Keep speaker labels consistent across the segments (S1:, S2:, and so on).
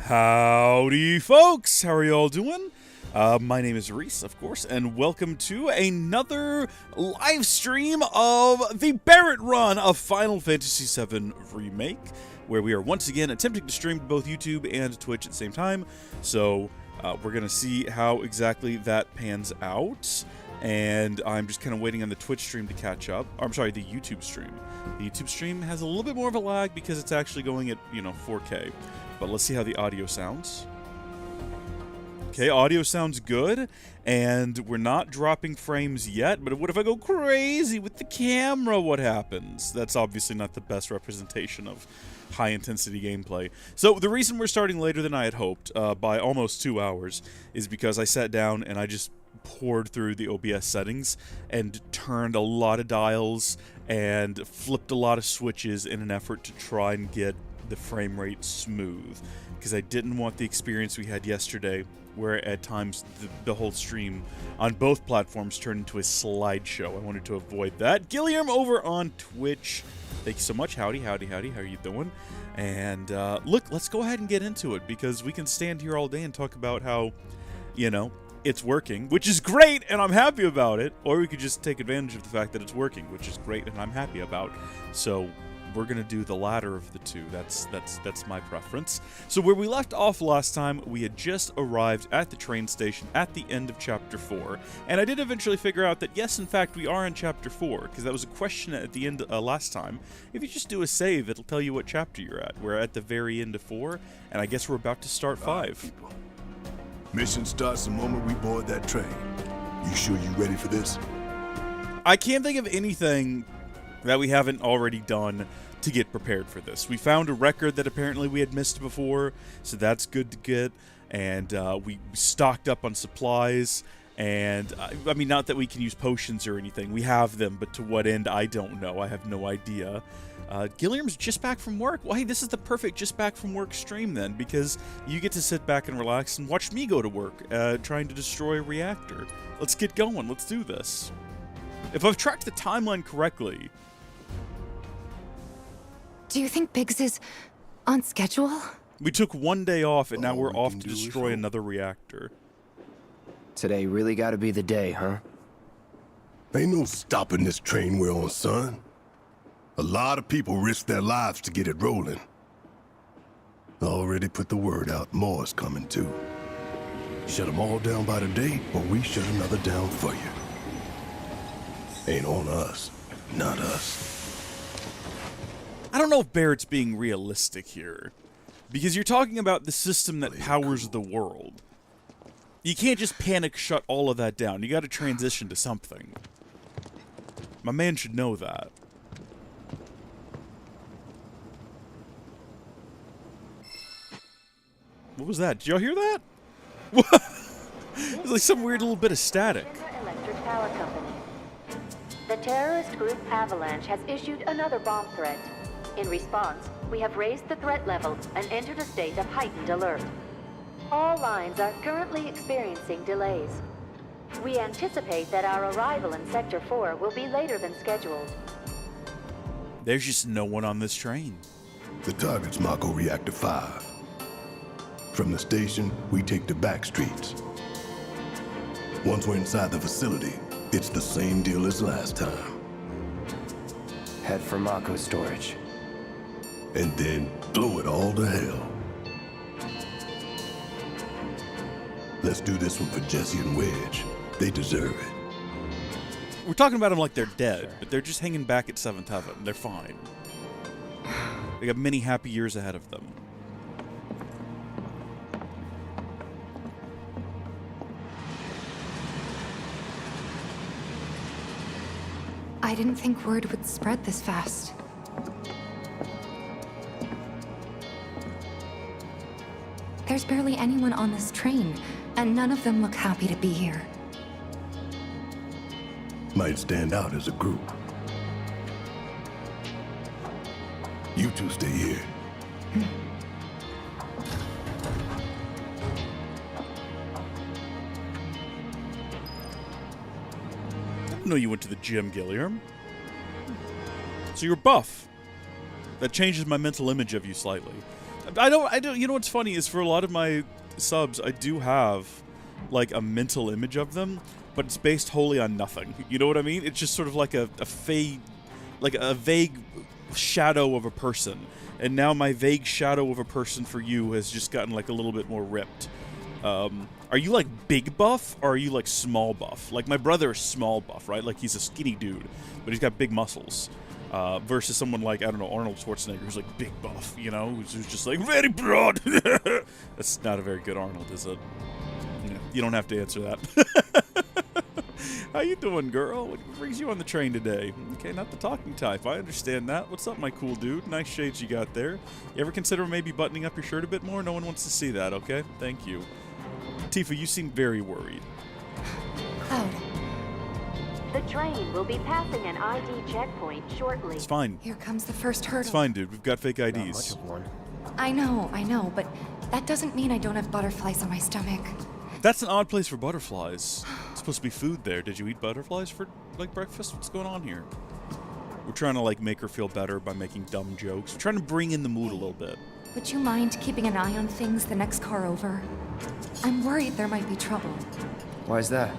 S1: Howdy, folks! How are you all doing? My name is Reese, of course, and welcome to another live stream of the Barret run of Final Fantasy VII Remake, where we are once again attempting to stream to both YouTube and Twitch at the same time. So we're going to see how exactly that pans out, and I'm just kind of waiting on the Twitch stream to catch up. Or, I'm sorry, the YouTube stream. The YouTube stream has a little bit more of a lag because it's actually going at, 4K. But let's see how the audio sounds. Okay, audio sounds good, and we're not dropping frames yet, but what if I go crazy with the camera? What happens? That's obviously not the best representation of high-intensity gameplay. So the reason we're starting later than I had hoped, by almost 2 hours, is because I sat down and I just poured through the OBS settings and turned a lot of dials and flipped a lot of switches in an effort to try and get the frame rate smooth, because I didn't want the experience we had yesterday where at times the whole stream on both platforms turned into a slideshow. I wanted to avoid that. Gilliam over on Twitch, thank you so much. Howdy, howdy, howdy. How are you doing? And look, let's go ahead and get into it, because we can stand here all day and talk about how, it's working, which is great, and I'm happy about it. Or we could just take advantage of the fact that it's working, which is great, and I'm happy about. So we're gonna do the latter of the two. That's my preference. So where we left off last time, we had just arrived at the train station at the end of Chapter 4, and I did eventually figure out that yes, in fact, we are in Chapter 4, because that was a question at the end last time. If you just do a save, it'll tell you what chapter you're at. We're at the very end of 4, and I guess we're about to start 5.
S2: Mission starts the moment we board that train. You sure you ready for this?
S1: I can't think of anything that we haven't already done to get prepared for this. We found a record that apparently we had missed before, so that's good to get, and we stocked up on supplies, and I mean, not that we can use potions or anything. We have them, but to what end, I don't know. I have no idea. Gilliam's just back from work. Well, hey, this is the perfect just back from work stream then, because you get to sit back and relax and watch me go to work, trying to destroy a reactor. Let's get going. Let's do this. If I've tracked the timeline correctly...
S3: Do you think Biggs is on schedule?
S1: We took 1 day off, and now we're off to destroy another reactor.
S4: Today really gotta be the day, huh?
S2: Ain't no stopping this train we're on, son. A lot of people risk their lives to get it rolling. Already put the word out, more's coming too. Shut them all down by the day, or we shut another down for you. Ain't on us, not us.
S1: I don't know if Barrett's being realistic here, because you're talking about the system that powers the world. You can't just panic shut all of that down. You gotta transition to something. My man should know that. What was that? Did y'all hear that? What? It was like some weird little bit of static.
S5: Electric Power Company. The terrorist group Avalanche has issued another bomb threat. In response, we have raised the threat level and entered a state of heightened alert. All lines are currently experiencing delays. We anticipate that our arrival in Sector 4 will be later than scheduled.
S1: There's just no one on this train.
S2: The target's Mako Reactor 5. From the station, we take the back streets. Once we're inside the facility, it's the same deal as last time.
S4: Head for Mako storage.
S2: And then blow it all to hell. Let's do this one for Jesse and Wedge. They deserve it.
S1: We're talking about them like they're dead, but they're just hanging back at 7th Heaven. They're fine. They got many happy years ahead of them.
S3: I didn't think word would spread this fast. There's barely anyone on this train, and none of them look happy to be here.
S2: Might stand out as a group. You two stay here.
S1: I didn't know you went to the gym, Gilliam. So you're buff. That changes my mental image of you slightly. I don't. You know what's funny is for a lot of my subs, I do have like a mental image of them, but it's based wholly on nothing. You know what I mean? It's just sort of like a vague shadow of a person. And now my vague shadow of a person for you has just gotten like a little bit more ripped. Are you like big buff or are you like small buff? Like my brother is small buff, right? Like he's a skinny dude, but he's got big muscles. Versus someone like, I don't know, Arnold Schwarzenegger, who's like big buff, you know, who's just like very broad. That's not a very good Arnold, is it? You don't have to answer that. How you doing, girl? What brings you on the train today? Okay, not the talking type. I understand that. What's up, my cool dude? Nice shades you got there. You ever consider maybe buttoning up your shirt a bit more? No one wants to see that, okay? Thank you. Tifa, you seem very worried.
S3: Cloud,
S5: The train will be passing an ID checkpoint shortly.
S1: It's fine.
S3: here comes the first hurdle.
S1: It's fine, dude. We've got fake
S4: Not much
S1: IDs.
S4: of one.
S3: I know, but that doesn't mean I don't have butterflies on my stomach.
S1: That's an odd place for butterflies. It's supposed to be food there. Did you eat butterflies for, like, breakfast? What's going on here? We're trying to, like, make her feel better by making dumb jokes. We're trying to bring in the mood a little bit.
S3: Would you mind keeping an eye on things the next car over? I'm worried there might be trouble.
S4: Why is that?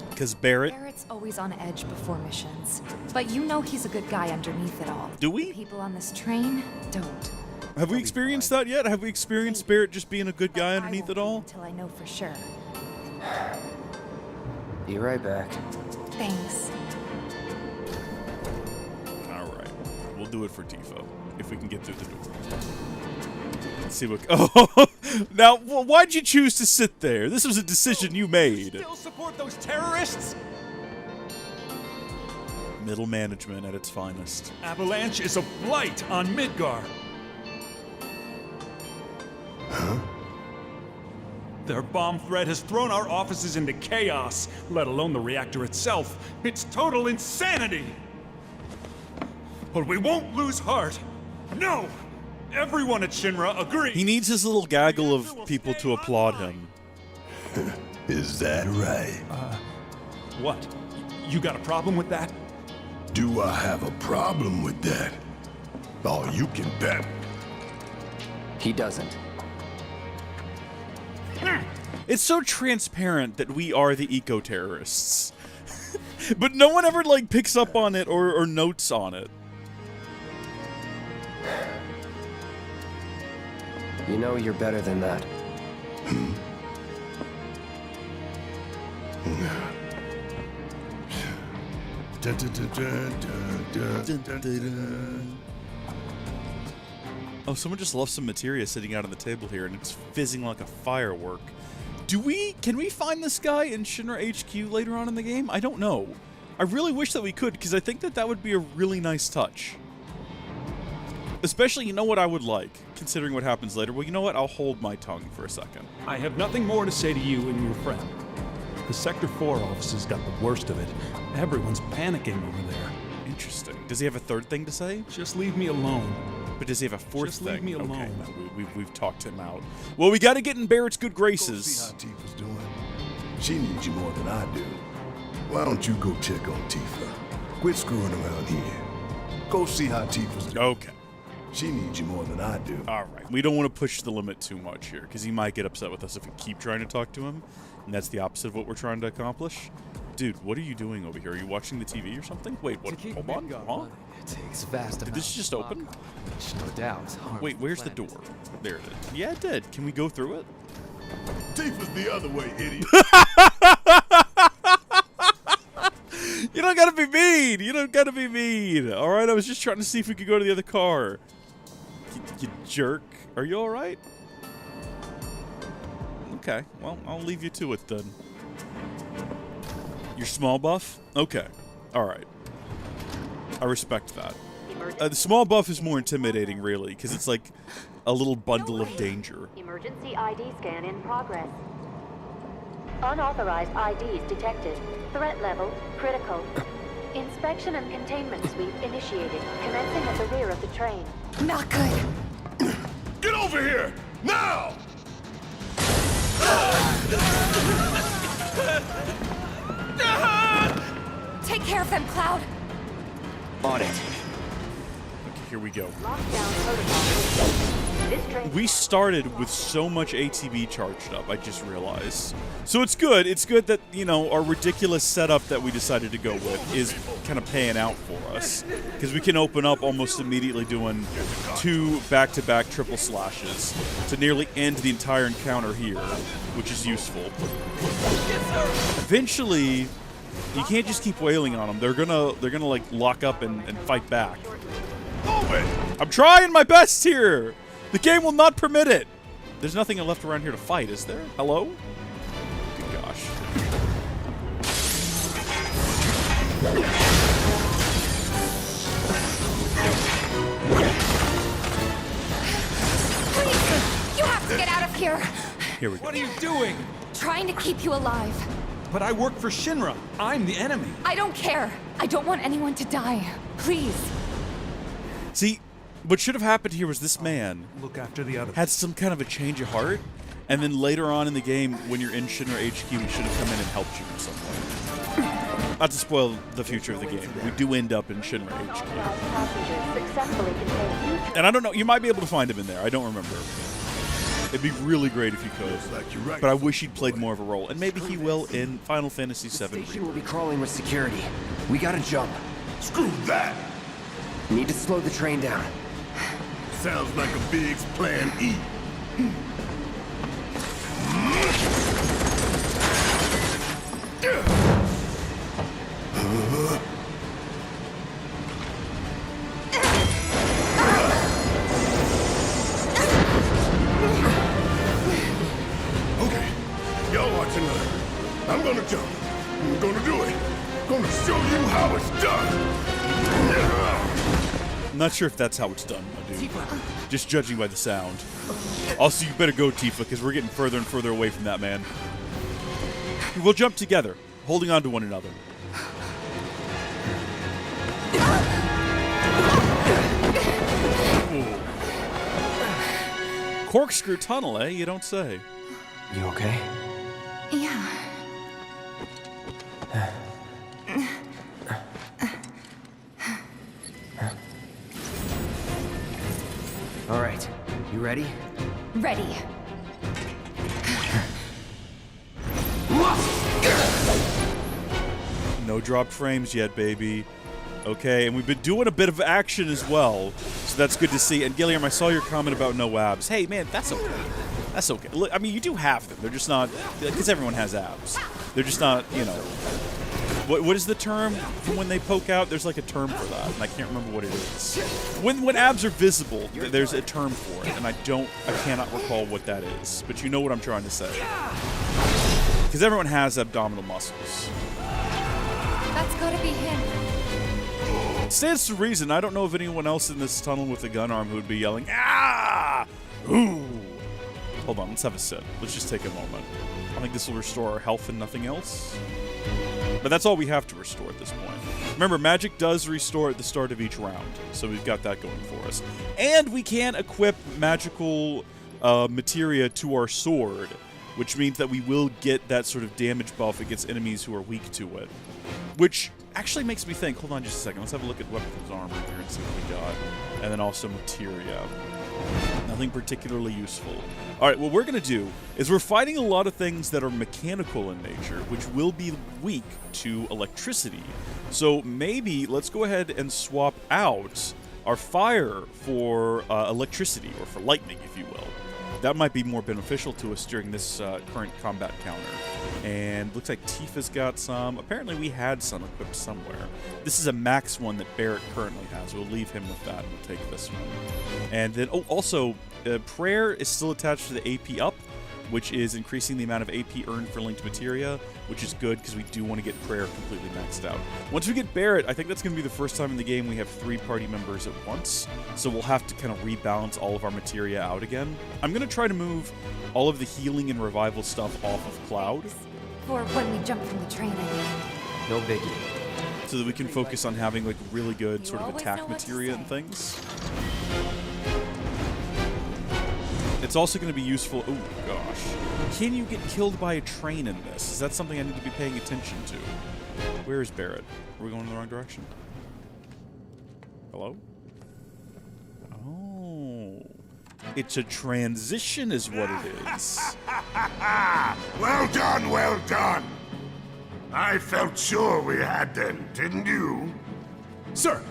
S1: Because Barret...
S3: Barrett's always on edge before missions. But you know he's a good guy underneath it all.
S1: Do we?
S3: People on this train don't.
S1: Have we experienced that yet? Have we experienced Barret just being a good guy
S3: But I
S1: underneath
S3: won't
S1: it all?
S3: Until I know for sure.
S4: Be right back.
S3: Thanks.
S1: Alright. We'll do it for Tifa, if we can get through the door. Let's see what... Oh! Now, why'd you choose to sit there? This was a decision you made.
S6: Still support those terrorists?
S1: Middle management at its finest.
S6: Avalanche is a blight on Midgar.
S2: Huh?
S6: Their bomb threat has thrown our offices into chaos, let alone the reactor itself. It's total insanity! But we won't lose heart. No! Everyone at Shinra agrees.
S1: He needs his little gaggle of people to applaud him.
S2: Is that right?
S6: What? You got a problem with that?
S2: Do I have a problem with that? Oh, you can bet.
S4: He doesn't.
S1: It's so transparent that we are the eco-terrorists. But no one ever, like, picks up on it or notes on it.
S4: You know you're better than that.
S1: Oh, someone just left some materia sitting out on the table here, and it's fizzing like a firework. Can we find this guy in Shinra HQ later on in the game? I don't know. I really wish that we could, because I think that would be a really nice touch. Especially, you know what I would like, considering what happens later? Well, you know what? I'll hold my tongue for a second.
S6: I have nothing more to say to you and your friend. The Sector 4 offices got the worst of it. Everyone's panicking over there.
S1: Interesting. Does he have a third thing to say?
S6: Just leave me alone.
S1: But does he have a fourth
S6: Just
S1: thing?
S6: leave me alone.
S1: Okay, no, we've talked him out. Well, we got to get in Barrett's good
S2: Go see
S1: graces.
S2: how Tifa's doing. She needs you more than I do. Why don't you go check on Tifa? Quit screwing around here. Go see how Tifa's doing.
S1: Okay.
S2: She needs you more than I do.
S1: All right. We don't want to push the limit too much here, because he might get upset with us if we keep trying to talk to him, and that's the opposite of what we're trying to accomplish. Dude, what are you doing over here? Are you watching the TV or something? Wait, what? Hold on. Huh?
S7: It takes vast
S1: Did this just open?
S7: No doubt.
S1: Wait, where's the door? There it is. Yeah, it did. Can we go through it?
S2: Tifa's the other way, idiot.
S1: You don't gotta be mean. You don't gotta be mean. All right, I was just trying to see if we could go to the other car. You jerk. Are you all right? Okay. Well, I'll leave you to it then. You're small buff? Okay. All right. I respect that. The small buff is more intimidating, really, because it's like a little bundle of danger.
S5: Emergency ID scan in progress. Unauthorized IDs detected. Threat level critical. Inspection and containment sweep initiated, commencing at the rear of the train.
S3: Not good.
S2: Get over here! Now!
S3: Take care of them, Cloud.
S4: On it.
S1: Okay, here we go.
S5: Lockdown protocol. This train
S1: we started with so much ATB charged up, I just realized. So it's good. It's good that, you know, our ridiculous setup that we decided to go with is kind of paying out for us. Because we can open up almost immediately doing 2 back-to-back triple slashes to nearly end the entire encounter here, which is useful. Eventually, you can't just keep wailing on them. They're gonna like lock up and fight back. I'm trying my best here. The game will not permit it. There's nothing left around here to fight, is there? Hello? Good gosh.
S3: Please, you have to get out of here.
S1: Here we go.
S6: What are you doing?
S3: Trying to keep you alive.
S6: But I work for Shinra. I'm the enemy.
S3: I don't care. I don't want anyone to die. Please.
S1: See, what should have happened here was this man
S6: Look after the others.
S1: had some kind of a change of heart, and then later on in the game, when you're in Shinra HQ, he should have come in and helped you in some way. Not to spoil the future of the game, but we do end up in Shinra HQ.
S5: passengers successfully contained huge.
S1: And I don't know, you might be able to find him in there. I don't remember. It'd be really great if you could.
S2: Like you're right.
S1: But I wish he'd played more of a role, and maybe he will in Final Fantasy VII.
S4: Station will be crawling with security. We gotta jump.
S2: Screw that!
S4: Need to slow the train down.
S2: Sounds like a Biggs Plan E. Okay, y'all watch and learn. I'm gonna jump. I'm gonna do it. Gonna show you how it's done.
S1: I'm not sure if that's how it's done, my dude. Just judging by the sound. Also, you better go, Tifa, because we're getting further and further away from that man. We'll jump together, holding on to one another. Ooh. Corkscrew tunnel, eh? You don't say.
S4: You okay?
S3: Yeah.
S4: All right. You ready?
S3: Ready.
S1: No dropped frames yet, baby. Okay, and we've been doing a bit of action as well, so that's good to see. And Gilliam, I saw your comment about no abs. Hey, man, that's okay. That's okay. Look, I mean, you do have them. They're just not, because everyone has abs. They're just not, you know. What is the term from when they poke out? There's like a term for that, and I can't remember what it is. When abs are visible, there's a term for it, and I cannot recall what that is. But you know what I'm trying to say. Because everyone has abdominal muscles.
S3: That's gotta be him.
S1: Stands to reason, I don't know of anyone else in this tunnel with a gun arm who would be yelling, "Ah! Ooh!" Hold on, let's have a sit. Let's just take a moment. I think this will restore our health and nothing else. But that's all we have to restore at this point. Remember, magic does restore at the start of each round, so we've got that going for us. And we can equip magical materia to our sword, which means that we will get that sort of damage buff against enemies who are weak to it. Which actually makes me think, hold on just a second, let's have a look at weapons armor here and see what we got. And then also materia. Nothing particularly useful. Alright, what we're going to do is we're fighting a lot of things that are mechanical in nature, which will be weak to electricity. So maybe let's go ahead and swap out our fire for electricity, or for lightning, if you will. That might be more beneficial to us during this current combat counter. And looks like Tifa's got some. Apparently we had some equipped somewhere. This is a max one that Barret currently has. We'll leave him with that and we'll take this one. And then, oh, also, Prayer is still attached to the AP up, which is increasing the amount of AP earned for linked materia, which is good because we do want to get Prayer completely maxed out. Once we get Barret, I think that's going to be the first time in the game we have 3 party members at once, so we'll have to kind of rebalance all of our materia out again. I'm going to try to move all of the healing and revival stuff off of Cloud.
S3: For when we jump from the train, I mean.
S4: No biggie.
S1: So that we can focus on having like really good sort of attack materia and things. It's also going to be useful. Oh gosh, can you get killed by a train in this? Is that something I need to be paying attention to? Where is Barret? Are we going in the wrong direction? Hello? Oh, It's a transition is what it is.
S8: Well done, well done. I felt sure we had them, didn't you?
S6: Sir!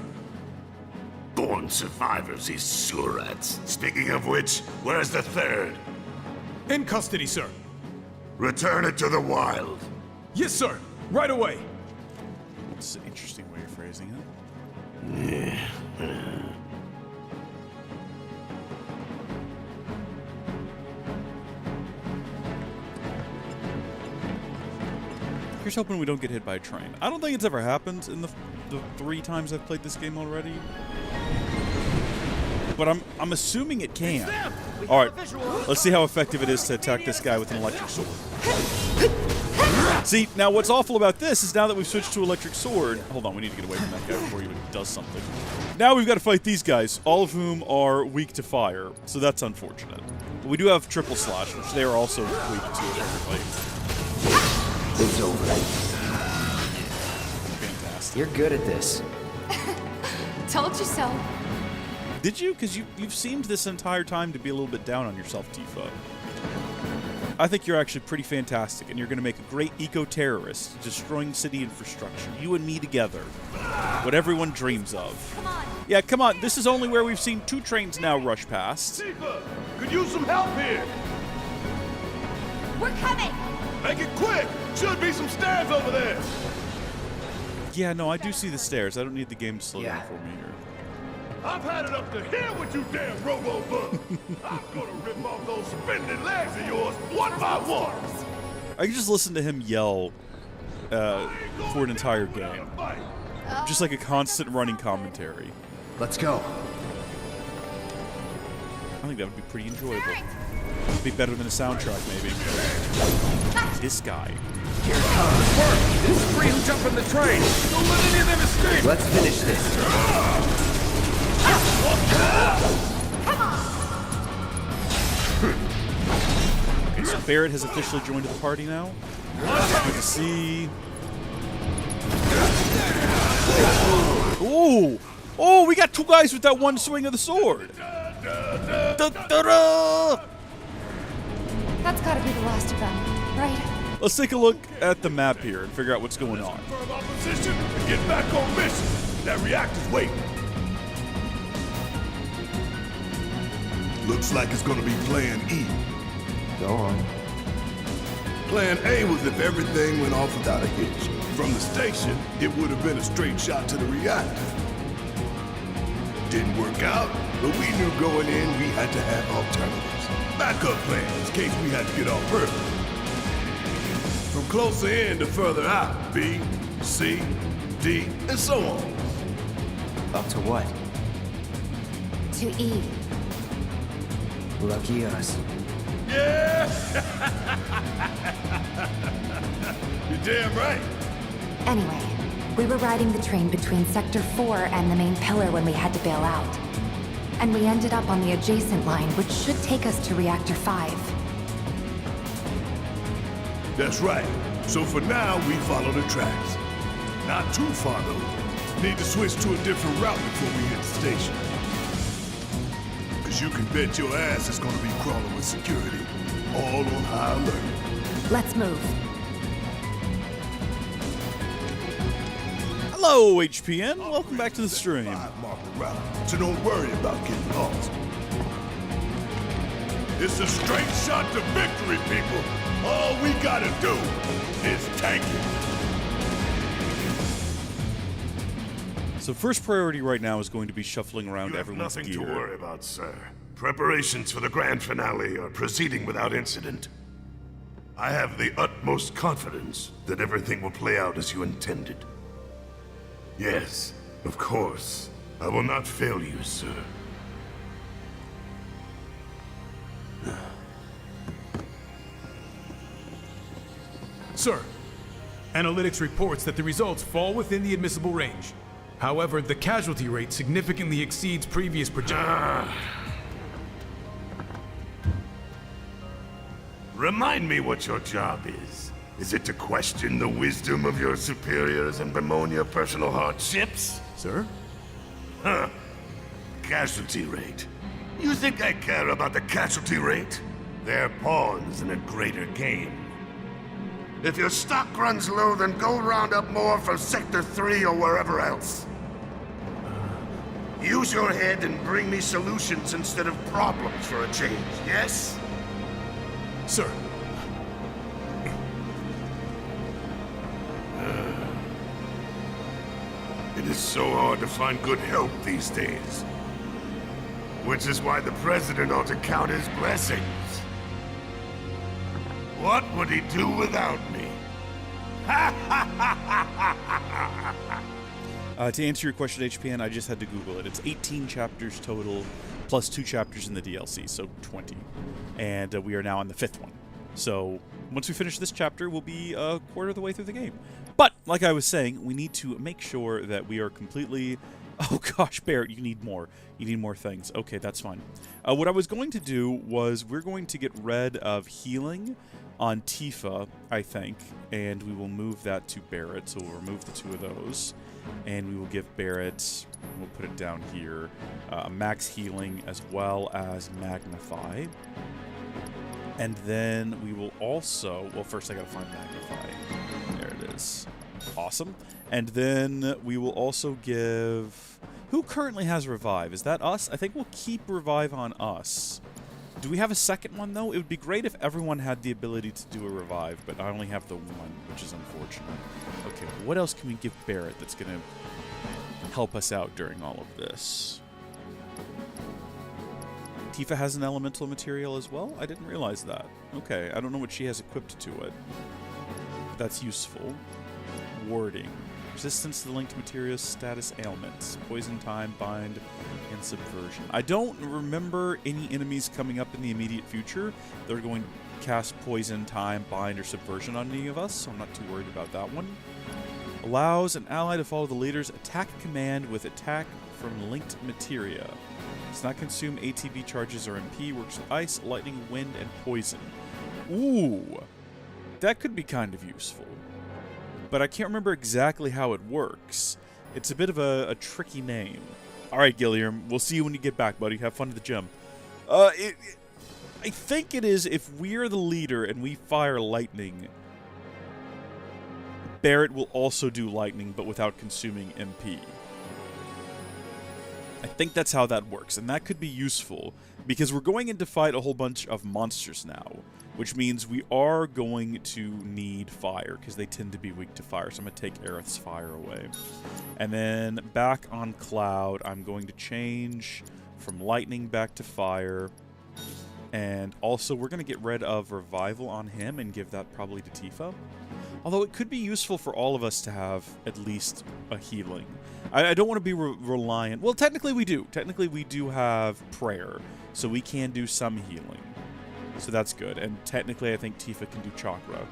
S8: Born survivors, these surats. Speaking of which, where's the third?
S6: In custody, sir.
S8: Return it to the wild.
S6: Yes, sir. Right away.
S1: It's an interesting way of phrasing it. Here's hoping we don't get hit by a train. I don't think it's ever happened in the 3 times I've played this game already. But I'm assuming it can. Alright, let's see how effective it is to attack this guy with an electric sword. See, now what's awful about this is now that we've switched to electric sword... Hold on, we need to get away from that guy before he even does something. Now we've got to fight these guys, all of whom are weak to fire, so that's unfortunate. But we do have triple slash, which they are also weak to apparently.
S4: It's over.
S1: Fantastic.
S4: You're good at this.
S3: Told you so.
S1: Did you? Because you've seemed this entire time to be a little bit down on yourself, Tifa. I think you're actually pretty fantastic, and you're going to make a great eco-terrorist, destroying city infrastructure. You and me together. What everyone dreams of.
S3: Come on.
S1: Yeah, come on. This is only where we've seen 2 trains now rush past.
S8: Tifa, could use some help here.
S3: We're coming.
S8: Make it quick. Should be some stairs over there.
S1: Yeah, no, I do see the stairs. I don't need the game to slow down for me here.
S8: I've had it up to here with you damn robo-bug. I'm gonna rip off those spindly legs of yours one by one.
S1: I can just listen to him yell for an entire game. Just like a constant running commentary.
S4: Let's go.
S1: I think that would be pretty enjoyable. Be better than a soundtrack, maybe. This guy.
S4: Here it comes.
S8: This is free to jump in the train. Don't let any of them escape.
S4: Let's finish this.
S1: Okay, so Barret has officially joined the party now. Good to see. Ooh! Oh, we got 2 guys with that one swing of the sword. Da-da-da!
S3: That's gotta be the last of them, right?
S1: Let's take a look at the map here and figure out what's going on.
S8: Firm opposition and get back on mission. That reactor's waiting. Looks like it's gonna be Plan E.
S4: Go on.
S2: Plan A was if everything went off without a hitch.
S8: From the station, it would have been a straight shot to the reactor. Didn't work out, but we knew going in we had to have alternatives. Backup plans in case we had to get off early. From closer in to further out, B, C, D, and so on.
S4: Up to what?
S3: To E.
S4: Lucky us.
S8: Yeah! You're damn right.
S3: Anyway, we were riding the train between Sector 4 and the main pillar when we had to bail out. And we ended up on the adjacent line, which should take us to Reactor 5.
S8: That's right. So for now, we follow the tracks. Not too far, though. Need to switch to a different route before we hit the station. Because you can bet your ass it's gonna be crawling with security. All on high alert.
S3: Let's move.
S1: Hello, HPN. Welcome back to the stream.
S8: Mark the route, so don't worry about getting lost. It's a straight shot to victory, people. All we gotta do is tank it.
S1: So first priority right now is going to be shuffling around
S8: You have
S1: everyone's
S8: nothing
S1: gear.
S8: to worry about, sir. Preparations for the grand finale are proceeding without incident. I have the utmost confidence that everything will play out as you intended. Yes, of course. I will not fail you, sir.
S6: Sir, analytics reports that the results fall within the admissible range. However, the casualty rate significantly exceeds previous projections.
S8: Remind me what your job is. Is it to question the wisdom of your superiors and bemoan your personal hardships?
S6: Sir?
S8: Huh. Casualty rate. You think I care about the casualty rate? They're pawns in a greater game. If your stock runs low, then go round up more from Sector 3 or wherever else. Use your head and bring me solutions instead of problems for a change, yes?
S6: Sir.
S8: It is so hard to find good help these days. Which is why the President ought to count his blessings. What would he do without me?
S1: To answer your question, HPN, I just had to Google it. It's 18 chapters total, plus 2 chapters in the DLC, so 20. And we are now on the 5th one. So once we finish this chapter, we'll be a quarter of the way through the game. But, like I was saying, we need to make sure that we are completely... Oh gosh, Barret, you need more. You need more things. Okay, that's fine. What I was going to do was we're going to get rid of healing on Tifa, I think, and we will move that to Barret. So we'll remove the 2 of those, and we will give Barret, we'll put it down here, max healing as well as magnify. And then we will also, well, first I gotta find magnify. There it is. Awesome. And then we will also give... Who currently has revive? Is that us? I think we'll keep revive on us. Do we have a second one, though? It would be great if everyone had the ability to do a revive, but I only have the one, which is unfortunate. Okay, what else can we give Barret that's going to help us out during all of this? Tifa has an elemental material as well? I didn't realize that. Okay, I don't know what she has equipped to it. That's useful. Warding. Resistance to the linked materials, status ailments, poison time, bind, and subversion. I don't remember any enemies coming up in the immediate future that are going to cast poison, time, bind, or subversion on any of us, so I'm not too worried about that one. Allows an ally to follow the leader's attack command with attack from linked materia. Does not consume ATB charges or MP, works with ice, lightning, wind, and poison. Ooh, that could be kind of useful. But I can't remember exactly how it works. It's a bit of a tricky name. Alright, Gilliam, we'll see you when you get back, buddy. Have fun at the gym. I think it is if we're the leader and we fire lightning, Barret will also do lightning, but without consuming MP. I think that's how that works, and that could be useful, because we're going in to fight a whole bunch of monsters now, which means we are going to need fire, because they tend to be weak to fire, so I'm going to take Aerith's fire away. And then back on Cloud, I'm going to change from lightning back to fire, and also we're going to get rid of revival on him and give that probably to Tifa. Although it could be useful for all of us to have at least a healing. I don't want to be reliant. Well, technically we do. Technically we do have prayer, so we can do some healing. So that's good. And technically I think Tifa can do chakra,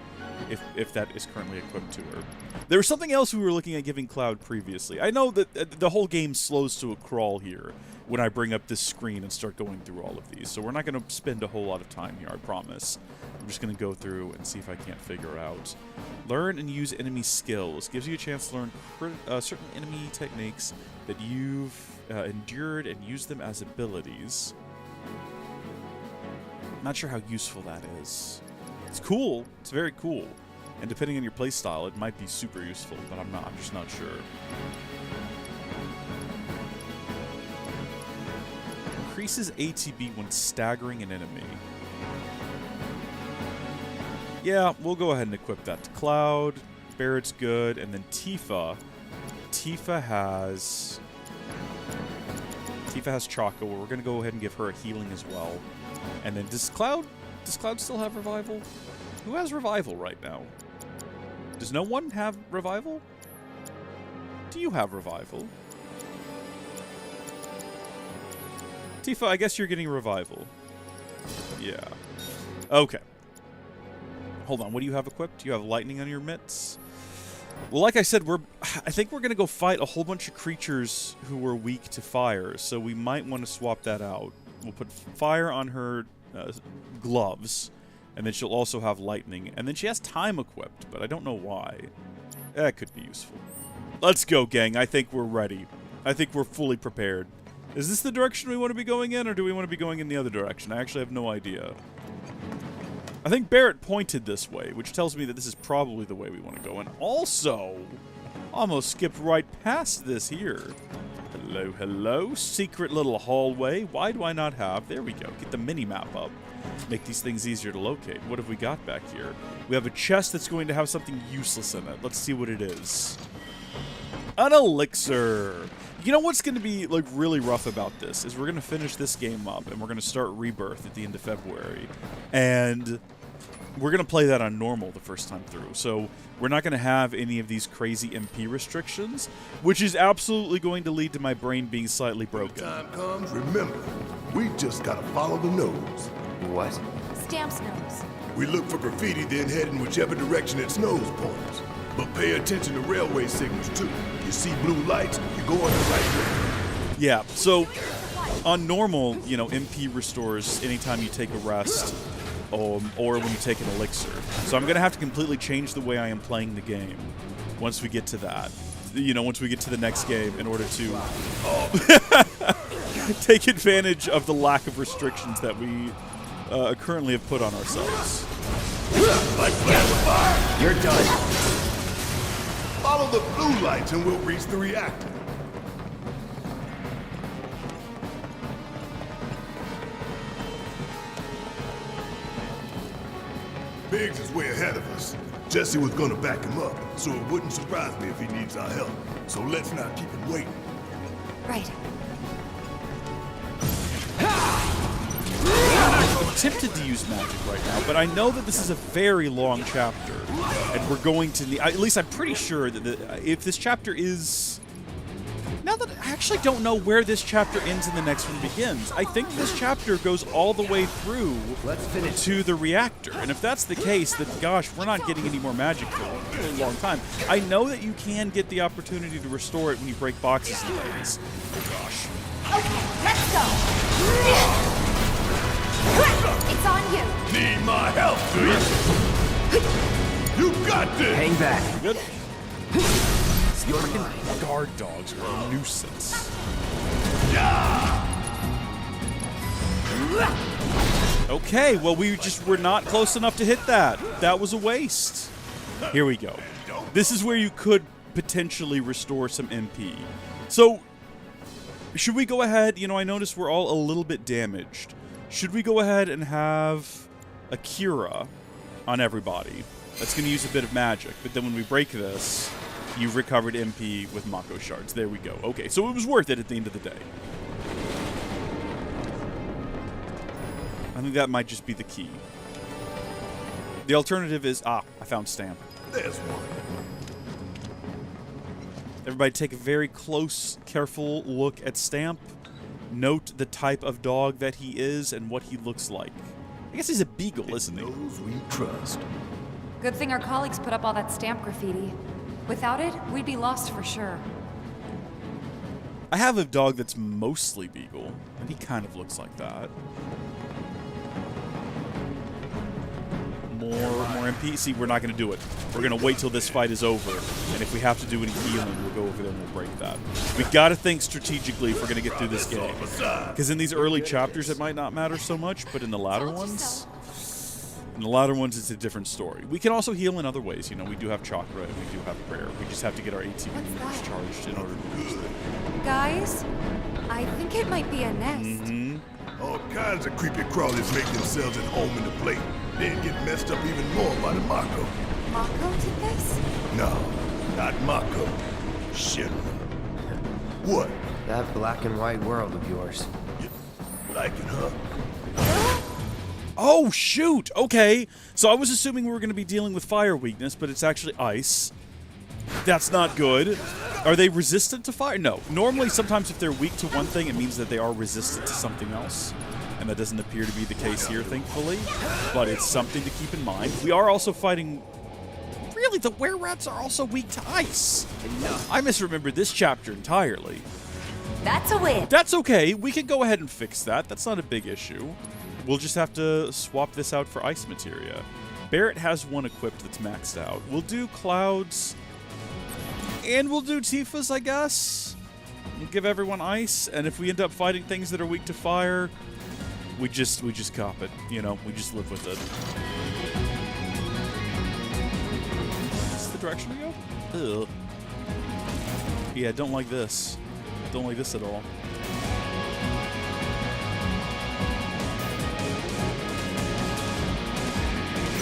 S1: if that is currently equipped to her. There was something else we were looking at giving Cloud previously. I know that the whole game slows to a crawl here when I bring up this screen and start going through all of these. So we're not going to spend a whole lot of time here, I promise. I'm just going to go through and see if I can't figure out. Learn and use enemy skills. Gives you a chance to learn certain enemy techniques that you've endured and use them as abilities. Not sure how useful that is. It's cool. It's very cool. And depending on your playstyle, it might be super useful, but I'm just not sure. Increases ATB when staggering an enemy. Yeah, we'll go ahead and equip that to Cloud. Barret's good, and then Tifa. Tifa has Chakra. We're gonna go ahead and give her a healing as well. And then does Cloud still have revival? Who has revival right now? Does no one have revival? Do you have revival? Tifa, I guess you're getting revival. Yeah. Okay. Hold on, what do you have equipped? Do you have lightning on your mitts? Well, like I said, I think we're going to go fight a whole bunch of creatures who were weak to fire, so we might want to swap that out. We'll put fire on her gloves, and then she'll also have lightning. And then she has time equipped, but I don't know why. That could be useful. Let's go, gang. I think we're ready. I think we're fully prepared. Is this the direction we want to be going in, or do we want to be going in the other direction? I actually have no idea. I think Barret pointed this way, which tells me that this is probably the way we want to go. And also, almost skipped right past this here. Hello, hello. Secret little hallway. Why do I not have? There we go. Get the mini-map up. Make these things easier to locate. What have we got back here? We have a chest that's going to have something useless in it. Let's see what it is. An elixir. You know what's going to be like really rough about this is we're going to finish this game up and we're going to start Rebirth at the end of February. And we're going to play that on normal the first time through. So we're not going to have any of these crazy MP restrictions, which is absolutely going to lead to my brain being slightly broken.
S2: Time comes, remember, we just gotta follow the nose.
S4: What?
S3: Stamp's nose.
S2: We look for graffiti, then head in whichever direction its nose points. But pay attention to railway signals too. You see blue lights, you're going the right way.
S1: Yeah, so on normal, you know, MP restores anytime you take a rest or when you take an elixir. So I'm going to have to completely change the way I am playing the game once we get to that. You know, once we get to the next game in order to take advantage of the lack of restrictions that we currently have put on ourselves.
S2: Like fire!
S4: You're done.
S2: Follow the blue lights and we'll reach the reactor. Biggs is way ahead of us. Jesse was gonna back him up, so it wouldn't surprise me if he needs our help. So let's not keep him waiting.
S3: Right.
S1: I'm tempted to use magic right now, but I know that this is a very long chapter, and we're going to need, at least I'm pretty sure that if this chapter is... Now that I actually don't know where this chapter ends and the next one begins, I think this chapter goes all the way through to the reactor. And if that's the case, then gosh, we're not getting any more magic for a really long time. I know that you can get the opportunity to restore it when you break boxes and things. Oh gosh.
S3: Okay, let's go. It's on you.
S2: Need my help, do you? You got this!
S4: Hang back.
S1: Good.
S4: You're mine.
S1: Guard dogs are a nuisance. Okay, well we just were not close enough to hit that. That was a waste. Here we go. This is where you could potentially restore some MP. So, should we go ahead? You know, I noticed we're all a little bit damaged. Should we go ahead and have a Cura on everybody? That's going to use a bit of magic, but then when we break this, you've recovered MP with Mako shards. There we go. Okay, so it was worth it at the end of the day. I think that might just be the key. The alternative is, I found Stamp.
S2: There's one.
S1: Everybody take a very close, careful look at Stamp. Note the type of dog that he is and what he looks like. I guess he's a beagle, isn't he?
S2: Those we trust.
S3: Good thing our colleagues put up all that stamp graffiti. Without it, we'd be lost for sure.
S1: I have a dog that's mostly beagle, and he kind of looks like that. More MP. See, we're not going to do it. We're going to wait till this fight is over, and if we have to do any healing, we'll go over there and we'll break that. We got to think strategically if we're going to get through this game. Because in these early chapters, it might not matter so much, but in the latter ones... In the latter ones, it's a different story. We can also heal in other ways. You know, we do have chakra and we do have prayer. We just have to get our ATB units charged in order to use it.
S3: Guys, I think it might be a nest.
S2: All kinds of creepy crawlies make themselves at home in the plate. Then get messed up even more by the Mako.
S3: Mako did this?
S2: No, not Mako. Shit. What?
S4: That black and white world of yours.
S2: Like it, huh?
S1: Oh, shoot! Okay, so I was assuming we were going to be dealing with fire weakness, but it's actually ice. That's not good. Are they resistant to fire? No. Normally, sometimes if they're weak to one thing, it means that they are resistant to something else. And that doesn't appear to be the case here, thankfully. But it's something to keep in mind. We are also fighting... Really, the were-rats are also weak to ice. I misremembered this chapter entirely.
S3: That's a win.
S1: That's okay. We can go ahead and fix that. That's not a big issue. We'll just have to swap this out for ice materia. Barret has one equipped that's maxed out. We'll do Clouds. And we'll do Tifa's, I guess. We'll give everyone ice, and if we end up fighting things that are weak to fire, we just cop it. You know, we just live with it. Is this the direction we go? Ugh. Yeah, don't like this. Don't like this at all.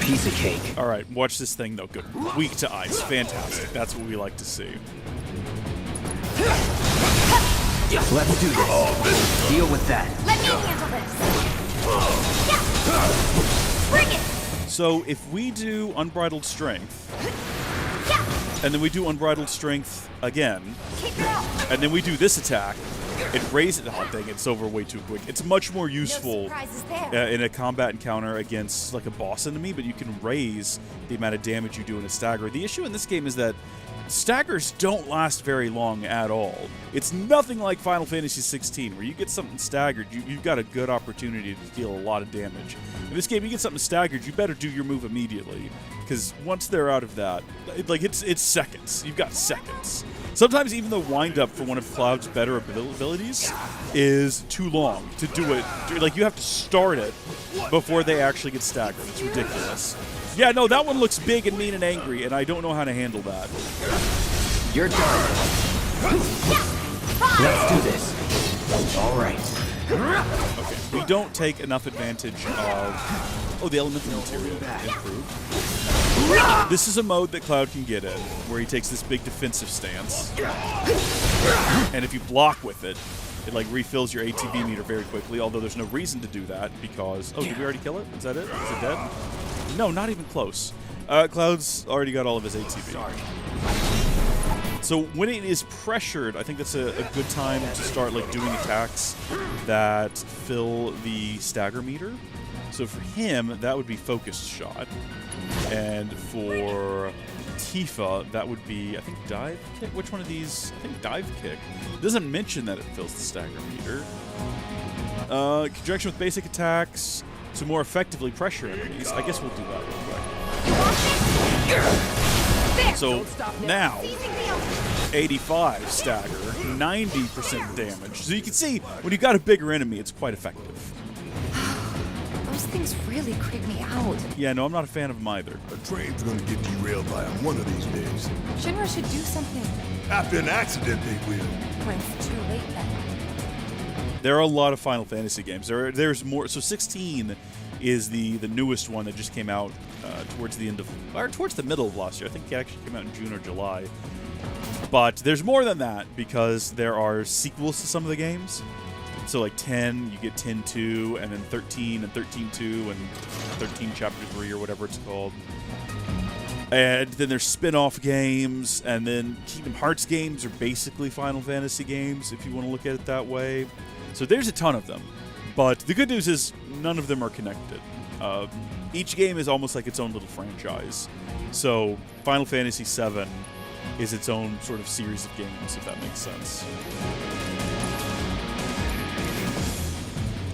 S4: Piece of cake.
S1: All right, watch this thing though. Good. Weak to ice. Fantastic. That's what we like to see.
S4: Let's do this. Deal with that.
S3: Let me handle this. Bring it.
S1: So if we do Unbridled Strength, and then we do Unbridled Strength again, and then we do this attack, it raises... Oh, dang, it's over way too quick. It's much more useful in a combat encounter against like a boss enemy, but you can raise the amount of damage you do in a stagger. The issue in this game is that staggers don't last very long at all. It's nothing like Final Fantasy 16, where you get something staggered, you've got a good opportunity to deal a lot of damage. In this game, you get something staggered, you better do your move immediately, because once they're out of that, it's seconds. You've got seconds. Sometimes even the wind-up for one of Cloud's better abilities is too long to do it. Like, you have to start it before they actually get staggered. It's ridiculous. Yeah, no, that one looks big and mean and angry, and I don't know how to handle that.
S4: You're done. Let's do this. All right.
S1: Okay, we don't take enough advantage of... Oh, the elemental materia improved. This is a mode that Cloud can get in, where he takes this big defensive stance. And if you block with it, it like refills your ATB meter very quickly, although there's no reason to do that because... Oh, did we already kill it? Is that it? Is it dead? No, not even close. Cloud's already got all of his ATB. So when it is pressured, I think that's a good time to start like doing attacks that fill the stagger meter. So for him, that would be Focused Shot. And for Tifa, that would be, I think, Dive Kick? Which one of these? I think Dive Kick. It doesn't mention that it fills the stagger meter. Conjunction with basic attacks to more effectively pressure enemies. I guess we'll do that real quick. So now, 85 stagger, 90% damage. So you can see, when you got a bigger enemy, it's quite effective.
S3: Those things really creep me out.
S1: Yeah, no, I'm not a fan of them either.
S2: A train's gonna get derailed by them one of these days.
S3: Shinra should do something.
S2: After an accident, they will.
S3: When it's too late then.
S1: There are a lot of Final Fantasy games. There's more. So 16 is the newest one that just came out towards the end of, or towards the middle of last year. I think it actually came out in June or July. But there's more than that because there are sequels to some of the games. So like 10, you get 10-2, and then 13 and 13-2, and 13 Chapter 3 or whatever it's called. And then there's spin-off games, and then Kingdom Hearts games are basically Final Fantasy games, if you want to look at it that way. So there's a ton of them. But the good news is none of them are connected. Each game is almost like its own little franchise. So Final Fantasy VII is its own sort of series of games, if that makes sense.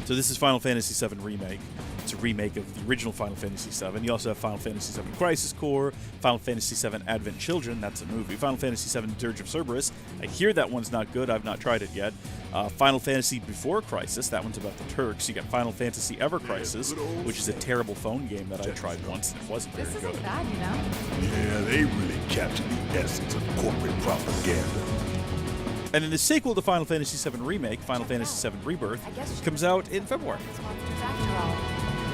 S1: So this is Final Fantasy VII Remake. It's a remake of the original Final Fantasy VII. You also have Final Fantasy VII Crisis Core, Final Fantasy VII Advent Children, that's a movie, Final Fantasy VII Dirge of Cerberus. I hear that one's not good, I've not tried it yet. Final Fantasy Before Crisis, that one's about the Turks. You got Final Fantasy Ever Crisis, which is a terrible phone game that I tried once and it wasn't very good.
S3: This isn't bad, you know?
S2: Yeah, they really captured the essence of corporate propaganda.
S1: And then the sequel to Final Fantasy VII Remake, Final Fantasy VII Rebirth, comes out in February.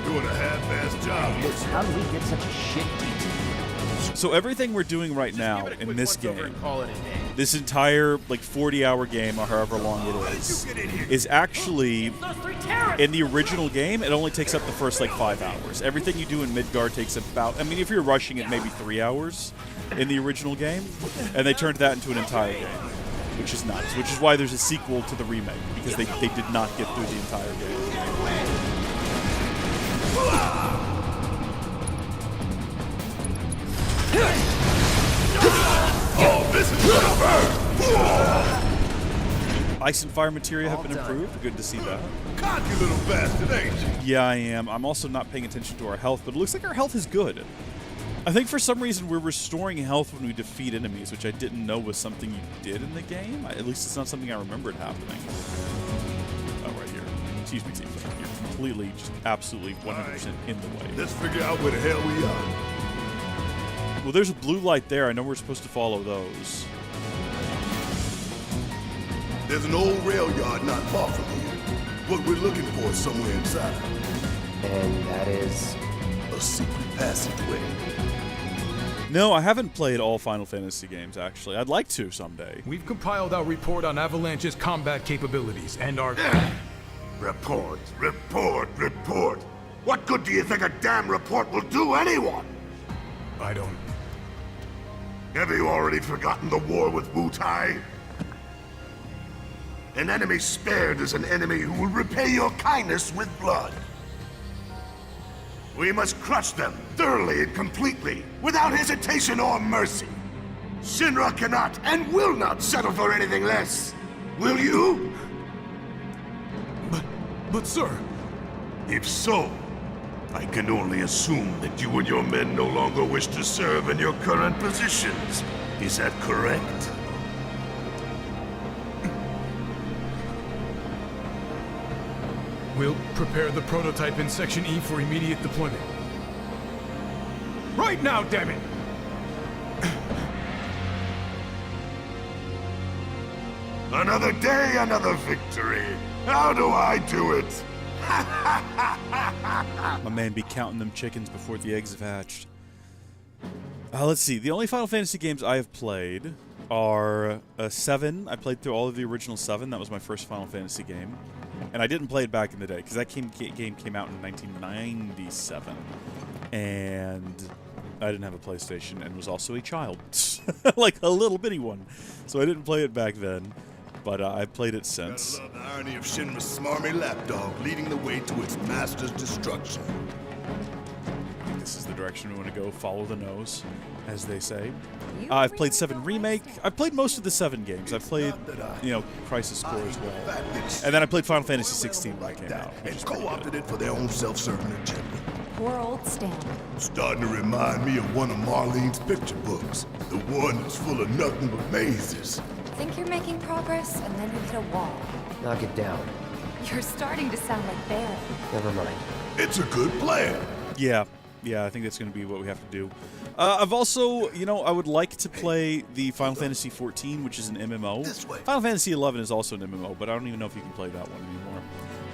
S2: Doing a half-assed job.
S4: How did we get such a shit detail?
S1: So everything we're doing right now in this game, this entire like 40-hour game or however long it is actually, in the original game, it only takes up the first like 5 hours. Everything you do in Midgard takes about, I mean, if you're rushing it, maybe 3 hours in the original game, and they turned that into an entire game, which is nuts, which is why there's a sequel to the remake, because they did not get through the entire game.
S2: Oh, this is gonna burn!
S1: Ice and fire materia have been improved. Good to see that.
S2: Cocky little bastard, ain't you?
S1: Yeah, I am. I'm also not paying attention to our health, but it looks like our health is good. I think for some reason we're restoring health when we defeat enemies, which I didn't know was something you did in the game. At least it's not something I remembered happening. Oh, right here. Excuse me, Tifa. You're completely, just absolutely 100% in the way.
S8: Let's figure out where the hell we are.
S1: Well, there's a blue light there. I know we're supposed to follow those.
S8: There's an old rail yard not far from here. What we're looking for is somewhere inside.
S4: And that is...
S8: A secret passageway.
S1: No, I haven't played all Final Fantasy games, actually. I'd like to someday.
S9: We've compiled our report on Avalanche's combat capabilities and our...
S8: Report, report, report. What good do you think a damn report will do anyone?
S9: I don't...
S8: Have you already forgotten the war with Wu-Tai? An enemy spared is an enemy who will repay your kindness with blood. We must crush them thoroughly and completely, without hesitation or mercy. Shinra cannot and will not settle for anything less. Will you?
S9: But sir...
S8: If so, I can only assume that you and your men no longer wish to serve in your current positions. Is that correct?
S9: We'll prepare the prototype in Section E for immediate deployment. Right now, damn it!
S8: Another day, another victory. How do I do it?
S1: My man be counting them chickens before the eggs have hatched. Let's see. The only Final Fantasy games I have played are 7. I played through all of the original 7. That was my first Final Fantasy game. And I didn't play it back in the day, because that game came out in 1997. And I didn't have a PlayStation and was also a child. Like a little bitty one. So I didn't play it back then. But I've played it since.
S8: I love the irony of Shinra's smarmy lapdog leading the way to its master's destruction.
S1: I think this is the direction we want to go. Follow the nose, as they say. I've played 7 Remake. I've played most of the 7 games. I've played, Crisis Core as well. And then I played Final Fantasy 16 when it came out.
S8: And co-opted it for their own self-serving agenda.
S3: Poor old Stan.
S8: Starting to remind me of one of Marlene's picture books. The one that's full of nothing but mazes.
S3: Think you're making progress, and then you hit a wall.
S4: Knock it down.
S3: You're starting to sound like Barret.
S4: Never mind.
S8: It's a good plan.
S1: Yeah, I think that's going to be what we have to do. I've also, I would like to play the Final Fantasy XIV, which is an MMO.
S8: This way.
S1: Final Fantasy XI is also an MMO, but I don't even know if you can play that one anymore.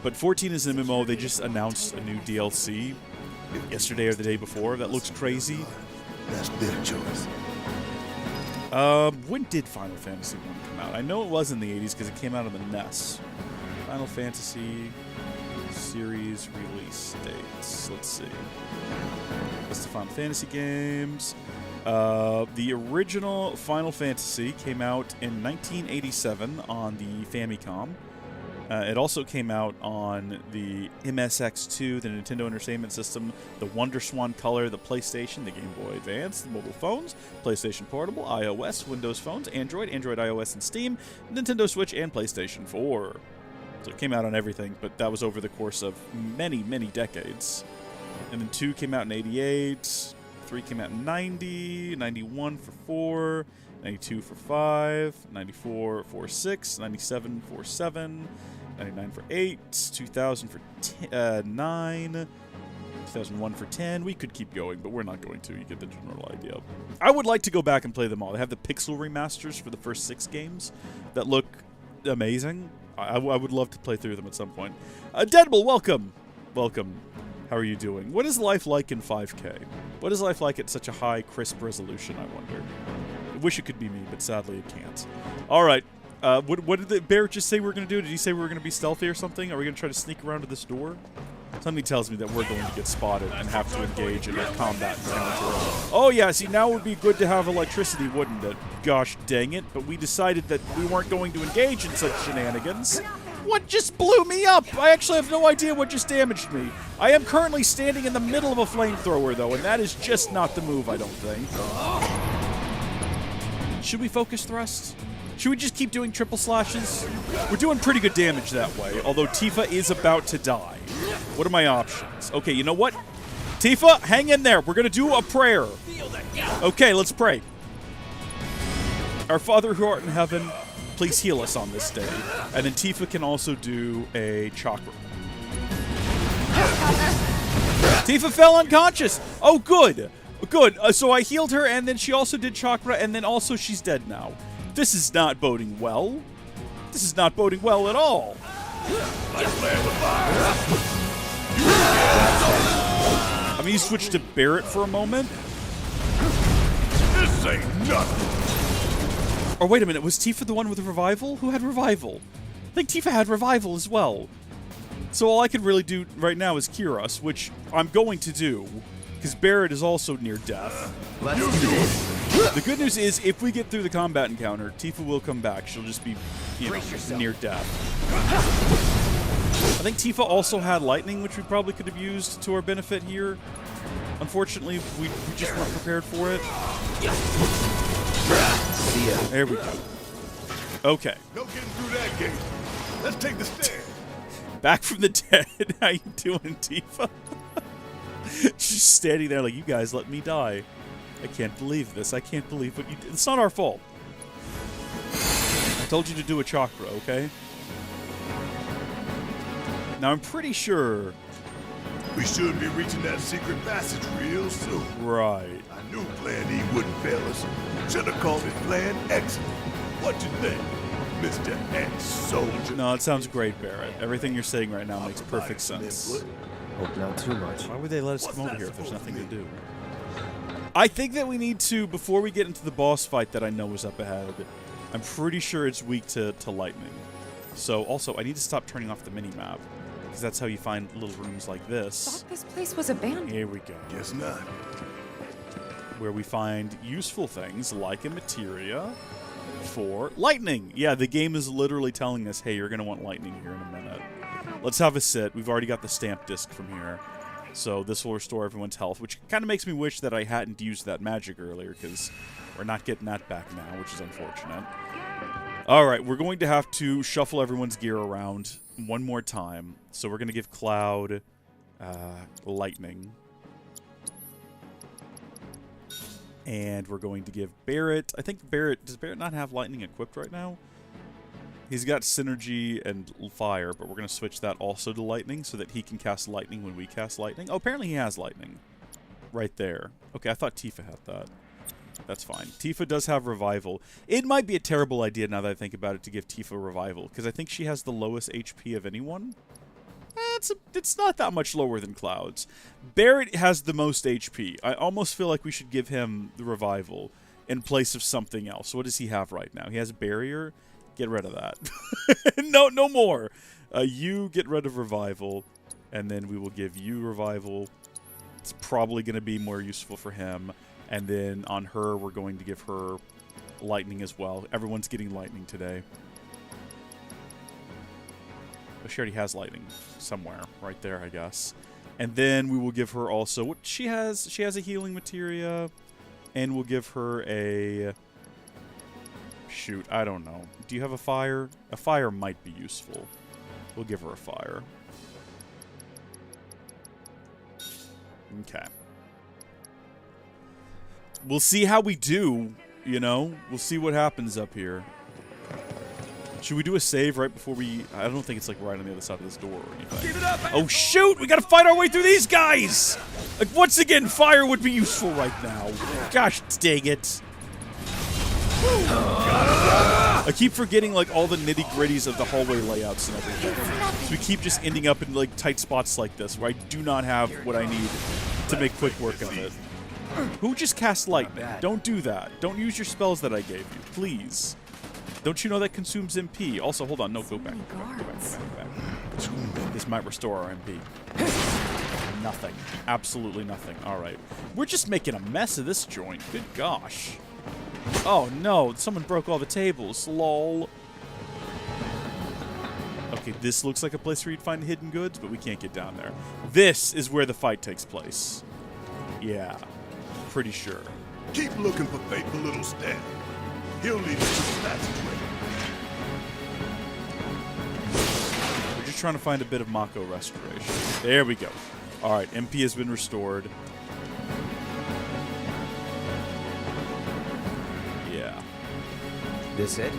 S1: But 14 is an MMO. They just announced a new DLC yesterday or the day before. That looks crazy.
S8: That's their choice.
S1: When did Final Fantasy 1 come out? I know it was in the 80s because it came out on the NES. Final Fantasy series release dates. Let's see. List of Final Fantasy games. The original Final Fantasy came out in 1987 on the Famicom. It also came out on the MSX2, the Nintendo Entertainment System, the WonderSwan Color, the PlayStation, the Game Boy Advance, the mobile phones, PlayStation Portable, iOS, Windows phones, Android, iOS, and Steam, Nintendo Switch, and PlayStation 4. So it came out on everything, but that was over the course of many, many decades. And then 2 came out in 88, 3 came out in 90, 91 for 4, 92 for 5, 94 for 6, 97 for 7, 99 for 8, 2000 for 9, 2001 for 10. We could keep going, but we're not going to. You get the general idea. I would like to go back and play them all. They have the pixel remasters for the first 6 games that look amazing. I would love to play through them at some point. Deadpool, welcome. Welcome. How are you doing? What is life like in 5K? What is life like at such a high, crisp resolution, I wonder? I wish it could be me, but sadly it can't. All right. What did the Barret just say we were going to do? Did he say we were going to be stealthy or something? Are we going to try to sneak around to this door? Something tells me that we're going to get spotted and have to engage in a combat encounter. Oh yeah, see, now would be good to have electricity, wouldn't it? Gosh dang it, but we decided that we weren't going to engage in such shenanigans. What just blew me up? I actually have no idea what just damaged me. I am currently standing in the middle of a flamethrower, though, and that is just not the move, I don't think. Should we focus thrust? Should we just keep doing triple slashes? We're doing pretty good damage that way, although Tifa is about to die. What are my options? Okay, you know what? Tifa, hang in there. We're going to do a prayer. Okay, let's pray. Our Father who art in heaven, please heal us on this day. And then Tifa can also do a chakra. Tifa fell unconscious. Oh, good. Good. So I healed her, and then she also did chakra, and then also she's dead now. This is not boding well. This is not boding well at all. I'm going to switch to Barret for a moment.
S8: This ain't nothing.
S1: Or wait a minute, was Tifa the one with the revival? Who had revival? I think Tifa had revival as well. So all I can really do right now is cure us, which I'm going to do, because Barret is also near death.
S4: Let's do this.
S1: The good news is, if we get through the combat encounter, Tifa will come back. She'll just be, you know, near death. I think Tifa also had lightning, which we probably could have used to our benefit here. Unfortunately, we just weren't prepared for it.
S4: See ya.
S1: There we go. Okay.
S8: No getting through that gate. Let's take the stairs.
S1: Back from the dead. How you doing, Tifa? She's standing there like, you guys let me die. I can't believe this. I can't believe what you did. It's not our fault. I told you to do a chakra, okay? Now, I'm pretty sure...
S8: We should be reaching that secret passage real soon.
S1: Right.
S8: I knew Plan E wouldn't fail us. Should have called it Plan Excellent. What you think, Mr. Ex-Soldier?
S1: No, it sounds great, Barret. Everything you're saying right now makes perfect sense.
S4: Hope not too much.
S1: Why would they let us come over here if there's nothing to do? I think that we need to, before we get into the boss fight that I know is up ahead, I'm pretty sure it's weak to lightning. So, also, I need to stop turning off the mini-map, because that's how you find little rooms like this.
S3: Thought this place was abandoned.
S1: Here we go.
S8: Guess not.
S1: Where we find useful things like a materia for lightning. Yeah, the game is literally telling us, hey, you're going to want lightning here in a minute. Let's have a sit. We've already got the stamp disc from here. So this will restore everyone's health, which kind of makes me wish that I hadn't used that magic earlier, because we're not getting that back now, which is unfortunate. Alright, we're going to have to shuffle everyone's gear around one more time. So we're going to give Cloud lightning. And we're going to give Barret... I think Barret... Does Barret not have lightning equipped right now? He's got synergy and fire, but we're going to switch that also to lightning so that he can cast lightning when we cast lightning. Oh, apparently he has lightning. Right there. Okay, I thought Tifa had that. That's fine. Tifa does have revival. It might be a terrible idea now that I think about it to give Tifa revival, because I think she has the lowest HP of anyone. It's not that much lower than Cloud's. Barret has the most HP. I almost feel like we should give him the revival in place of something else. What does he have right now? He has a barrier. Get rid of that. No more. You get rid of revival, and then we will give you revival. It's probably going to be more useful for him. And then on her, we're going to give her lightning as well. Everyone's getting lightning today. But she already has lightning somewhere. Right there, I guess. And then we will give her also... What she has a healing materia. And we'll give her a... Shoot, I don't know. Do you have a fire? A fire might be useful. We'll give her a fire. Okay. We'll see how we do, you know? We'll see what happens up here. Should we do a save right before we... I don't think it's like right on the other side of this door or anything.
S6: Keep it up,
S1: Oh, shoot! We gotta fight our way through these guys! Like, once again, fire would be useful right now. Gosh dang it. I keep forgetting, like, all the nitty-gritties of the hallway layouts and everything. So we keep just ending up in, like, tight spots like this, where I do not have what I need to make quick work of it. Who just cast lightning? Don't do that. Don't use your spells that I gave you, please. Don't you know that consumes MP? Also, hold on. No, go back. Go back. This might restore our MP. Nothing. Absolutely nothing. All right. We're just making a mess of this joint. Good gosh. Oh, no. Someone broke all the tables. Lol. Okay, this looks like a place where you'd find hidden goods, but we can't get down there. This is where the fight takes place. Yeah. Pretty sure.
S8: Keep looking for faithful little Stan. He'll lead us to the passageway.
S1: We're just trying to find a bit of Mako restoration. There we go. All right, MP has been restored. Yeah.
S7: This it?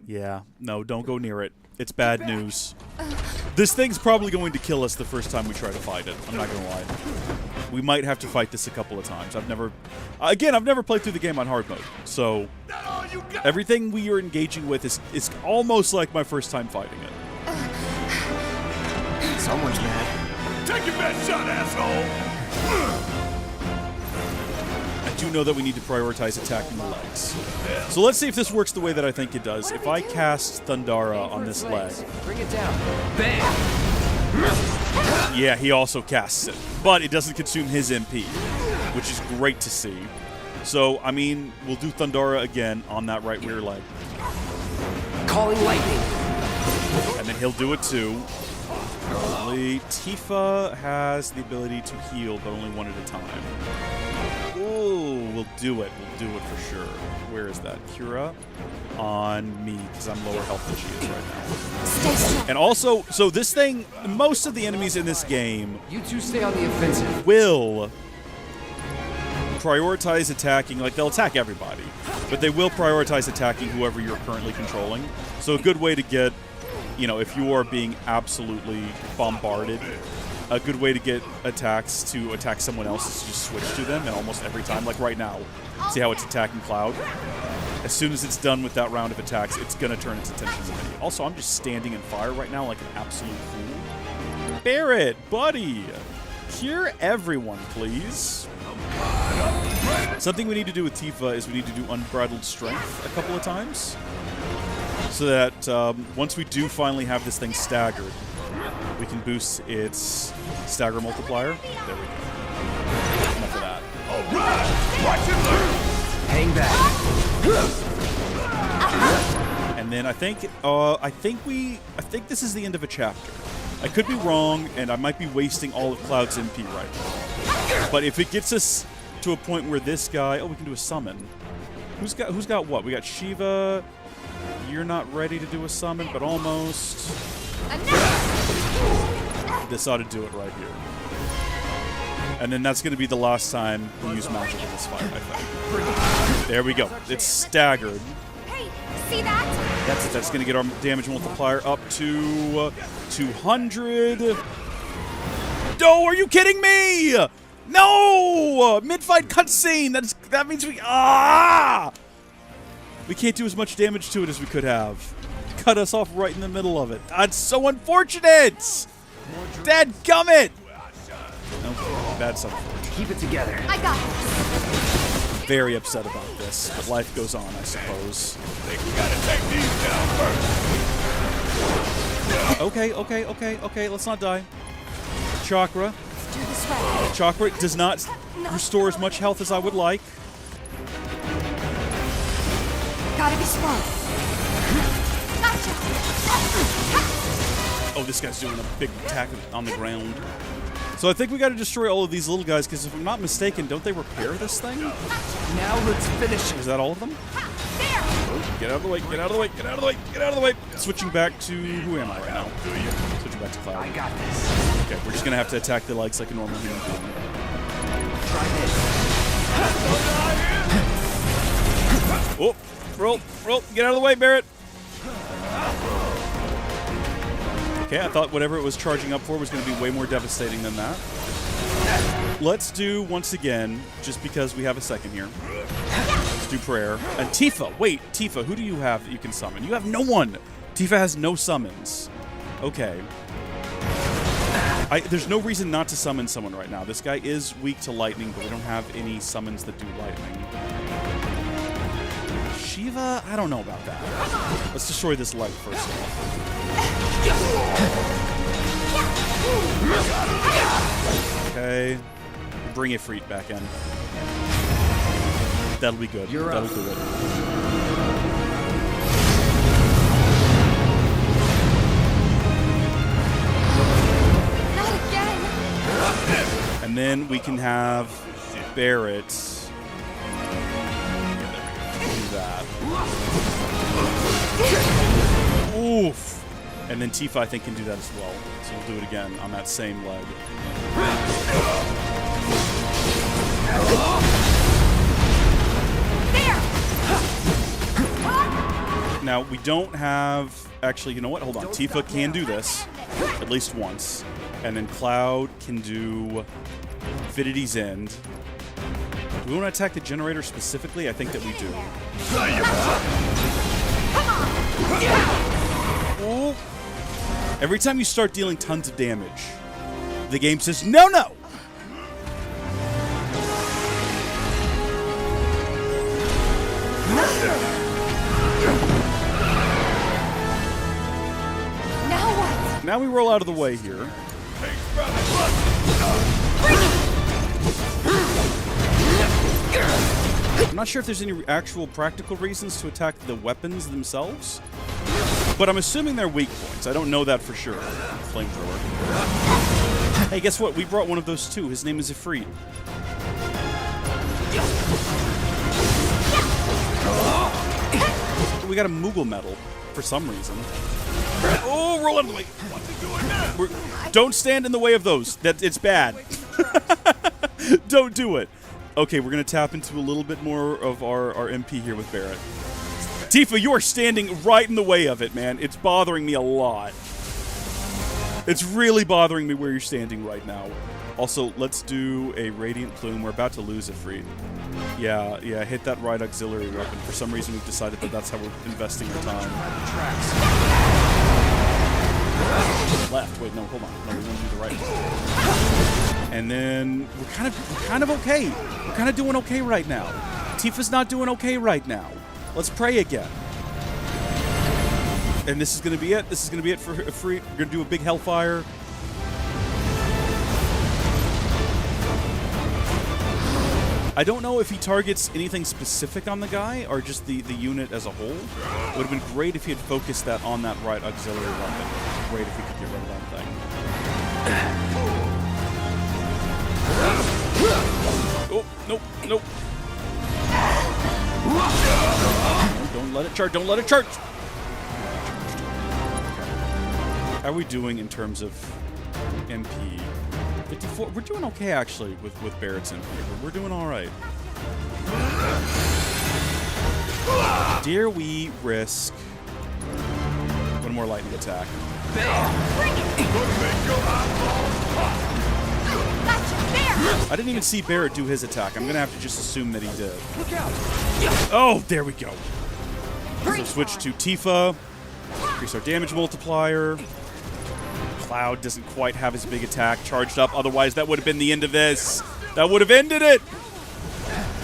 S1: Yeah. No, don't go near it. It's bad news. This thing's probably going to kill us the first time we try to fight it. I'm not gonna lie. We might have to fight this a couple of times. I've never played through the game on hard mode, so everything we are engaging with is almost like my first time fighting it.
S7: Someone's mad.
S8: Take your best shot, asshole!
S1: I do know that we need to prioritize attacking the legs. So let's see if this works the way that I think it does. If I cast Thundara on this leg...
S7: Bring it down. Bam!
S1: Yeah, he also casts it. But it doesn't consume his MP, which is great to see. So, I mean, we'll do Thundara again on that right rear leg.
S7: Calling lightning.
S1: And then he'll do it too. Only Tifa has the ability to heal, but only one at a time. Oh, we'll do it. We'll do it for sure. Where is that? Kira on me, because I'm lower health than she is right now.
S3: Stay strong.
S1: And also, so this thing, most of the enemies in this game
S7: You two stay on the offensive.
S1: will prioritize attacking, like they'll attack everybody, but they will prioritize attacking whoever you're currently controlling. So a good way to get, you know, if you are being absolutely bombarded, a good way to get attacks to attack someone else is to just switch to them, and almost every time, like right now, see how it's attacking Cloud? As soon as it's done with that round of attacks, it's going to turn its attention to me. Also, I'm just standing in fire right now like an absolute fool. Barret, buddy! Cure everyone, please. Something we need to do with Tifa is we need to do Unbridled Strength a couple of times. So that once we do finally have this thing staggered, we can boost its stagger multiplier. There we go. Enough of that.
S8: Alright! Watch it learn!
S7: Hang back.
S1: And then I think this is the end of a chapter. I could be wrong, and I might be wasting all of Cloud's MP right now. But if it gets us to a point where this guy, we can do a summon. Who's got what? We got Shiva. You're not ready to do a summon, but almost. This ought to do it right here. And then that's going to be the last time we use magic in this fight, I think. There we go. It's staggered.
S3: Hey, see that?
S1: That's going to get our damage multiplier up to 200. No, are you kidding me? No! Mid-fight cutscene. That means we we can't do as much damage to it as we could have. Cut us off right in the middle of it. That's so unfortunate. Dadgummit! Okay, that's unfortunate.
S7: Keep it together.
S3: I got this.
S1: Very upset about this, but life goes on, I suppose.
S8: Think we gotta take these down first.
S1: Okay, let's not die. Chakra.
S3: Let's do this right.
S1: Chakra does not restore as much health as I would like.
S3: Gotta be strong. Gotcha.
S1: Oh, this guy's doing a big attack on the ground. So I think we got to destroy all of these little guys, because if I'm not mistaken, don't they repair this thing?
S7: Now let's finish it.
S1: Is that all of them?
S3: There.
S1: Oh, get out of the way, get out of the way, get out of the way, get out of the way. Switching back to, who am I right now? Switching back to Cloud.
S7: I got this.
S1: Okay, we're just going to have to attack the legs like a normal human being.
S7: Try this.
S1: Oh, roll, get out of the way, Barret. Okay, I thought whatever it was charging up for was going to be way more devastating than that. Let's do, once again, just because we have a second here, let's do prayer. And Tifa, wait, Tifa, who do you have that you can summon? You have no one. Tifa has no summons. Okay. There's no reason not to summon someone right now. This guy is weak to lightning, but we don't have any summons that do lightning. Shiva? I don't know about that. Let's destroy this leg first of all. Okay. Bring Ifrit back in. That'll be good.
S7: You're
S1: That'll
S7: up.
S1: do it.
S3: Not again.
S1: And then we can have Barret do that. Oof. And then Tifa, I think, can do that as well. So we'll do it again on that same leg. Now, we don't have... Actually, you know what? Hold on. Tifa can do this at least once. And then Cloud can do Infinity's End. Do we want to attack the generator specifically? I think that we do. Oh. Every time you start dealing tons of damage, the game says, no, no!
S3: Now what?
S1: Now we roll out of the way here. I'm not sure if there's any actual practical reasons to attack the weapons themselves, but I'm assuming they're weak points. I don't know that for sure. Flamethrower. Hey, guess what? We brought one of those too. His name is Ifrit. We got a Moogle medal for some reason. Oh, roll out of the way. Don't stand in the way of those. It's bad. Don't do it. Okay, we're going to tap into a little bit more of our MP here with Barret. Tifa, you are standing right in the way of it, man. It's bothering me a lot. It's really bothering me where you're standing right now. Also, let's do a Radiant Plume. We're about to lose it, Freed. Yeah, hit that right auxiliary weapon. For some reason, we've decided that that's how we're investing our time. Left. Wait, no, hold on. No, we want to do the right one. And then we're kind of okay. We're kind of doing okay right now. Tifa's not doing okay right now. Let's pray again. And this is going to be it. This is going to be it for Freed. We're going to do a big Hellfire. I don't know if he targets anything specific on the guy or just the unit as a whole. It would have been great if he had focused that on that right auxiliary weapon. Great if we could get rid of that thing. Oh, nope. No, don't let it charge. Don't let it charge. How are we doing in terms of MP? 54. We're doing okay, actually, with Barret's MP. We're doing all right. Dare we risk one more lightning attack? I didn't even see Barret do his attack. I'm going to have to just assume that he did.
S7: Look out.
S1: Oh, there we go. So switch to Tifa. Increase our damage multiplier. Cloud doesn't quite have his big attack charged up. Otherwise, that would have been the end of this. That would have ended it.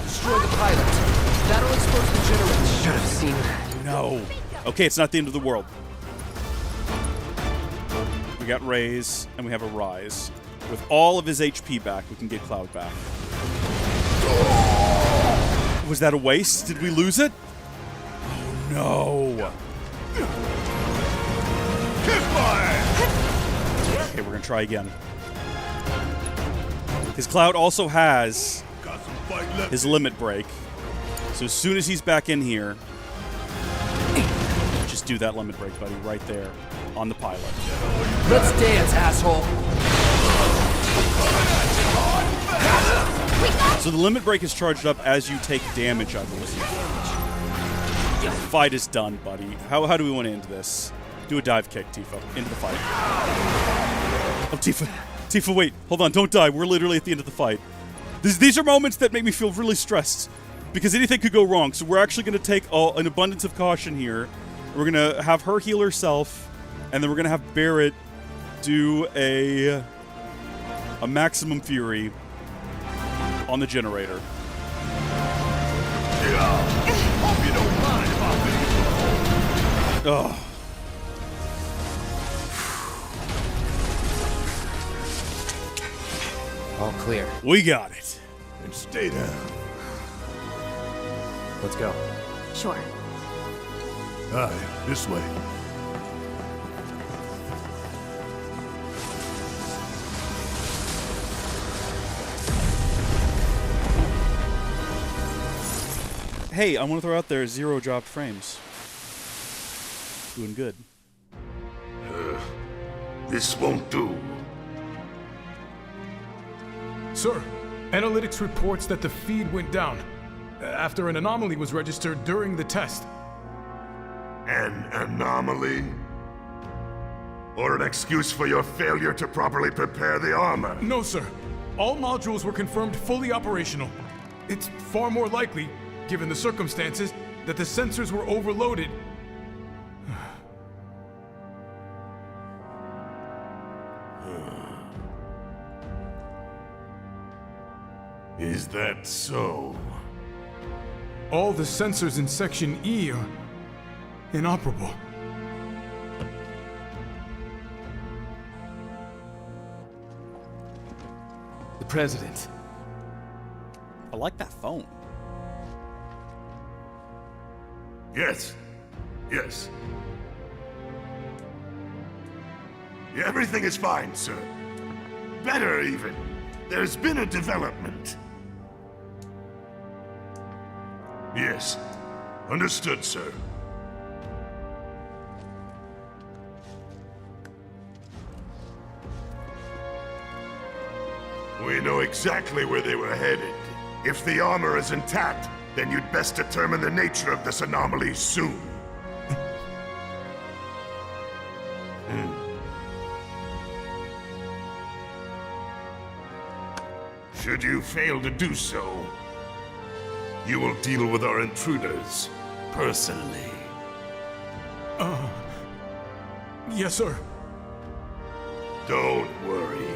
S7: Destroy the pilot. That'll expose the generator. Should have seen that.
S1: No. Okay, it's not the end of the world. We got Raise, and we have a Rise. With all of his HP back, we can get Cloud back. Was that a waste? Did we lose it? Oh, no. Okay, we're going to try again. His Cloud also has his limit break. So as soon as he's back in here, just do that limit break, buddy, right there on the pilot.
S7: Let's dance, asshole.
S1: So the limit break is charged up as you take damage, I believe. Fight is done, buddy. How do we want to end this? Do a dive kick, Tifa. Into the fight. Oh, Tifa. Tifa, wait. Hold on. Don't die. We're literally at the end of the fight. These are moments that make me feel really stressed. Because anything could go wrong. So we're actually going to take an abundance of caution here. We're going to have her heal herself. And then we're going to have Barret do a maximum fury on the generator.
S8: Hope you don't mind if I
S1: Ugh.
S7: All clear.
S1: We got it.
S8: and stay down.
S7: Let's go.
S3: Sure.
S8: Aye, this way.
S1: Hey, I want to throw out there 0 dropped frames. Doing good.
S8: This won't do.
S9: Sir, analytics reports that the feed went down after an anomaly was registered during the test.
S8: An anomaly? Or an excuse for your failure to properly prepare the armor?
S9: No, sir. All modules were confirmed fully operational. It's far more likely, given the circumstances, that the sensors were overloaded.
S8: Is that so?
S9: All the sensors in Section E are inoperable.
S7: The President.
S1: I like that phone.
S8: Yes. Yes. Yeah, everything is fine, sir. Better, even. There's been a development. Yes. Understood, sir. We know exactly where they were headed. If the armor is intact, then you'd best determine the nature of this anomaly soon. Should you fail to do so, you will deal with our intruders personally.
S9: Yes, sir.
S8: Don't worry.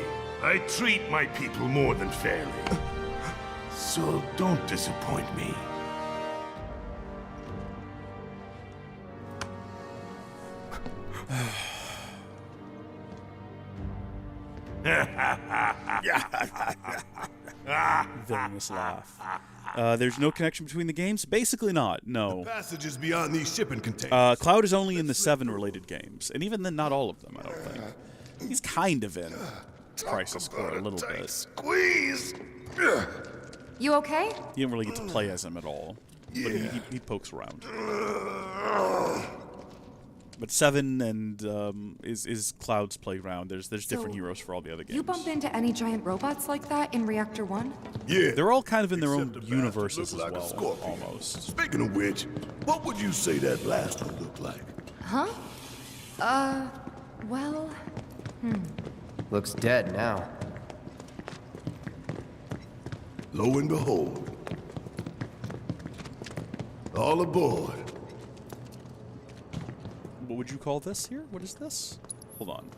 S8: I treat my people more than fairly. So don't disappoint me.
S1: Villainous laugh. There's no connection between the games? Basically not, no.
S2: Passages beyond these shipping containers.
S1: Cloud is only in the 7 related games, and even then, not all of them, I don't think. He's kind of in Crisis Core a little bit.
S8: Squeeze!
S3: You okay?
S1: You don't really get to play as him at all, but he pokes around. But 7 and is Cloud's playground. There's different heroes for all the other games.
S3: You bump into any giant robots like that in Reactor 1?
S2: Yeah.
S1: They're all kind of in their own
S2: Except the
S1: universes as
S2: bastard looked like a
S1: well,
S2: scorpion.
S1: almost.
S2: Speaking of which, what would you say that last one looked like?
S3: Huh? Well...
S7: Looks dead now.
S2: Lo and behold. All aboard.
S1: What would you call this here? What is this? Hold on.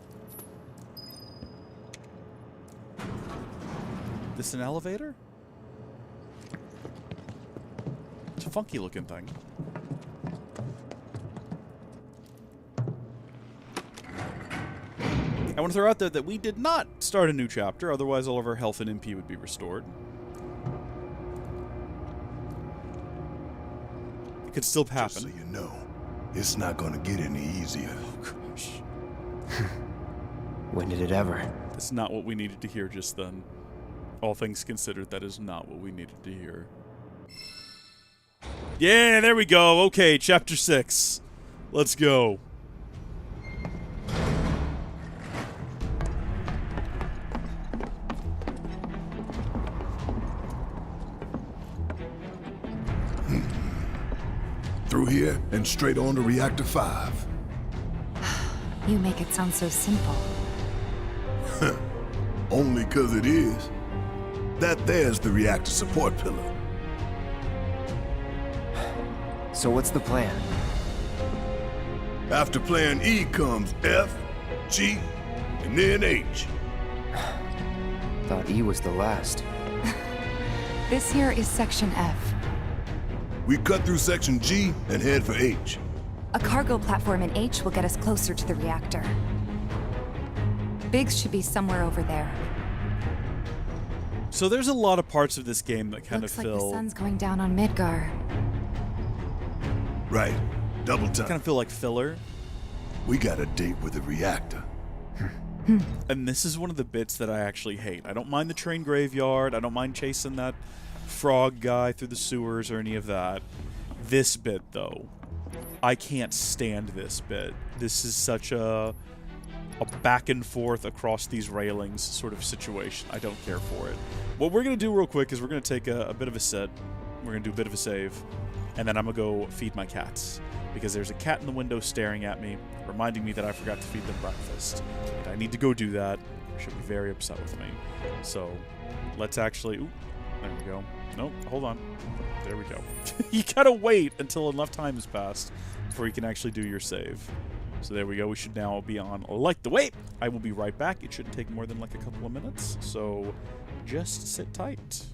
S1: This an elevator? It's a funky looking thing. I want to throw out there that we did not start a new chapter, otherwise all of our health and MP would be restored. It could still happen.
S2: Just so you know, it's not gonna get any easier.
S1: Oh, gosh.
S7: When did it ever?
S1: That's not what we needed to hear just then. All things considered, that is not what we needed to hear. Yeah, there we go. Okay, chapter 6. Let's go.
S2: Through here and straight on to Reactor 5.
S3: You make it sound so simple.
S2: Only 'cause it is. That there's the reactor support pillar.
S7: So what's the plan?
S2: After plan E comes F, G, and then H.
S7: Thought E was the last.
S3: This here is Section F.
S2: We cut through Section G and head for H.
S3: A cargo platform in H will get us closer to the reactor. Biggs should be somewhere over there.
S1: So there's a lot of parts of this game that kind
S3: Looks
S1: of
S3: like
S1: feel...
S3: the sun's going down on Midgar.
S2: Right. Double time.
S1: kind of feel like filler.
S2: We got a date with the reactor.
S1: And this is one of the bits that I actually hate. I don't mind the train graveyard. I don't mind chasing that frog guy through the sewers or any of that. This bit, though, I can't stand this bit. This is such a a back and forth across these railings sort of situation. I don't care for it. What we're going to do real quick is we're going to take a bit of a sit. We're going to do a bit of a save. And then I'm going to go feed my cats. Because there's a cat in the window staring at me, reminding me that I forgot to feed them breakfast. And I need to go do that. She'll be very upset with me. So, let's actually... Ooh, there we go. Nope, hold on. There we go. You gotta wait until enough time has passed before you can actually do your save. So there we go. We should now be on Like the Wait. I will be right back. It shouldn't take more than like a couple of minutes. So, just sit tight.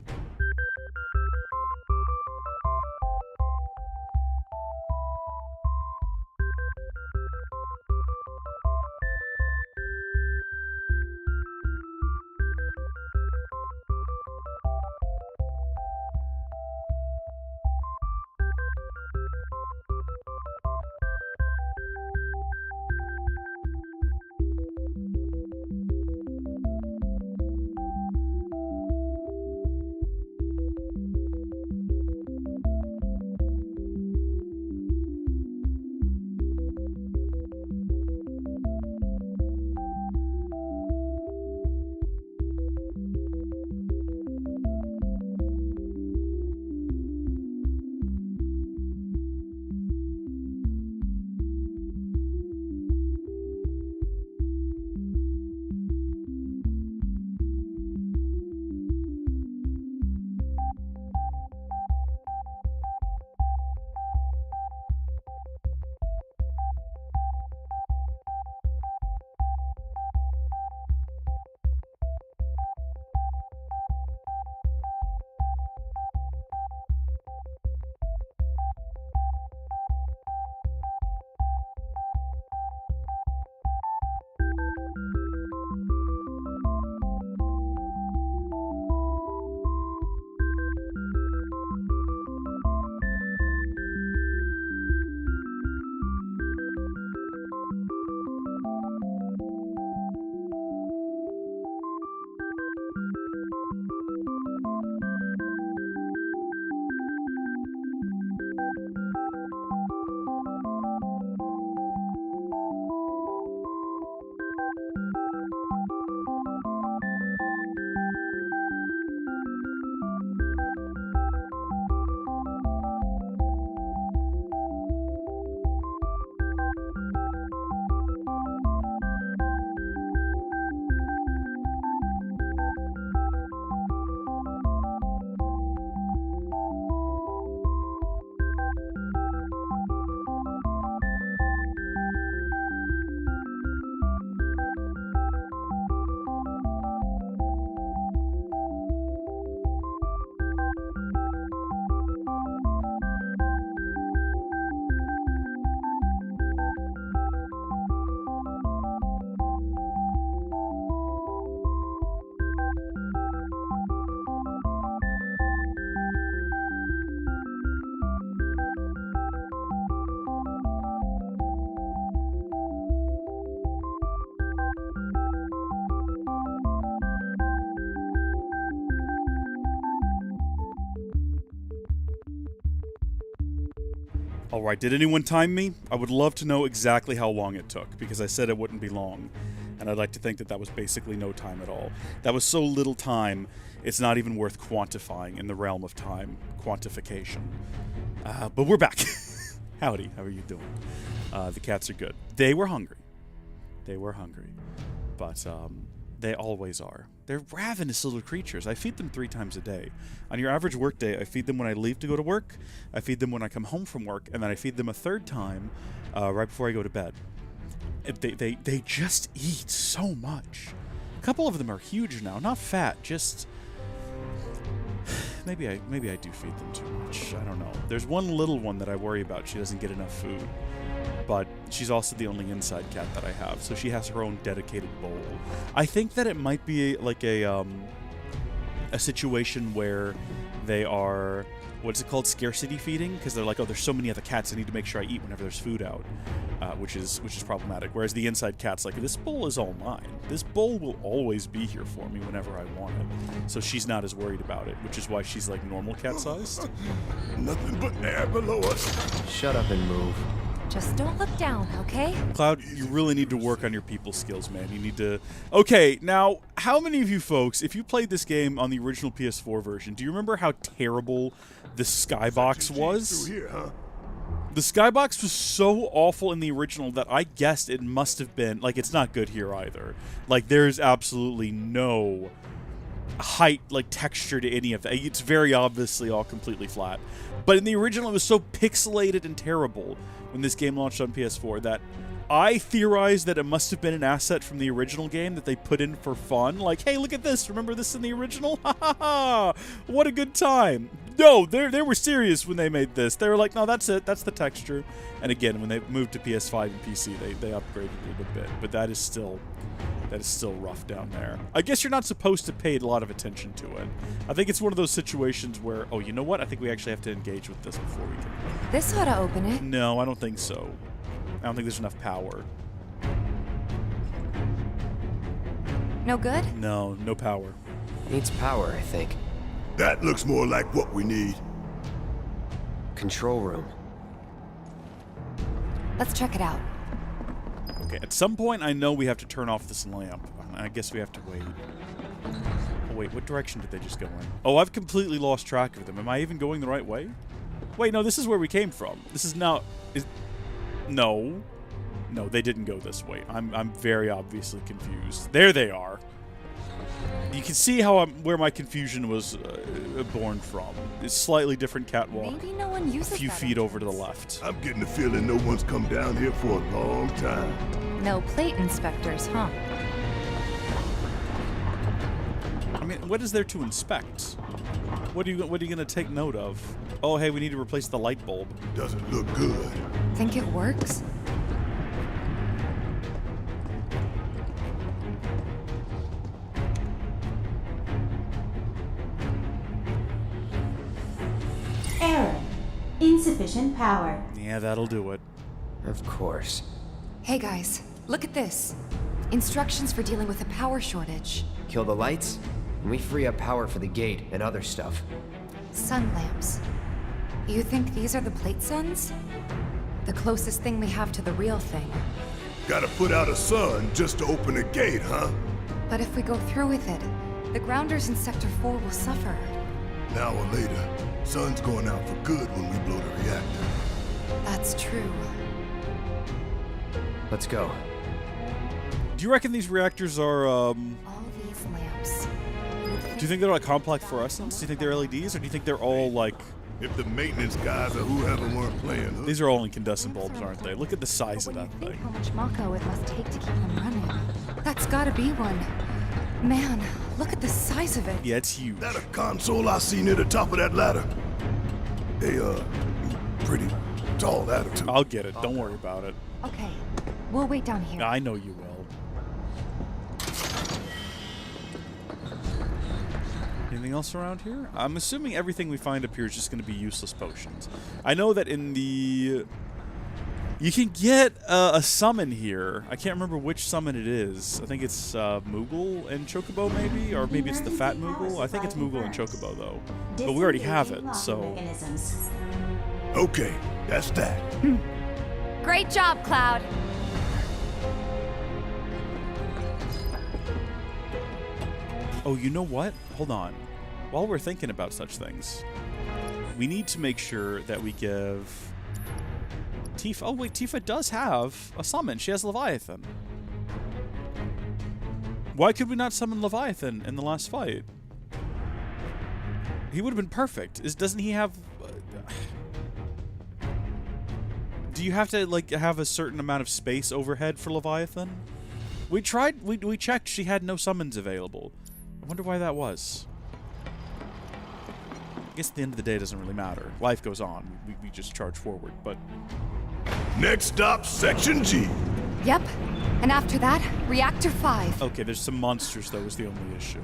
S1: Alright, did anyone time me? I would love to know exactly how long it took, because I said it wouldn't be long. And I'd like to think that that was basically no time at all. That was so little time, it's not even worth quantifying in the realm of time quantification. But we're back. Howdy, how are you doing? The cats are good. They were hungry. They were hungry. But they always are. They're ravenous little creatures. I feed them 3 times a day. On your average work day, I feed them when I leave to go to work, I feed them when I come home from work, and then I feed them a 3rd time right before I go to bed. They just eat so much. A couple of them are huge now. Not fat, just... Maybe I do feed them too much. I don't know. There's one little one that I worry about. She doesn't get enough food. But she's also the only inside cat that I have, so she has her own dedicated bowl. I think that it might be like a situation where they are, what's it called, scarcity feeding? Because they're like, oh, there's so many other cats, I need to make sure I eat whenever there's food out, which is problematic. Whereas the inside cat's like, this bowl is all mine. This bowl will always be here for me whenever I want it. So she's not as worried about it, which is why she's like normal cat sized.
S2: Nothing but air below us.
S7: Shut up and move.
S3: Just don't look down, okay?
S1: Cloud, you really need to work on your people skills, man. You need to... Okay, now, how many of you folks, if you played this game on the original PS4 version, do you remember how terrible the skybox was?
S2: Through here, huh?
S1: The skybox was so awful in the original that I guessed it must have been... Like, it's not good here either. Like, there's absolutely no height, like, texture to any of that. It's very obviously all completely flat. But in the original, it was so pixelated and terrible when this game launched on PS4 that I theorized that it must have been an asset from the original game that they put in for fun. Like, hey, look at this. Remember this in the original? Ha ha ha! What a good time. No, they were serious when they made this. They were like, no, that's it. That's the texture. And again, when they moved to PS5 and PC, they upgraded it a bit. But that is still rough down there. I guess you're not supposed to pay a lot of attention to it. I think it's one of those situations where, oh, you know what? I think we actually have to engage with this before we can.
S3: This ought to open it.
S1: No, I don't think so. I don't think there's enough power.
S3: No good?
S1: No, no power.
S7: Needs power, I think.
S2: That looks more like what we need.
S7: Control room.
S3: Let's check it out.
S1: Okay, at some point I know we have to turn off this lamp. I guess we have to wait. Oh wait, what direction did they just go in? Oh, I've completely lost track of them. Am I even going the right way? Wait, no, this is where we came from. This is now... No. No, they didn't go this way. I'm very obviously confused. There they are. You can see how where my confusion was born from. It's slightly different catwalk.
S3: Maybe no one uses
S1: a few
S3: that
S1: feet over to the left.
S2: I'm getting the feeling no one's come down here for a long time.
S3: No plate inspectors, huh?
S1: I mean, what is there to inspect? What are you going to take note of? Oh, hey, we need to replace the light bulb.
S2: Doesn't look good.
S3: Think it works?
S10: Error. Insufficient power.
S1: Yeah, that'll do it.
S7: Of course.
S3: Hey guys, look at this. Instructions for dealing with a power shortage.
S7: Kill the lights, and we free up power for the gate and other stuff.
S3: Sun lamps. You think these are the plate suns? The closest thing we have to the real thing.
S2: Gotta put out a sun just to open a gate, huh?
S3: But if we go through with it, the grounders in Sector 4 will suffer.
S2: An hour later, sun's going out for good when we blow the reactor.
S3: That's true.
S7: Let's go.
S1: Do you reckon these reactors are,
S3: All these lamps.
S1: do you think they're like complex fluorescents? Do you think they're LEDs, or do you think they're all like...
S2: If the maintenance guys or whoever weren't playing, huh?
S1: These are all incandescent bulbs, aren't they? Look at the size of that
S3: Think
S1: thing.
S3: how much Mako it must take to keep them running. That's gotta be one. Man, look at the size of it.
S1: Yeah, it's huge.
S2: That a console I seen near the top of that ladder. They, pretty tall ladder, too.
S1: I'll get it. Don't worry about it.
S3: Okay, we'll wait down here.
S1: I know you will. Anything else around here? I'm assuming everything we find up here is just going to be useless potions. I know that in the... You can get a summon here. I can't remember which summon it is. I think it's Moogle and Chocobo, maybe? Or maybe it's the Fat Moogle? I think it's Moogle and Chocobo, though. But we already have it, so...
S2: Okay, that's that.
S3: Great job, Cloud.
S1: Oh, you know what? Hold on. While we're thinking about such things, we need to make sure that we give Tifa... Oh, wait, Tifa does have a summon. She has Leviathan. Why could we not summon Leviathan in the last fight? He would have been perfect. Doesn't he have... Do you have to, like, have a certain amount of space overhead for Leviathan? We tried... We checked. She had no summons available. I wonder why that was. I guess at the end of the day, it doesn't really matter. Life goes on. We just charge forward, but...
S2: Next stop, Section G.
S3: Yep. And after that, Reactor 5.
S1: Okay, there's some monsters, though, is the only issue.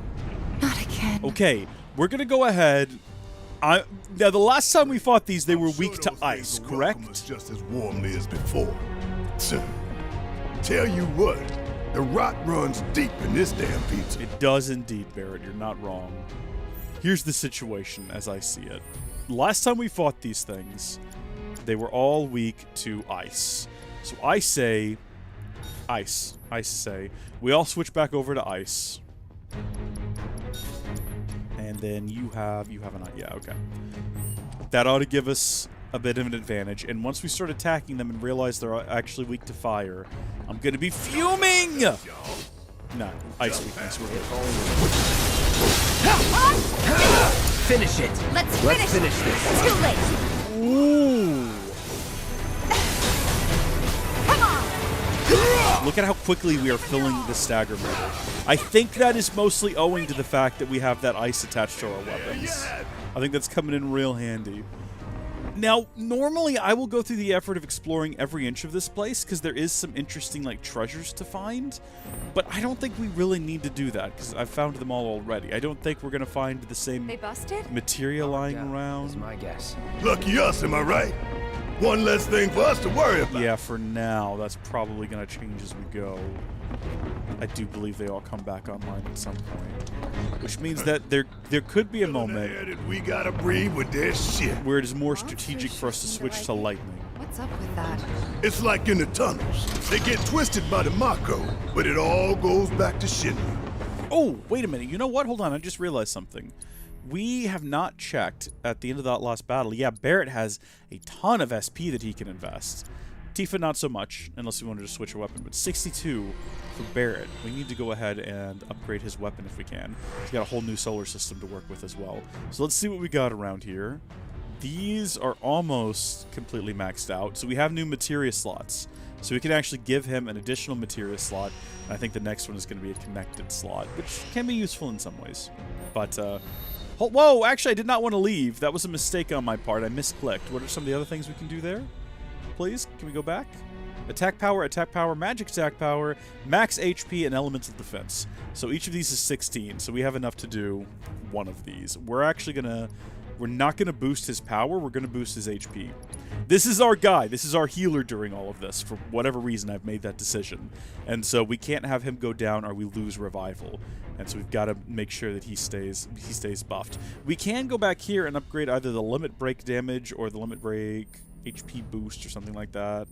S3: Not again.
S1: Okay, we're gonna go ahead. Now, the last time we fought these, they were
S2: I'm
S1: weak
S2: sure
S1: to
S2: those
S1: ice,
S2: things will welcome us
S1: correct?
S2: just as warmly as before. So, tell you what, the rot runs deep in this damn pizza.
S1: It does indeed, Barret. You're not wrong. Here's the situation as I see it. Last time we fought these things, They were all weak to ice. So I say ice. I say we all switch back over to ice. And then you have an yeah, okay. That ought to give us a bit of an advantage. And once we start attacking them and realize they're actually weak to fire, I'm gonna be fuming! No, ice weakness, we're good.
S7: Finish it.
S3: Let's finish
S7: this.
S3: Too late.
S1: Ooh!
S3: Come on.
S1: Look at how quickly we are filling the stagger meter. I think that is mostly owing to the fact that we have that ice attached to our weapons. I think that's coming in real handy. Now, normally I will go through the effort of exploring every inch of this place because there is some interesting like treasures to find, but I don't think we really need to do that because I've found them all already. I don't think we're gonna find the same material lying around.
S7: Is my guess.
S2: Lucky us, am I right? One less thing for us to worry about.
S1: Yeah, for now, that's probably gonna change as we go. I do believe they all come back online at some point, which means that there could be a moment
S2: we gotta breathe with this shit.
S1: where it is more strategic for us to switch to lightning.
S3: What's up with that?
S2: It's like in the tunnels. They get twisted by the Mako, but it all goes back to shit.
S1: Oh, wait a minute. You know what? Hold on. I just realized something. We have not checked at the end of that last battle. Yeah, Barret has a ton of SP that he can invest. Tifa, not so much, unless we wanted to switch a weapon, but 62 for Barret. We need to go ahead and upgrade his weapon if we can. He's got a whole new solar system to work with as well. So let's see what we got around here. These are almost completely maxed out, so we have new materia slots. So we can actually give him an additional materia slot, and I think the next one is going to be a connected slot, which can be useful in some ways. But, whoa, actually I did not want to leave. That was a mistake on my part. I misclicked. What are some of the other things we can do there? Please, can we go back? Attack power, magic attack power, max HP, and elemental defense. So each of these is 16, so we have enough to do one of these. We're not gonna boost his power, we're gonna boost his HP. This is our guy, this is our healer during all of this. For whatever reason, I've made that decision. And so we can't have him go down or we lose revival. And so we've got to make sure that he stays buffed. We can go back here and upgrade either the limit break damage or the limit break HP boost or something like that.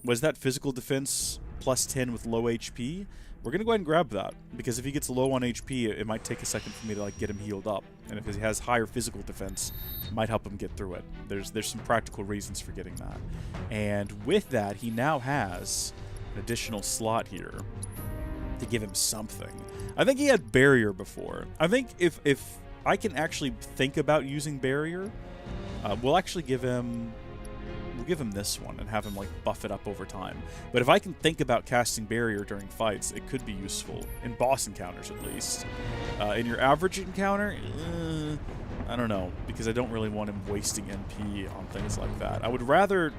S1: Was that physical defense plus 10 with low HP? We're going to go ahead and grab that, because if he gets low on HP, it might take a second for me to get him healed up. And if he has higher physical defense, it might help him get through it. There's some practical reasons for getting that. And with that, he now has an additional slot here to give him something. I think he had barrier before. I think if I can actually think about using barrier, we'll actually give him this one and have him buff it up over time. But if I can think about casting barrier during fights, it could be useful in boss encounters at least. In your average encounter, I don't know, because I don't really want him wasting NP on things like that. I would rather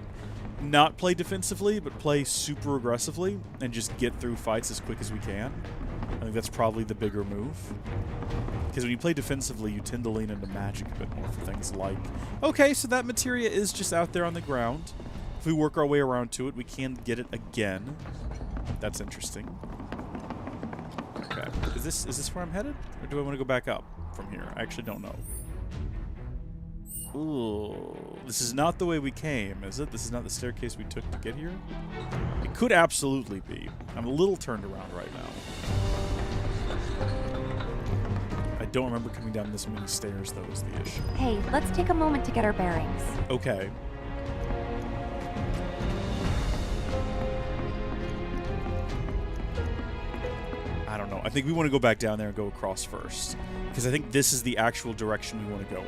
S1: not play defensively, but play super aggressively and just get through fights as quick as we can. I think that's probably the bigger move. Because when you play defensively, you tend to lean into magic a bit more for things like... Okay, so that materia is just out there on the ground. If we work our way around to it, we can get it again. That's interesting. Okay. Is this where I'm headed? Or do I want to go back up from here? I actually don't know. Ooh. This is not the way we came, is it? This is not the staircase we took to get here? It could absolutely be. I'm a little turned around right now. I don't remember coming down this many stairs, though, is the issue.
S3: Hey, let's take a moment to get our bearings.
S1: Okay. I don't know. I think we want to go back down there and go across first. Because I think this is the actual direction we want to go in.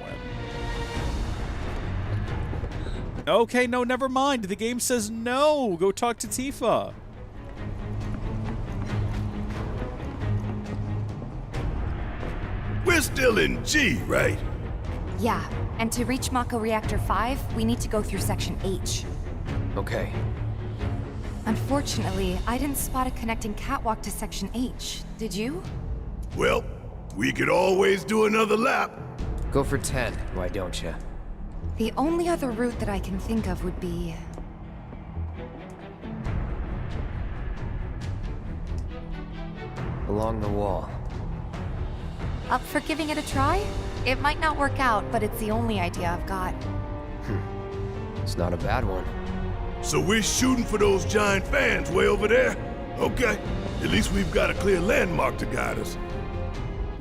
S1: Okay, no, never mind. The game says no. Go talk to Tifa.
S2: We're still in G, right?
S3: Yeah, and to reach Mako Reactor 5, we need to go through Section H.
S7: Okay.
S3: Unfortunately, I didn't spot a connecting catwalk to Section H. Did you?
S2: Well, we could always do another lap.
S7: Go for 10, why don't you?
S3: The only other route that I can think of would be...
S7: along the wall.
S3: Up for giving it a try? It might not work out, but it's the only idea I've got.
S7: It's not a bad one.
S8: So we're shooting for those giant fans way over there? Okay. At least we've got a clear landmark to guide us.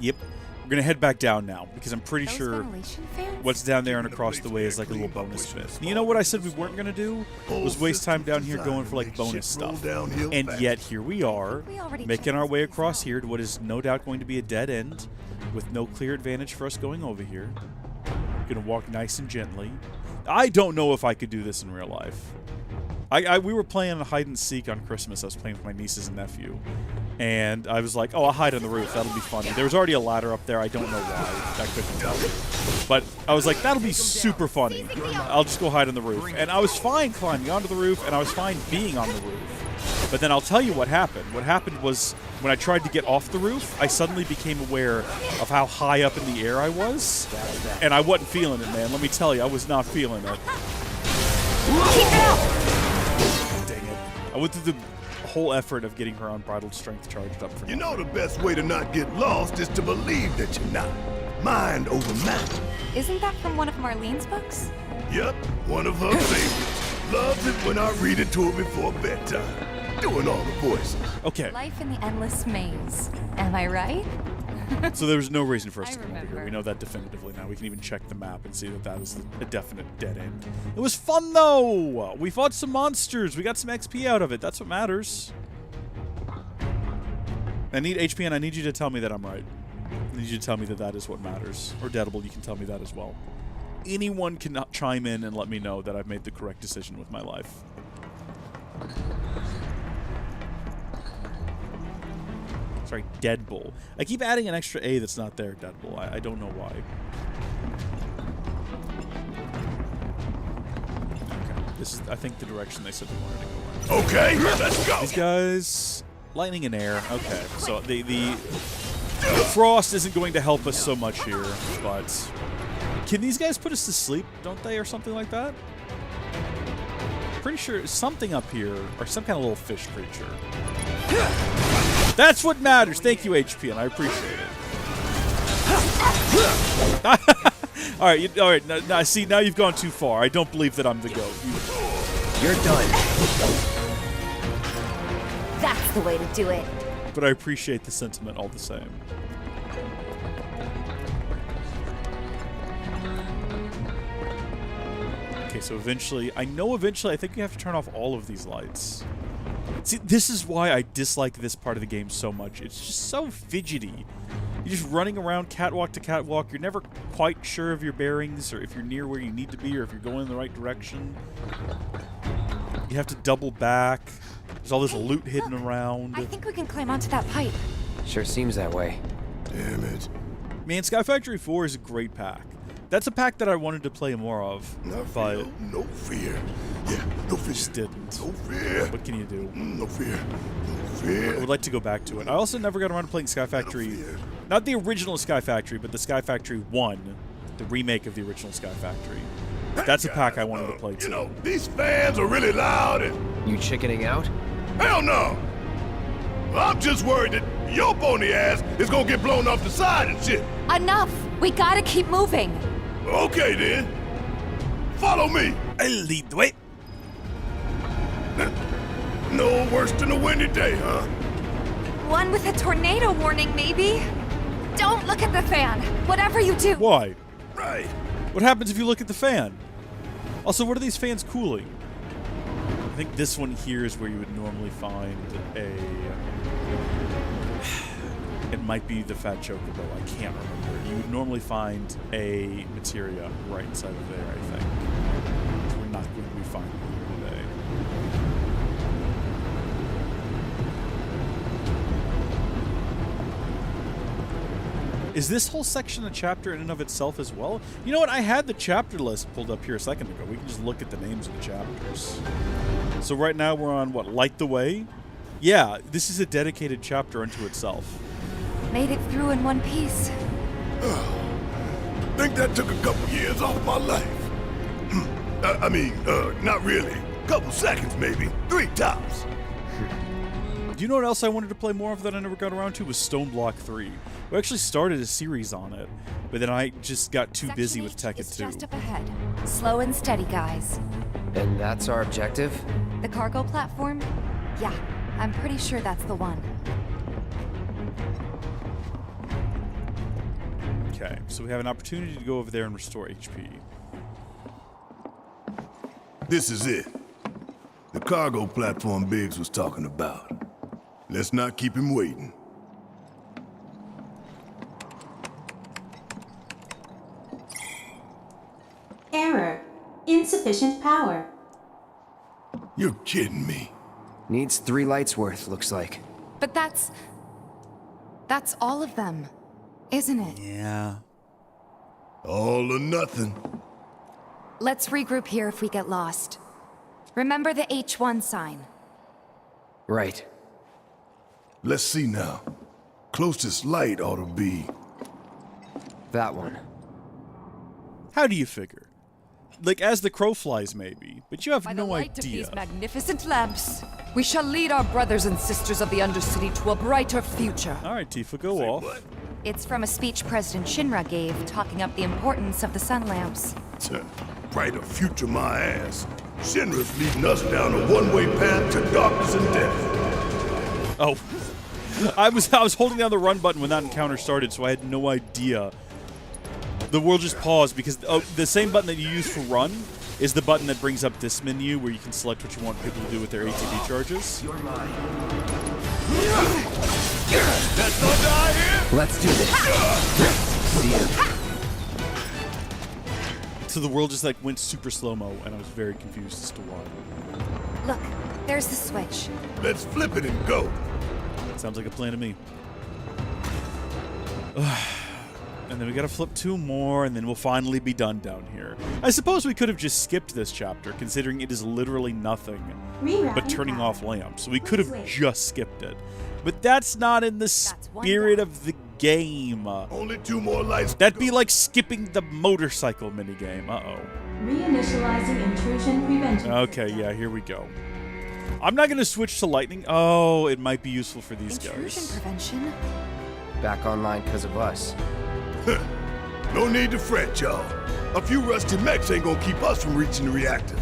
S1: Yep. We're going to head back down now, because I'm pretty
S3: Those
S1: sure
S3: ventilation fans?
S1: what's down there and across the way is like a little bonus bit. You know what I said we weren't going to do? Was waste time down here going for like bonus stuff. And yet here we are, making our way across here to what is no doubt going to be a dead end, with no clear advantage for us going over here. Gonna walk nice and gently. I don't know if I could do this in real life. We were playing hide and seek on Christmas. I was playing with my nieces and nephew. And I was like, oh, I'll hide on the roof. That'll be funny. There was already a ladder up there. I don't know why. I couldn't tell you. But I was like, that'll be super funny. I'll just go hide on the roof. And I was fine climbing onto the roof, and I was fine being on the roof. But then I'll tell you what happened. What happened was when I tried to get off the roof, I suddenly became aware of how high up in the air I was. And I wasn't feeling it, man. Let me tell you, I was not feeling it.
S3: Keep it up!
S1: Dang it. I went through the whole effort of getting her unbridled strength charged up for
S8: You know the best way to not get lost is to believe that you're not. Mind over matter.
S3: Isn't that from one of Marlene's books?
S8: Yep, one of her favorites. Loves it when I read it to her before bedtime. Doing all the voices.
S1: Okay.
S3: Life in the endless maze. Am I right?
S1: So there was no reason for us to come over here.
S3: remember.
S1: We know that definitively now. We can even check the map and see that that is a definite dead end. It was fun, though! We fought some monsters. We got some XP out of it. That's what matters. I need HP, and I need you to tell me that I'm right. I need you to tell me that that is what matters. Or Deadable, you can tell me that as well. Anyone can chime in and let me know that I've made the correct decision with my life. Sorry, Deadbull. I keep adding an extra A that's not there, Deadbull. I don't know why. Okay, this is, I think, the direction they said they wanted to go in.
S8: Okay, let's go.
S1: These guys, lightning and air. Okay, so the frost isn't going to help us so much here, but can these guys put us to sleep, don't they, or something like that? Pretty sure something up here, or some kind of little fish creature. That's what matters. Thank you, HP, and I appreciate it. All right, all right. Now, see, now you've gone too far. I don't believe that I'm the goat.
S7: You're done.
S3: That's the way to do it.
S1: But I appreciate the sentiment all the same. Okay, so eventually, I think you have to turn off all of these lights. See, this is why I dislike this part of the game so much. It's just so fidgety. You're just running around catwalk to catwalk. You're never quite sure of your bearings, or if you're near where you need to be, or if you're going in the right direction. You have to double back. There's all this loot hidden around.
S3: I think we can climb onto that pipe.
S7: Sure seems that way.
S8: Damn it.
S1: Man, Sky Factory 4 is a great pack. That's a pack that I wanted to play more of, but
S8: No fear. Yeah, no fear.
S1: just didn't.
S8: No fear.
S1: What can you do?
S8: No fear. No
S1: I
S8: fear.
S1: would like to go back to it. I also never got around to playing Sky Factory, not the original Sky Factory, but the Sky Factory 1, the remake of the original Sky Factory. That's a pack I wanted to play too.
S8: You know, these fans are really loud and...
S7: You chickening out?
S8: Hell no! I'm just worried that your bony ass is gonna get blown off the side and shit.
S3: Enough! We gotta keep moving.
S8: Okay then. Follow me.
S1: I'll lead the way.
S8: No worse than a windy day, huh?
S3: One with a tornado warning, maybe? Don't look at the fan. Whatever you do.
S1: Why?
S8: Right.
S1: What happens if you look at the fan? Also, what are these fans cooling? I think this one here is where you would normally find a... It might be the Fat Chocobo, I can't remember. You would normally find a materia right inside of there, I think. So we're not going to be finding it here today. Is this whole section a chapter in and of itself as well? You know what? I had the chapter list pulled up here a second ago. We can just look at the names of the chapters. So right now we're on, what, Light the Way? Yeah, this is a dedicated chapter unto itself.
S3: Made it through in one piece.
S8: Think that took a couple years off my life. I mean, not really. Couple seconds, maybe. 3 tops.
S1: Do you know what else I wanted to play more of that I never got around to? Was Stone Block 3. We actually started a series on it, but then I just got too busy with
S3: Section H
S1: Tekken
S3: is
S1: 2.
S3: just up ahead. Slow and steady, guys.
S7: And that's our objective?
S3: The cargo platform? Yeah, I'm pretty sure that's the one.
S1: Okay, so we have an opportunity to go over there and restore HP.
S2: This is it. The cargo platform Biggs was talking about. Let's not keep him waiting.
S10: Error. Insufficient power.
S2: You're kidding me.
S7: Needs 3 lights worth, looks like.
S3: But that's all of them, isn't it?
S1: Yeah.
S2: All or nothing.
S3: Let's regroup here if we get lost. Remember the H1 sign.
S7: Right.
S2: Let's see now. Closest light ought to be...
S7: That one.
S1: How do you figure? Like, as the crow flies, maybe, but you have
S11: By
S1: no
S11: the light
S1: idea.
S11: of these magnificent lamps, we shall lead our brothers and sisters of the Undercity to a brighter future.
S1: All right, Tifa, go off.
S2: What?
S3: It's from a speech President Shinra gave, talking up the importance of the sun lamps.
S2: Brighter future my ass. Shinra's leading us down a one-way path to darkness and death.
S1: Oh. I was holding down the run button when that encounter started, so I had no idea. The world just paused because the same button that you use for run is the button that brings up this menu where you can select what you want people to do with their ATB charges.
S7: You're mine.
S8: That's not die here!
S7: Let's do this. See ya.
S1: So the world just like went super slow-mo, and I was very confused as to why.
S3: Look, there's the switch.
S2: Let's flip it and go.
S1: Sounds like a plan to me. And then we gotta flip 2 more, and then we'll finally be done down here. I suppose we could have just skipped this chapter, considering it is literally nothing but turning off lamps. So we could have just skipped it. But that's not in the spirit of the game.
S2: Only 2 more lights.
S1: That'd be like skipping the motorcycle minigame. Uh-oh.
S10: Reinitializing intrusion prevention.
S1: Okay, yeah, here we go. I'm not gonna switch to lightning. Oh, it might be useful for these
S3: Intrusion
S1: guys.
S3: prevention?
S7: Back online because of us.
S2: No need to fret, y'all. A few rusty mechs ain't gonna keep us from reaching the reactor.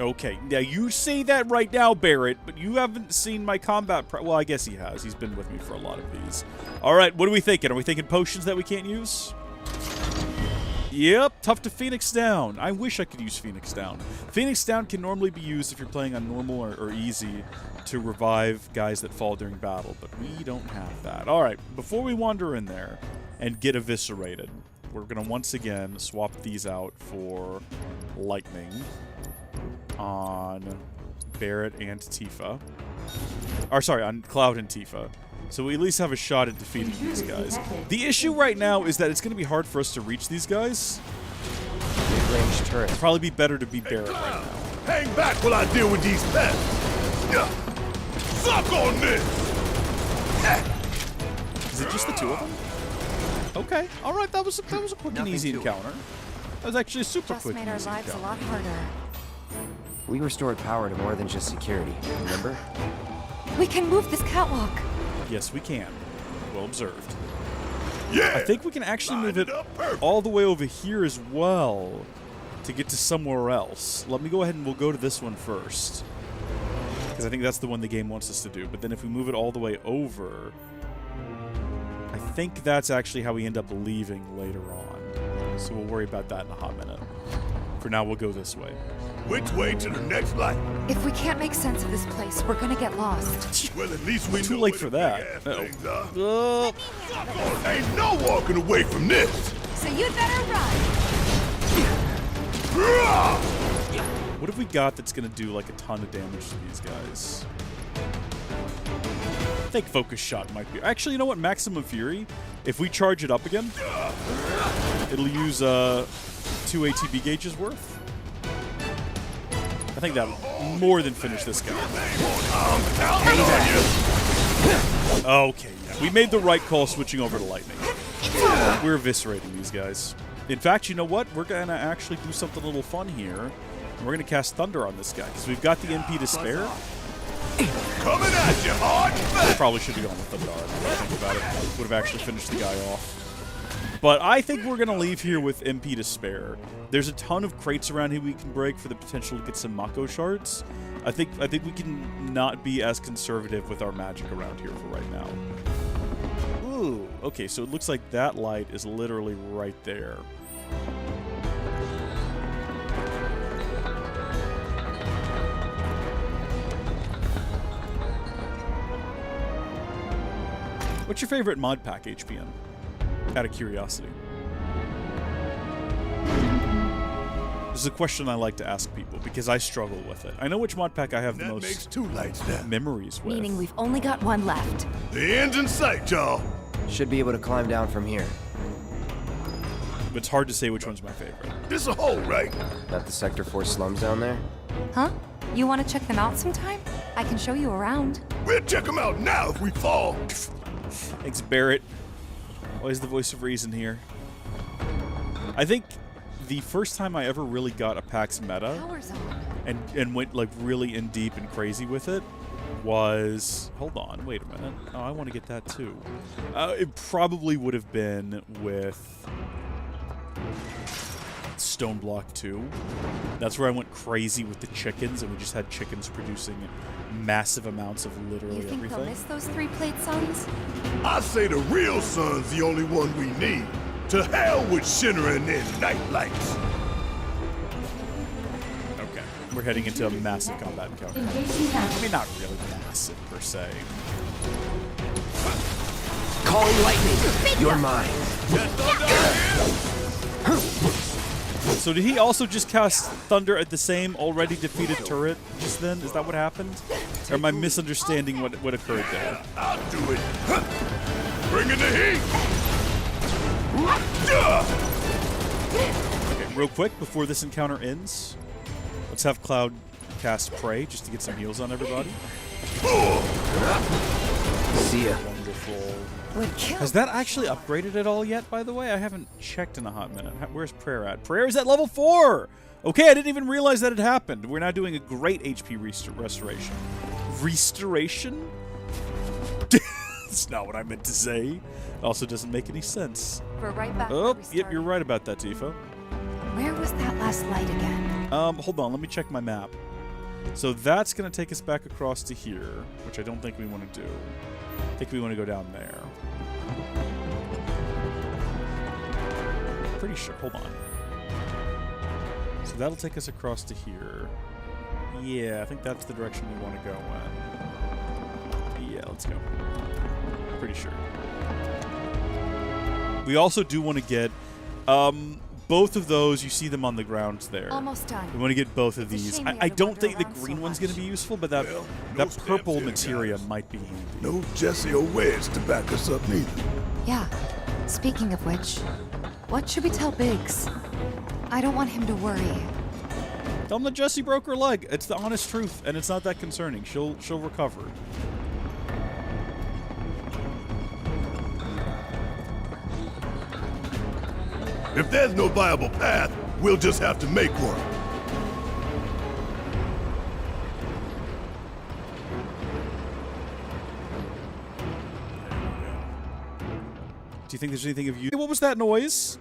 S1: Okay, now you say that right now, Barret, but you haven't seen my combat well, I guess he has. He's been with me for a lot of these. All right, what are we thinking? Are we thinking potions that we can't use? Yep, tough to Phoenix Down. I wish I could use Phoenix Down. Phoenix Down can normally be used if you're playing on normal or easy to revive guys that fall during battle, but we don't have that. All right, before we wander in there and get eviscerated, we're going to once again swap these out for lightning on Barret and Tifa. Or sorry, on Cloud and Tifa. So we at least have a shot at defeating these guys. The issue right now is that it's going to be hard for us to reach these guys.
S7: Mid-range turret.
S1: It'd probably be better to be Barret right now.
S2: Hang back while I deal with these pests. Suck on this.
S1: Is it just the 2 of them? Okay, all right. That was a quick and easy encounter. That was actually a super
S3: Just
S1: quick
S3: made
S1: and
S3: our
S1: easy
S3: lives a
S1: encounter.
S3: lot harder.
S7: We restored power to more than just security, remember?
S3: We can move this catwalk.
S1: Yes, we can. Well observed.
S2: Yeah.
S1: I think we can actually move it
S2: up perfect.
S1: all the way over here as well to get to somewhere else. Let me go ahead and we'll go to this one first, because I think that's the one the game wants us to do. But then if we move it all the way over, I think that's actually how we end up leaving later on. So we'll worry about that in a hot minute. For now, we'll go this way.
S2: Which way to the next light?
S3: If we can't make sense of this place, we're gonna get lost.
S2: Well, at least we
S1: Too
S2: know
S1: late
S2: where
S1: for
S2: the
S1: that.
S2: big-ass things are.
S1: Uh,
S2: Suck on. Ain't no walking away from this.
S11: So you'd better run.
S1: what have we got that's going to do like a ton of damage to these guys? I think Focus Shot might be. Actually, you know what? Maximum Fury. If we charge it up again, it'll use 2 ATB gauges worth. I think that'll more than finish this guy. Okay, yeah. We made the right call switching over to lightning. We're eviscerating these guys. In fact, you know what? We're going to actually do something a little fun here. We're going to cast Thunder on this guy, because we've got the MP to spare.
S2: Coming at you hard and
S1: I
S2: fast.
S1: probably should have gone with Thunder. Now that I think about it. Would have actually finished the guy off. But I think we're going to leave here with MP to spare. There's a ton of crates around here we can break for the potential to get some Mako shards. I think we can not be as conservative with our magic around here for right now. Ooh, okay, so it looks like that light is literally right there. What's your favorite mod pack, HPN? Out of curiosity. This is a question I like to ask people because I struggle with it. I know which mod pack I have the most
S2: makes 2 lights now.
S1: Memories with.
S3: Meaning we've only got one left.
S2: The end's in sight, y'all.
S7: Should be able to climb down from here.
S1: But it's hard to say which one's my favorite.
S2: This a hole, right?
S7: That the Sector 4 slums down there?
S3: Huh? You want to check them out sometime? I can show you around.
S2: We'll check them out now if we fall.
S1: Thanks, Barret. Always the voice of reason here. I think the first time I ever really got a PAX meta and went like really in deep and crazy with it was... Hold on, wait a minute. Oh, I want to get that too. It probably would have been with Stone Block 2. That's where I went crazy with the chickens, and we just had chickens producing massive amounts of literally
S3: You think
S1: everything.
S3: they'll miss those 3-plate suns?
S2: I say the real sun's the only one we need. To hell with shimmering in night lights.
S1: Okay, we're heading into a massive combat encounter.
S10: Engaging battle.
S1: I mean, not really massive per se.
S7: Calling lightning! You're mine.
S1: So did he also just cast Thunder at the same already defeated turret just then? Is that what happened? Or am I misunderstanding what occurred there?
S2: I'll do it. Bring in the heat.
S1: Okay, real quick, before this encounter ends, let's have Cloud cast Pray just to get some heals on everybody.
S7: See ya.
S1: Wonderful.
S3: Would kill.
S1: Has that actually upgraded at all yet, by the way? I haven't checked in a hot minute. Where's Prayer at? Prayer is at level 4! Okay, I didn't even realize that it happened. We're now doing a great HP restoration. Restoration? That's not what I meant to say. It also doesn't make any sense.
S3: We're right back.
S1: Oh, yep, you're right about that, Tifa.
S3: Where was that last light again?
S1: Hold on, let me check my map. So that's going to take us back across to here, which I don't think we want to do. I think we want to go down there. Pretty sure. Hold on. So that'll take us across to here. Yeah, I think that's the direction we want to go in. Yeah, let's go. Pretty sure. We also do want to get both of those. You see them on the ground there.
S3: Almost done.
S1: We want to get both of these. I don't think the green one's going to be useful, but that purple materia might be handy.
S2: No Jesse or Wedge to back us up neither.
S3: Yeah. Speaking of which, what should we tell Biggs? I don't want him to worry.
S1: Tell him that Jessie broke her leg. It's the honest truth, and it's not that concerning. She'll recover.
S2: If there's no viable path, we'll just have to make one.
S1: Do you think there's anything of you? What was that noise?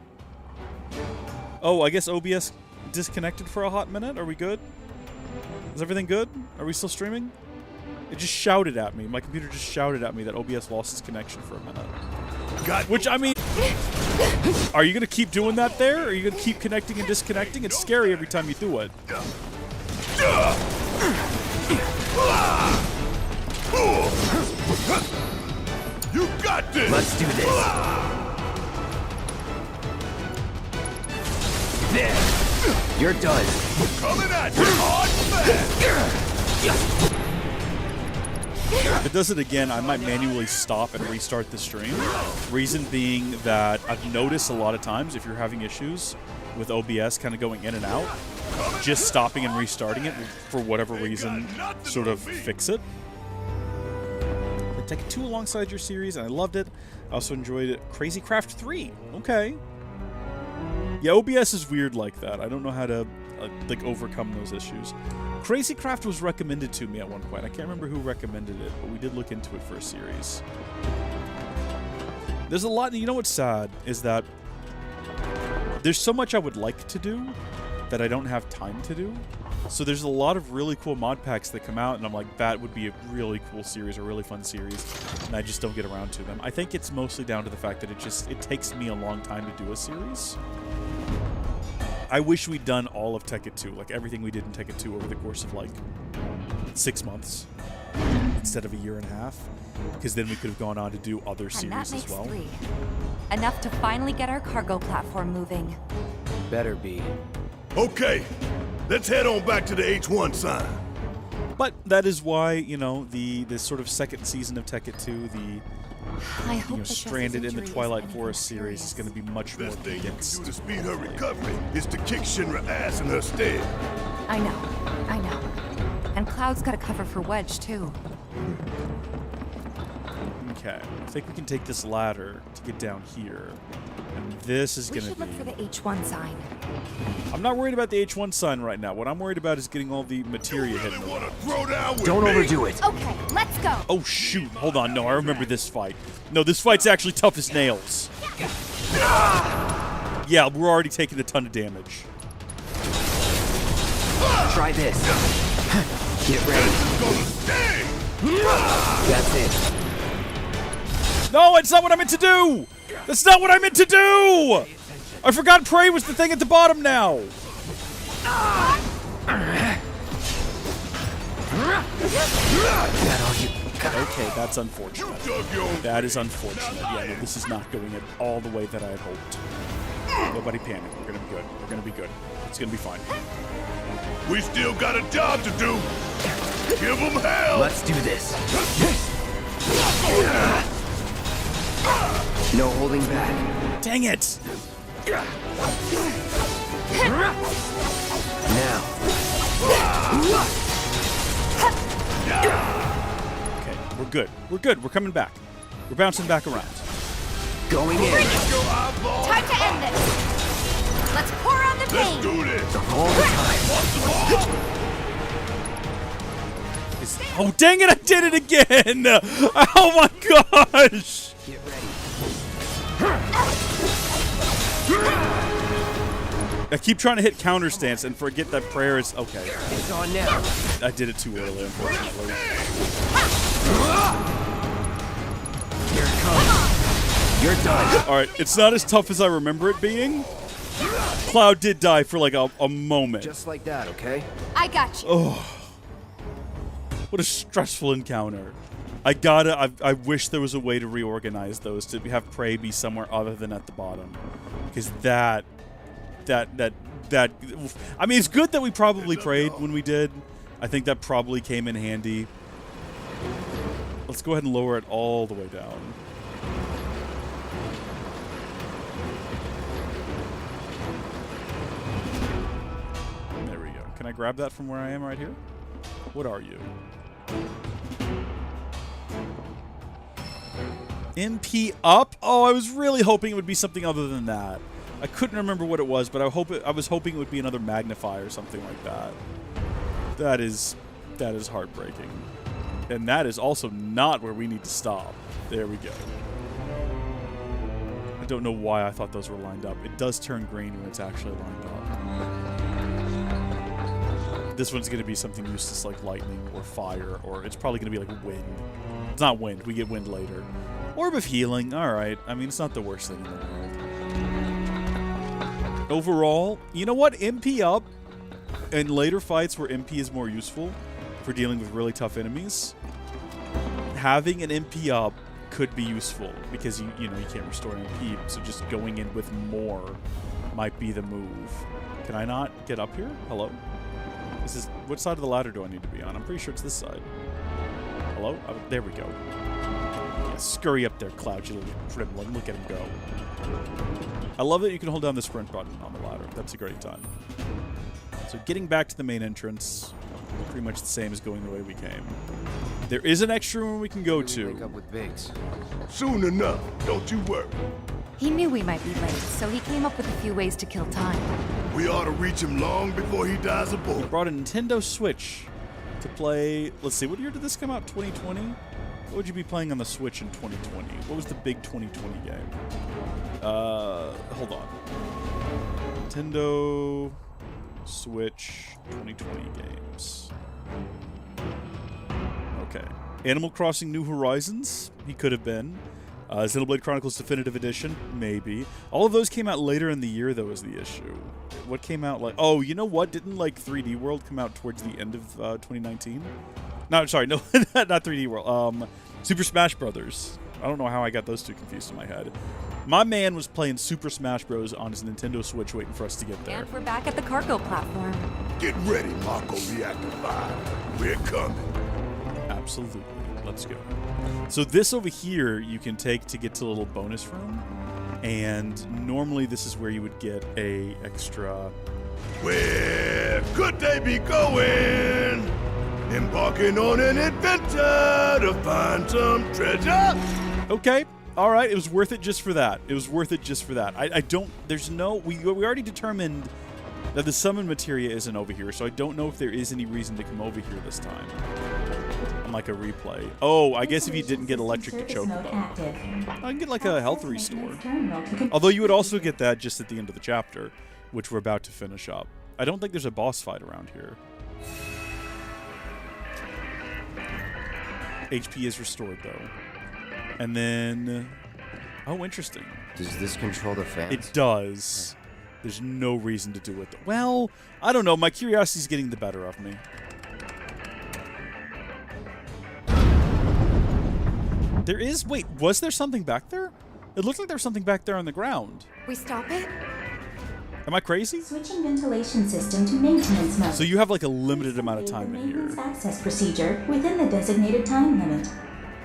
S1: Oh, I guess OBS disconnected for a hot minute. Are we good? Is everything good? Are we still streaming? It just shouted at me. My computer just shouted at me that OBS lost its connection for a minute. Which, I mean... Are you going to keep doing that there? Or are you going to keep connecting and disconnecting? It's scary every time you do it.
S2: You got this!
S7: Let's do this. There! You're done.
S2: Coming at you hard fast!
S1: If it does it again, I might manually stop and restart the stream. Reason being that I've noticed a lot of times if you're having issues with OBS kind of going in and out, just stopping and restarting it will, for whatever reason, sort of fix it. Take 2 alongside your series, and I loved it. I also enjoyed Crazy Craft 3. Okay. Yeah, OBS is weird like that. I don't know how to like overcome those issues. Crazy Craft was recommended to me at one point. I can't remember who recommended it, but we did look into it for a series. There's a lot, you know what's sad is that there's so much I would like to do that I don't have time to do. So there's a lot of really cool mod packs that come out, and I'm like, that would be a really cool series, a really fun series, and I just don't get around to them. I think it's mostly down to the fact that it takes me a long time to do a series. I wish we'd done all of Tekken 2, like everything we did in Tekken 2 over the course of like 6 months instead of a year and a half, because then we could have gone on to do other series as well.
S3: 3. Enough to finally get our cargo platform moving.
S7: Better be.
S8: Okay, let's head on back to the H1 sign.
S1: But that is why, you know, this sort of second season of Tekken 2,
S3: I hope
S1: Stranded in the Twilight Forest series is going to be much more
S8: Best thing you can
S1: condensed.
S8: do to speed her recovery is to kick Shinra ass in her stead.
S3: I know. And Cloud's got a cover for Wedge, too.
S1: Okay, I think we can take this ladder to get down here. And this is
S3: We
S1: going to
S3: should look for
S1: be...
S3: the H1 sign.
S1: I'm not worried about the H1 sign right now. What I'm worried about is getting all the materia
S8: You
S1: hidden
S8: really
S1: away.
S8: want to throw down with
S7: Don't
S8: me?
S7: overdo it.
S3: Okay, let's go.
S1: Oh, shoot. Hold on. No, I remember this fight. No, this fight's actually tough as nails. Yeah, we're already taking a ton of damage.
S7: Try this. Get ready.
S8: Gonna stay.
S7: That's it.
S1: No, it's not what I meant to do! That's not what I meant to do! I forgot prey was the thing at the bottom now.
S7: That all you got?
S1: Okay, that's unfortunate. That is unfortunate. Yeah, no, this is not going at all the way that I had hoped. Nobody panic. We're gonna be good. We're gonna be good. It's gonna be fine.
S8: We still got a job to do. Give them hell.
S7: Let's do this. No holding back.
S1: Dang it!
S7: Now.
S1: Okay, we're good. We're good. We're coming back. We're bouncing back around.
S7: Going in.
S3: Time to end this. Let's pour on the
S8: Let's
S3: pain.
S8: do this.
S7: All the time.
S1: Oh, dang it! I did it again! Oh my gosh!
S7: Get ready.
S1: I keep trying to hit counter stance and forget that prayer is okay.
S7: It's on now.
S1: I did it too early, unfortunately.
S7: Here it comes. You're done.
S1: Alright, it's not as tough as I remember it being. Cloud did die for like a moment.
S7: Just like that, okay?
S3: I got you.
S1: Oh. What a stressful encounter. I wish there was a way to reorganize those, to have prey be somewhere other than at the bottom. Because that, I mean, it's good that we probably prayed when we did. I think that probably came in handy. Let's go ahead and lower it all the way down. There we go. Can I grab that from where I am right here? What are you? MP up? Oh, I was really hoping it would be something other than that. I couldn't remember what it was, but I was hoping it would be another Magnify or something like that. That is heartbreaking. And that is also not where we need to stop. There we go. I don't know why I thought those were lined up. It does turn green when it's actually lined up. This one's going to be something useless like lightning or fire, or it's probably going to be like wind. It's not wind. We get wind later. Orb of Healing. All right. I mean, it's not the worst thing in the world. Overall, you know what? MP up in later fights where MP is more useful for dealing with really tough enemies, having an MP up could be useful because you can't restore MP, so just going in with more might be the move. Can I not get up here? Hello? What side of the ladder do I need to be on? I'm pretty sure it's this side. Hello? There we go. Yeah, scurry up there, Cloud, you little gremlin. Look at him go. I love that you can hold down the sprint button on the ladder. That's a great time. So getting back to the main entrance, pretty much the same as going the way we came. There is an extra room we can go to.
S7: Make up with Biggs.
S8: Soon enough, don't you worry.
S3: He knew we might be late, so he came up with a few ways to kill time.
S8: We ought to reach him long before he dies aboard.
S1: Brought a Nintendo Switch to play. Let's see, what year did this come out? 2020? What would you be playing on the Switch in 2020? What was the big 2020 game? Hold on. Nintendo Switch 2020 games. Okay. Animal Crossing New Horizons? He could have been. Xenoblade Chronicles Definitive Edition? Maybe. All of those came out later in the year, though, is the issue. What came out like... Oh, you know what? Didn't, like, 3D World come out towards the end of 2019? No, sorry, no, not 3D World. Super Smash Brothers. I don't know how I got those two confused in my head. My man was playing Super Smash Bros. On his Nintendo Switch waiting for us to get there.
S3: And we're back at the cargo platform.
S2: Get ready, Marco Reactor 5. We're coming.
S1: Absolutely. Let's go. So this over here you can take to get to the little bonus room. And normally this is where you would get a extra...
S2: Where could they be going? Embarking on an adventure to find some treasure.
S1: Okay. All right. It was worth it just for that. It was worth it just for that. I don't... There's no... We already determined that the summon materia isn't over here, so I don't know if there is any reason to come over here this time. Like a replay. Oh, I guess if you didn't get electric chocobo. I can get like a health restore. Although you would also get that just at the end of the chapter, which we're about to finish up. I don't think there's a boss fight around here. HP is restored though. And then... Oh, interesting.
S4: Does this control the fans?
S1: It does. There's no reason to do it. Well, I don't know. My curiosity's getting the better of me. There is... Wait, was there something back there? It looked like there was something back there on the ground.
S3: We stop it?
S1: Am I crazy?
S10: Switching ventilation system to maintenance mode.
S1: So you have like a limited amount of time in here.
S10: Maintenance access procedure within the designated time limit.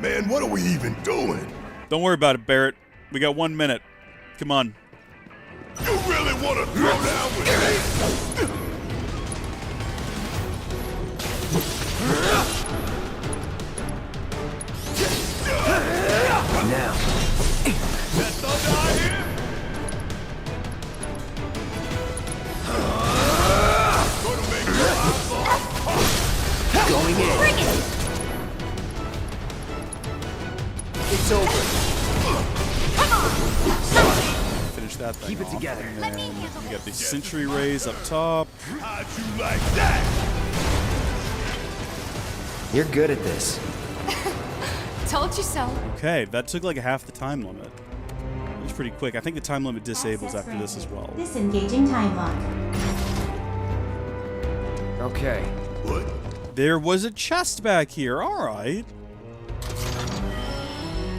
S2: Man, what are we even doing?
S1: Don't worry about it, Barret. We got 1 minute. Come on.
S2: You really want to throw down with me?
S4: Now.
S2: That thunder I hear? Gonna make your eyes pop.
S4: Going in.
S3: Bring it!
S4: It's over.
S3: Come on!
S1: Finish that thing.
S4: Keep it
S1: off.
S4: together.
S1: And
S3: Let me
S1: then
S3: handle
S1: we got
S3: this.
S1: the sentry rays up top.
S2: How'd you like that?
S4: You're good at this.
S3: Told you so.
S1: Okay, that took like half the time limit. It was pretty quick. I think the time limit disables
S10: Access
S1: after this as
S10: granted.
S1: well.
S10: Disengaging time lock.
S4: Okay.
S2: What?
S1: There was a chest back here. All right.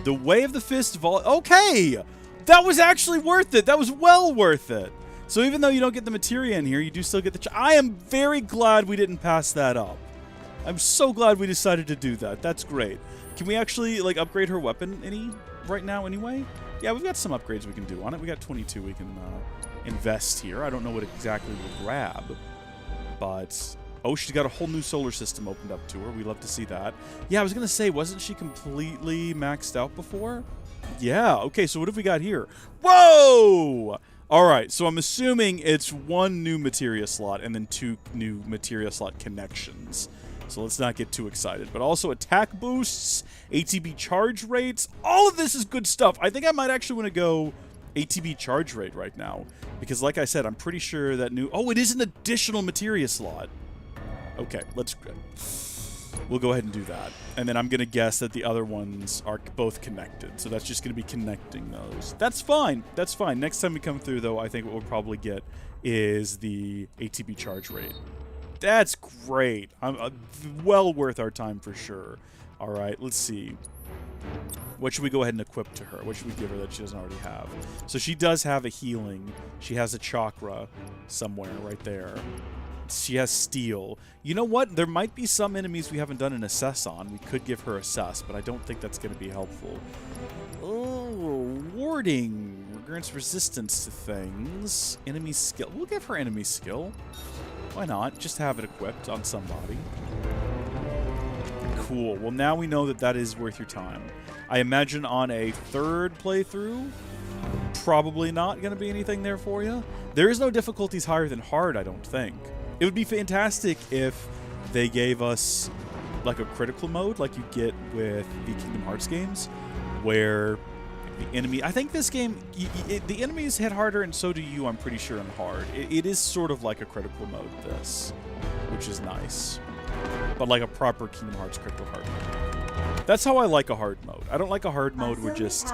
S1: The Way of the Fist Vault. Okay! That was actually worth it. That was well worth it. So even though you don't get the materia in here, you do still get the... I am very glad we didn't pass that up. I'm so glad we decided to do that. That's great. Can we actually, like, upgrade her weapon any right now anyway? Yeah, we've got some upgrades we can do on it. We got 22 we can invest here. I don't know what exactly we'll grab. But... Oh, she's got a whole new solar system opened up to her. We love to see that. Yeah, I was going to say, wasn't she completely maxed out before? Yeah, okay, so what have we got here? Whoa! All right, so I'm assuming it's 1 new materia slot and then 2 new materia slot connections. So let's not get too excited. But also attack boosts, ATB charge rates. All of this is good stuff. I think I might actually want to go ATB charge rate right now. Because like I said, I'm pretty sure that new... Oh, it is an additional materia slot. Okay, we'll go ahead and do that. And then I'm going to guess that the other ones are both connected. So that's just going to be connecting those. That's fine. That's fine. Next time we come through, though, I think what we'll probably get is the ATB charge rate. That's great. Well worth our time for sure. All right, let's see. What should we go ahead and equip to her? What should we give her that she doesn't already have? So she does have a healing. She has a chakra somewhere right there. She has steel. You know what? There might be some enemies we haven't done an assess on. We could give her assess, but I don't think that's going to be helpful. Oh, warding. Grants resistance to things. Enemy skill. We'll give her enemy skill. Why not? Just have it equipped on somebody. Cool. Well, now we know that that is worth your time. I imagine on a 3rd playthrough, probably not going to be anything there for you. There is no difficulties higher than hard, I don't think. It would be fantastic if they gave us like a critical mode like you get with the Kingdom Hearts games, where the enemy... I think this game, the enemies hit harder, and so do you, I'm pretty sure, in hard. It is sort of like a critical mode, this, which is nice. But like a proper Kingdom Hearts critical hard mode. That's how I like a hard mode. I don't like a hard mode where just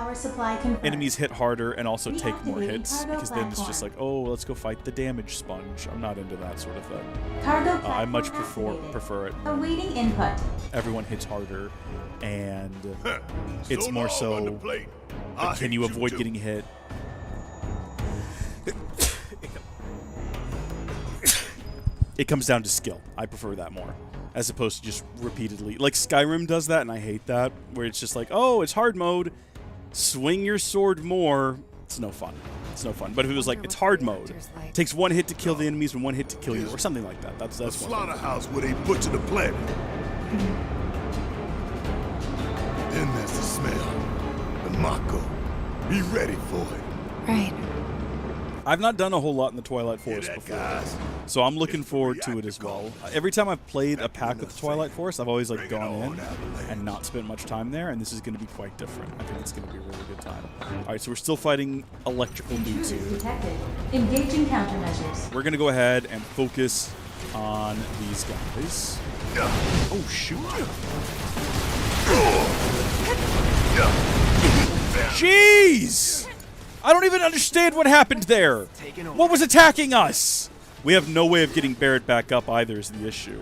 S1: enemies hit harder and also take more hits, because then it's just like, oh, let's go fight the damage sponge. I'm not into that sort of thing. I much prefer it.
S10: Awaiting input.
S1: Everyone hits harder, and it's more so, can you avoid getting hit? It comes down to skill. I prefer that more, as opposed to just repeatedly. Like Skyrim does that, and I hate that, where it's just like, oh, it's hard mode, swing your sword more. It's no fun. It's no fun. But if it was like, it's hard mode, it takes one hit to kill the enemies and one hit to kill you, or something like that. That's
S8: the slaughterhouse where they butcher the planet. Then there's the smell, the Mako. Be ready for it.
S3: Right.
S1: I've not done a whole lot in the Twilight Forest before, so I'm looking forward to it as well. Every time I've played a pack with the Twilight Forest, I've always like gone in and not spent much time there, and this is going to be quite different. I think it's going to be a really good time. All right, so we're still fighting electrical dudes here.
S10: Engaging countermeasures.
S1: We're going to go ahead and focus on these guys. Oh, shoot. Jeez! I don't even understand what happened there. What was attacking us? We have no way of getting Barret back up either is the issue.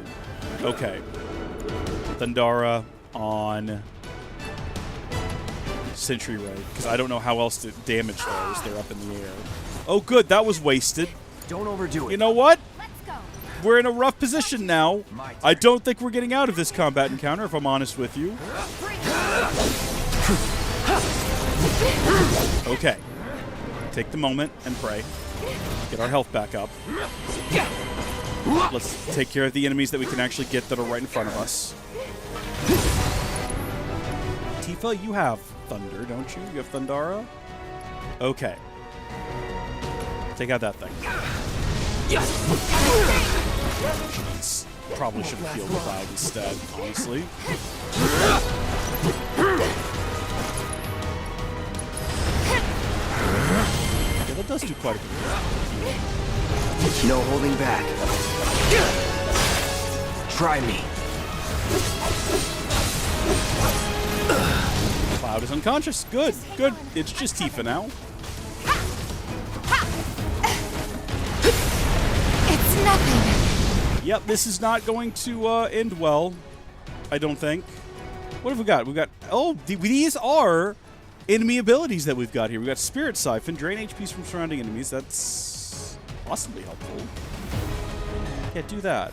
S1: Okay. Thundara on Sentry Ray, because I don't know how else to damage those. They're up in the air. Oh, good. That was wasted.
S4: Don't overdo it.
S1: You know what? We're in a rough position now. I don't think we're getting out of this combat encounter, if I'm honest with you. Okay. Take the moment and pray. Get our health back up. Let's take care of the enemies that we can actually get that are right in front of us. Tifa, you have Thunder, don't you? You have Thundara? Okay. Take out that thing. Jeez. Probably should have healed the bag instead, honestly. Yeah, that does do quite a bit of healing.
S4: No holding back. Try me.
S1: Cloud is unconscious. Good, good. It's just Tifa now.
S3: It's nothing.
S1: Yep, this is not going to end well, I don't think. What have we got? We've got... Oh, these are enemy abilities that we've got here. We've got Spirit Siphon, drain HPs from surrounding enemies. That's possibly helpful. Yeah, do that.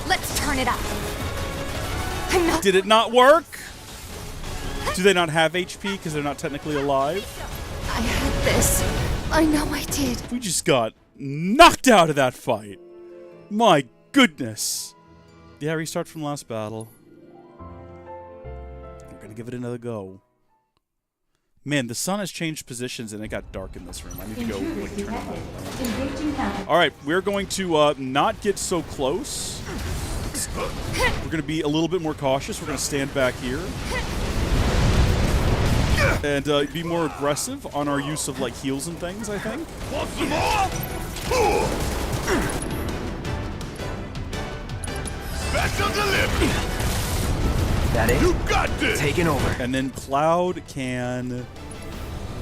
S3: Let's turn it up.
S1: Did it not work? Do they not have HP because they're not technically alive?
S3: I had this. I know I did.
S1: We just got knocked out of that fight. My goodness. Yeah, restart from last battle. We're gonna give it another go. Man, the sun has changed positions and it got dark in this room. I need to go like, turn on my light. Alright, we're going to not get so close. We're going to be a little bit more cautious. We're going to stand back here. And be more aggressive on our use of like heals and things, I think.
S8: Want some more? Special delivery.
S4: That it?
S8: You got this.
S4: Taking over.
S1: And then Cloud can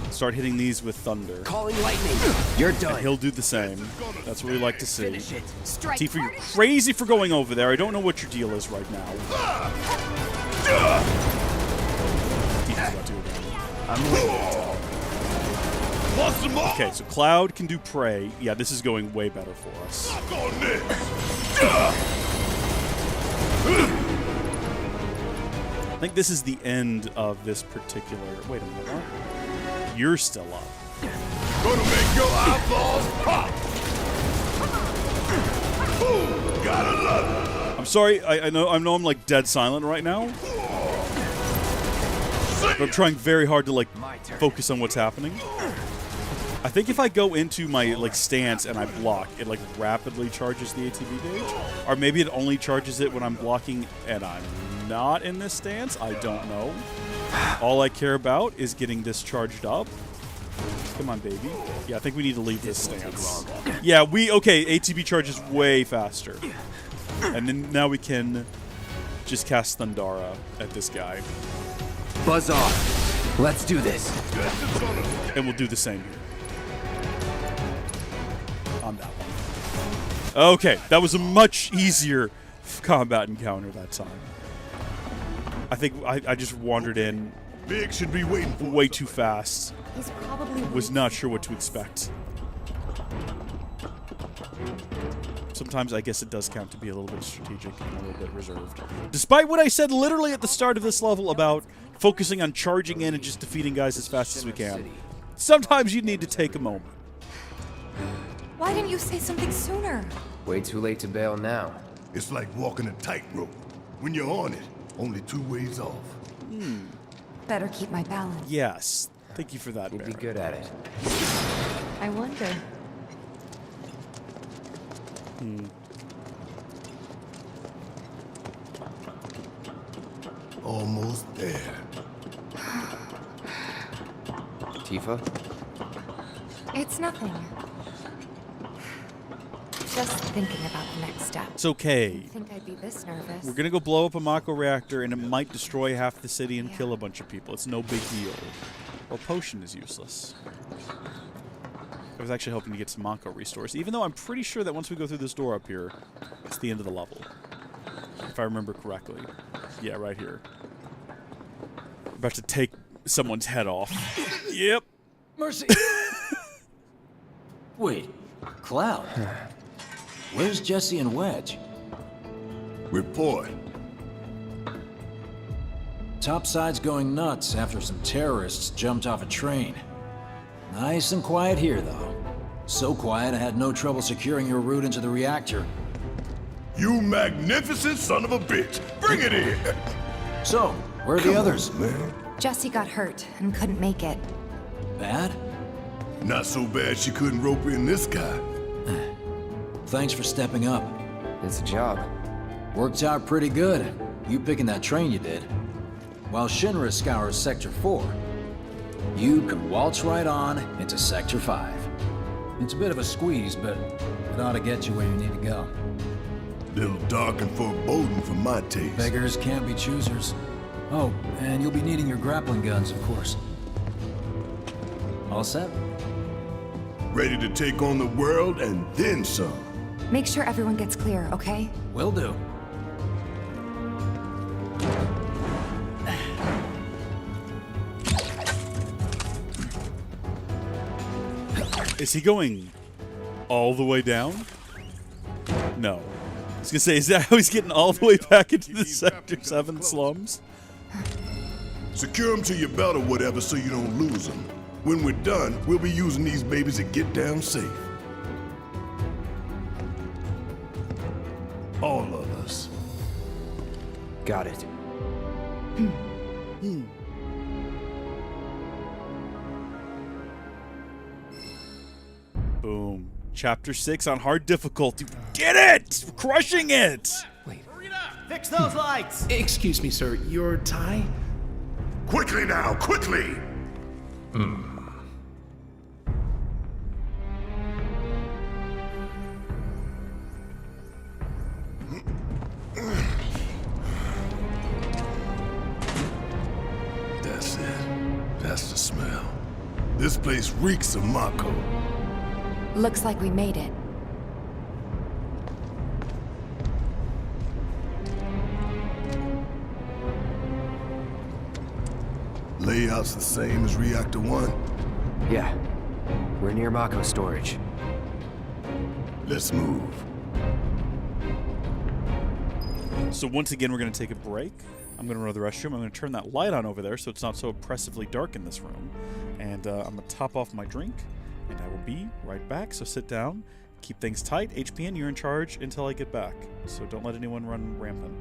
S1: start hitting these with Thunder.
S4: Calling lightning. You're done.
S1: And he'll do the same. That's what we like to see.
S4: Finish it.
S1: Tifa, you're crazy for going over there. I don't know what your deal is right now. Tifa's about to again.
S4: I'm waiting.
S8: Want some more?
S1: Okay, so Cloud can do Prey. Yeah, this is going way better for us.
S8: Knock on this.
S1: I think this is the end of this particular... Wait a minute, what? You're still up.
S8: Gonna make your eyeballs pop. Ooh, gotta love it.
S1: I'm sorry, I know I'm like dead silent right now. But I'm trying very hard to like focus on what's happening. I think if I go into my like stance and I block, it like rapidly charges the ATB gauge, or maybe it only charges it when I'm blocking and I'm not in this stance. I don't know. All I care about is getting this charged up. Come on, baby. Yeah, I think we need to leave this stance. Yeah, okay. ATB charges way faster, and then now we can just cast Thundara at this guy.
S4: Buzz off. Let's do this.
S1: And we'll do the same here. On that one. Okay, that was a much easier combat encounter that time. I think I just wandered in
S8: Big should be waiting for
S1: way too fast.
S3: He's probably
S1: Was not sure what to expect. Sometimes I guess it does count to be a little bit strategic and a little bit reserved. Despite what I said literally at the start of this level about focusing on charging in and just defeating guys as fast as we can, sometimes you need to take a moment.
S3: Why didn't you say something sooner?
S4: Way too late to bail now.
S2: It's like walking a tightrope. When you're on it, only 2 ways off.
S3: Better keep my balance.
S1: Yes. Thank you for that,
S4: You'd be
S1: Barret.
S4: good at it.
S3: I wonder.
S2: Almost there.
S4: Tifa?
S3: It's nothing. Just thinking about the next step.
S1: It's okay.
S3: I think I'd be this nervous.
S1: We're gonna go blow up a Mako reactor and it might destroy half the city and kill a bunch of people. It's no big deal. Well, potion is useless. I was actually hoping to get some Mako restores, even though I'm pretty sure that once we go through this door up here, it's the end of the level. If I remember correctly. Yeah, right here. We're about to take someone's head off. Yep.
S12: Mercy. Wait, Cloud. Where's Jesse and Wedge?
S2: Report.
S12: Topside's going nuts after some terrorists jumped off a train. Nice and quiet here, though. So quiet I had no trouble securing your route into the reactor.
S8: You magnificent son of a bitch! Bring it in!
S12: So, where are the others?
S2: Man.
S3: Jesse got hurt and couldn't make it.
S12: Bad?
S2: Not so bad she couldn't rope in this guy.
S12: Thanks for stepping up.
S4: It's a job.
S12: Worked out pretty good. You picking that train you did. While Shinra scours Sector 4, you can waltz right on into Sector 5. It's a bit of a squeeze, but it ought to get you where you need to go.
S2: Little dark and foreboding for my taste.
S12: Beggars can't be choosers. Oh, and you'll be needing your grappling guns, of course. All set?
S2: Ready to take on the world and then some.
S3: Make sure everyone gets clear, okay?
S12: Will do.
S1: Is he going all the way down? No. I was gonna say, is that how he's getting all the way back into the Sector 7 slums?
S2: Secure them to your belt or whatever so you don't lose them. When we're done, we'll be using these babies to get down safe. All of us.
S4: Got it.
S1: Boom. Chapter 6 on hard difficulty. Get it! We're crushing it!
S7: Fix those lights!
S13: Excuse me, sir. Your tie?
S8: Quickly now, quickly!
S2: That's it. That's the smell. This place reeks of Mako.
S3: Looks like we made it.
S2: Layout's the same as Reactor 1.
S4: Yeah. We're near Mako storage.
S2: Let's move.
S1: So once again, we're going to take a break. I'm going to run to the restroom. I'm going to turn that light on over there so it's not so oppressively dark in this room. And I'm going to top off my drink, and I will be right back. So sit down, keep things tight. HPN, you're in charge until I get back. So don't let anyone run rampant.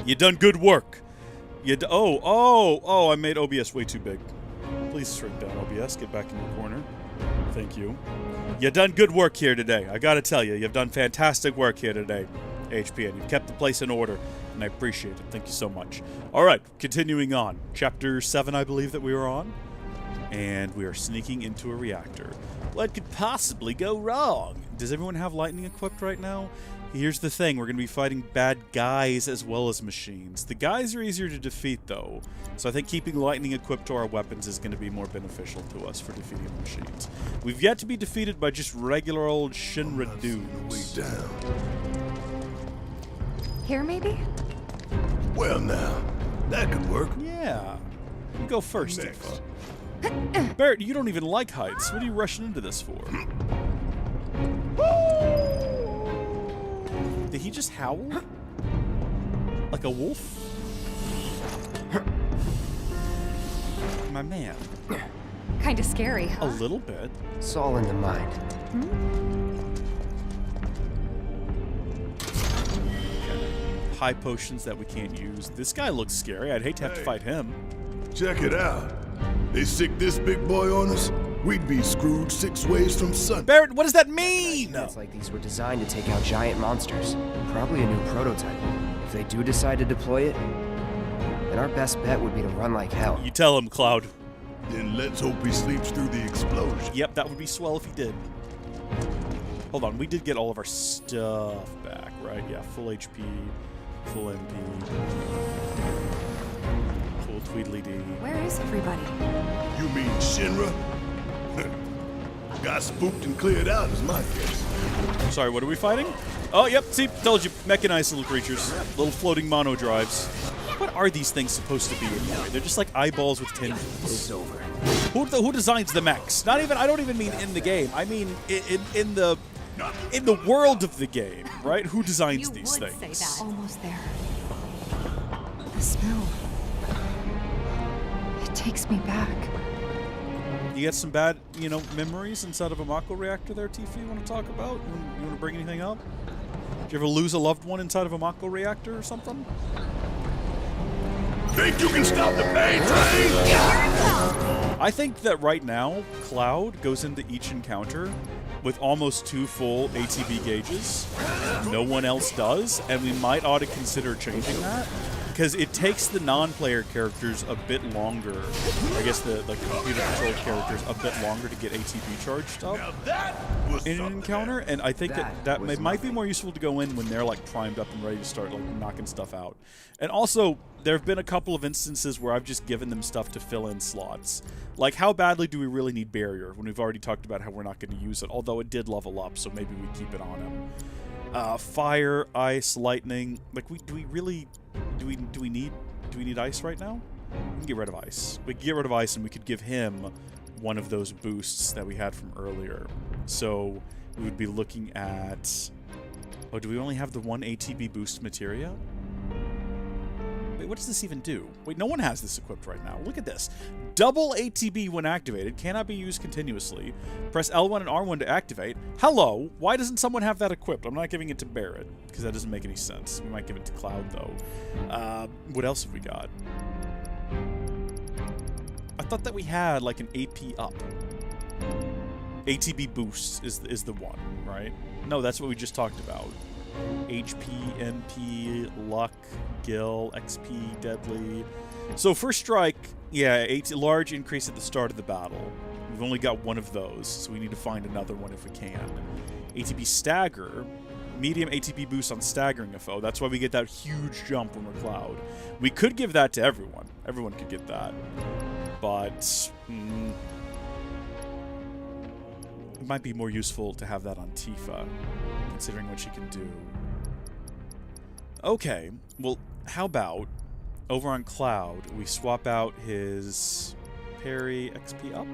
S1: You done good work. Oh, I made OBS way too big. Please shrink down, OBS. Get back in your corner. Thank you. You done good work here today. I gotta tell you, you've done fantastic work here today, HP, and you've kept the place in order, and I appreciate it. Thank you so much. All right, continuing on. Chapter 7, I believe that we were on, and we are sneaking into a reactor. What could possibly go wrong? Does everyone have lightning equipped right now? Here's the thing, we're going to be fighting bad guys as well as machines. The guys are easier to defeat, though, so I think keeping lightning equipped to our weapons is going to be more beneficial to us for defeating the machines. We've yet to be defeated by just regular old Shinra dudes.
S3: Here, maybe?
S2: Well, now, that could work.
S1: Yeah. You go first, Tifa. Barret, you don't even like heights. What are you rushing into this for? Did he just howl? Like a wolf? My man.
S3: Kinda scary, huh?
S1: A little bit.
S7: It's all in the mind.
S1: Okay. High potions that we can't use. This guy looks scary. I'd hate to have to fight him.
S2: Check it out. They sick this big boy on us, we'd be screwed 6 ways from Sunday.
S1: Barret, what does that mean?
S7: It's like these were designed to take out giant monsters. Probably a new prototype. If they do decide to deploy it, then our best bet would be to run like hell.
S1: You tell him, Cloud.
S2: Then let's hope he sleeps through the explosion.
S1: Yep, that would be swell if he did. Hold on, we did get all of our stuff back, right? Yeah, full HP, full MP, full Tweedledee.
S3: Where is everybody?
S2: You mean Shinra? Got spooked and cleared out is my guess.
S1: I'm sorry, what are we fighting? Oh, yep, see, told you. Mechanized little creatures. Little floating mono drives. What are these things supposed to be anyway? They're just like eyeballs with tendrils.
S7: It's over.
S1: Who designs the mechs? Not even. I don't even mean in the game. I mean in the world of the game, right? Who designs these things?
S3: Say that. Almost there. The smell. It takes me back.
S1: You got some bad, memories inside of a Mako reactor there, Tifa, you want to talk about? You want to bring anything up? Did you ever lose a loved one inside of a Mako reactor or something?
S2: Think you can stop the pain train?
S1: I think that right now, Cloud goes into each encounter with almost 2 full ATB gauges. No one else does, and we might ought to consider changing that. Because it takes the non-player characters a bit longer. I guess the computer-controlled characters a bit longer to get ATB charged up in an encounter, and I think that might be more useful to go in when they're like primed up and ready to start like knocking stuff out. And also, there have been a couple of instances where I've just given them stuff to fill in slots. Like, how badly do we really need Barrier when we've already talked about how we're not going to use it? Although it did level up, so maybe we keep it on him. Fire, ice, lightning. Like, do we need ice right now? We can get rid of ice. We can get rid of ice, and we could give him one of those boosts that we had from earlier. So we would be looking at. Oh, do we only have the 1 ATB boost materia? Wait, what does this even do? Wait, no one has this equipped right now. Look at this. Double ATB when activated. Cannot be used continuously. Press L1 and R1 to activate. Hello? Why doesn't someone have that equipped? I'm not giving it to Barret, because that doesn't make any sense. We might give it to Cloud, though. What else have we got? I thought that we had, like, an AP up. ATB boost is the one, right? No, that's what we just talked about. HP, MP, Luck, Gil, XP, Deadly. So first strike, yeah, large increase at the start of the battle. We've only got one of those, so we need to find another one if we can. ATB Stagger, medium ATB boost on staggering a foe. That's why we get that huge jump when we're Cloud. We could give that to everyone. Everyone could get that. But it might be more useful to have that on Tifa, considering what she can do. Okay, well, how about over on Cloud, we swap out his parry XP up?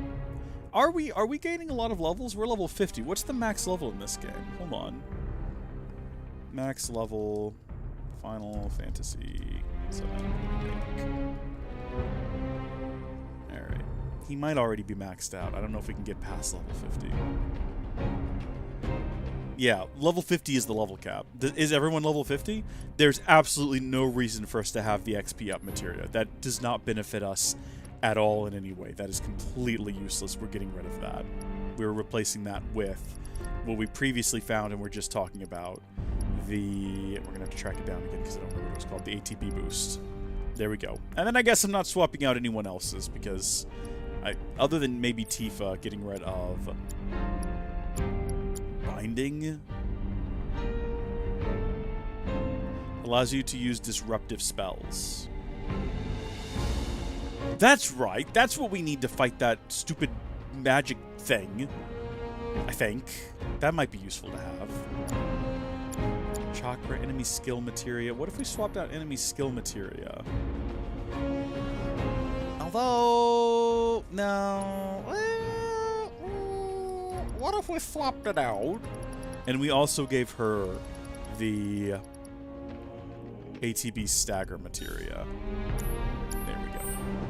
S1: Are we gaining a lot of levels? We're level 50. What's the max level in this game? Hold on. Max level, Final Fantasy 17. Alright. He might already be maxed out. I don't know if we can get past level 50. Yeah, level 50 is the level cap. Is everyone level 50? There's absolutely no reason for us to have the XP up materia. That does not benefit us at all in any way. That is completely useless. We're getting rid of that. We're replacing that with what we previously found, and we're just talking about the... We're going to have to track it down again because I don't remember what it was called. The ATB boost. There we go. And then I guess I'm not swapping out anyone else's because... other than maybe Tifa getting rid of... Binding? Allows you to use disruptive spells. That's right. That's what we need to fight that stupid magic thing. I think. That might be useful to have. Chakra, enemy skill materia. What if we swapped out enemy skill materia? Although... No... What if we swapped it out? And we also gave her the ATB stagger materia. There we go.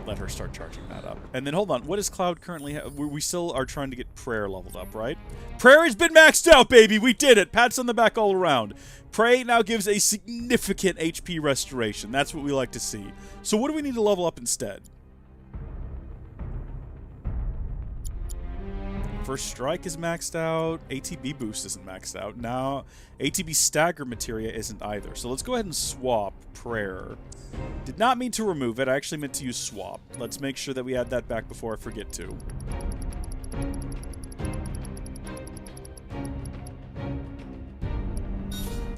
S1: Let her start charging that up. And then hold on, what does Cloud currently have? We still are trying to get Prayer leveled up, right? Prayer has been maxed out, baby! We did it! Pats on the back all around. Pray now gives a significant HP restoration. That's what we like to see. So what do we need to level up instead? First Strike is maxed out. ATB Boost isn't maxed out. Now, ATB Stagger Materia isn't either. So let's go ahead and swap Prayer. Did not mean to remove it. I actually meant to use Swap. Let's make sure that we add that back before I forget to.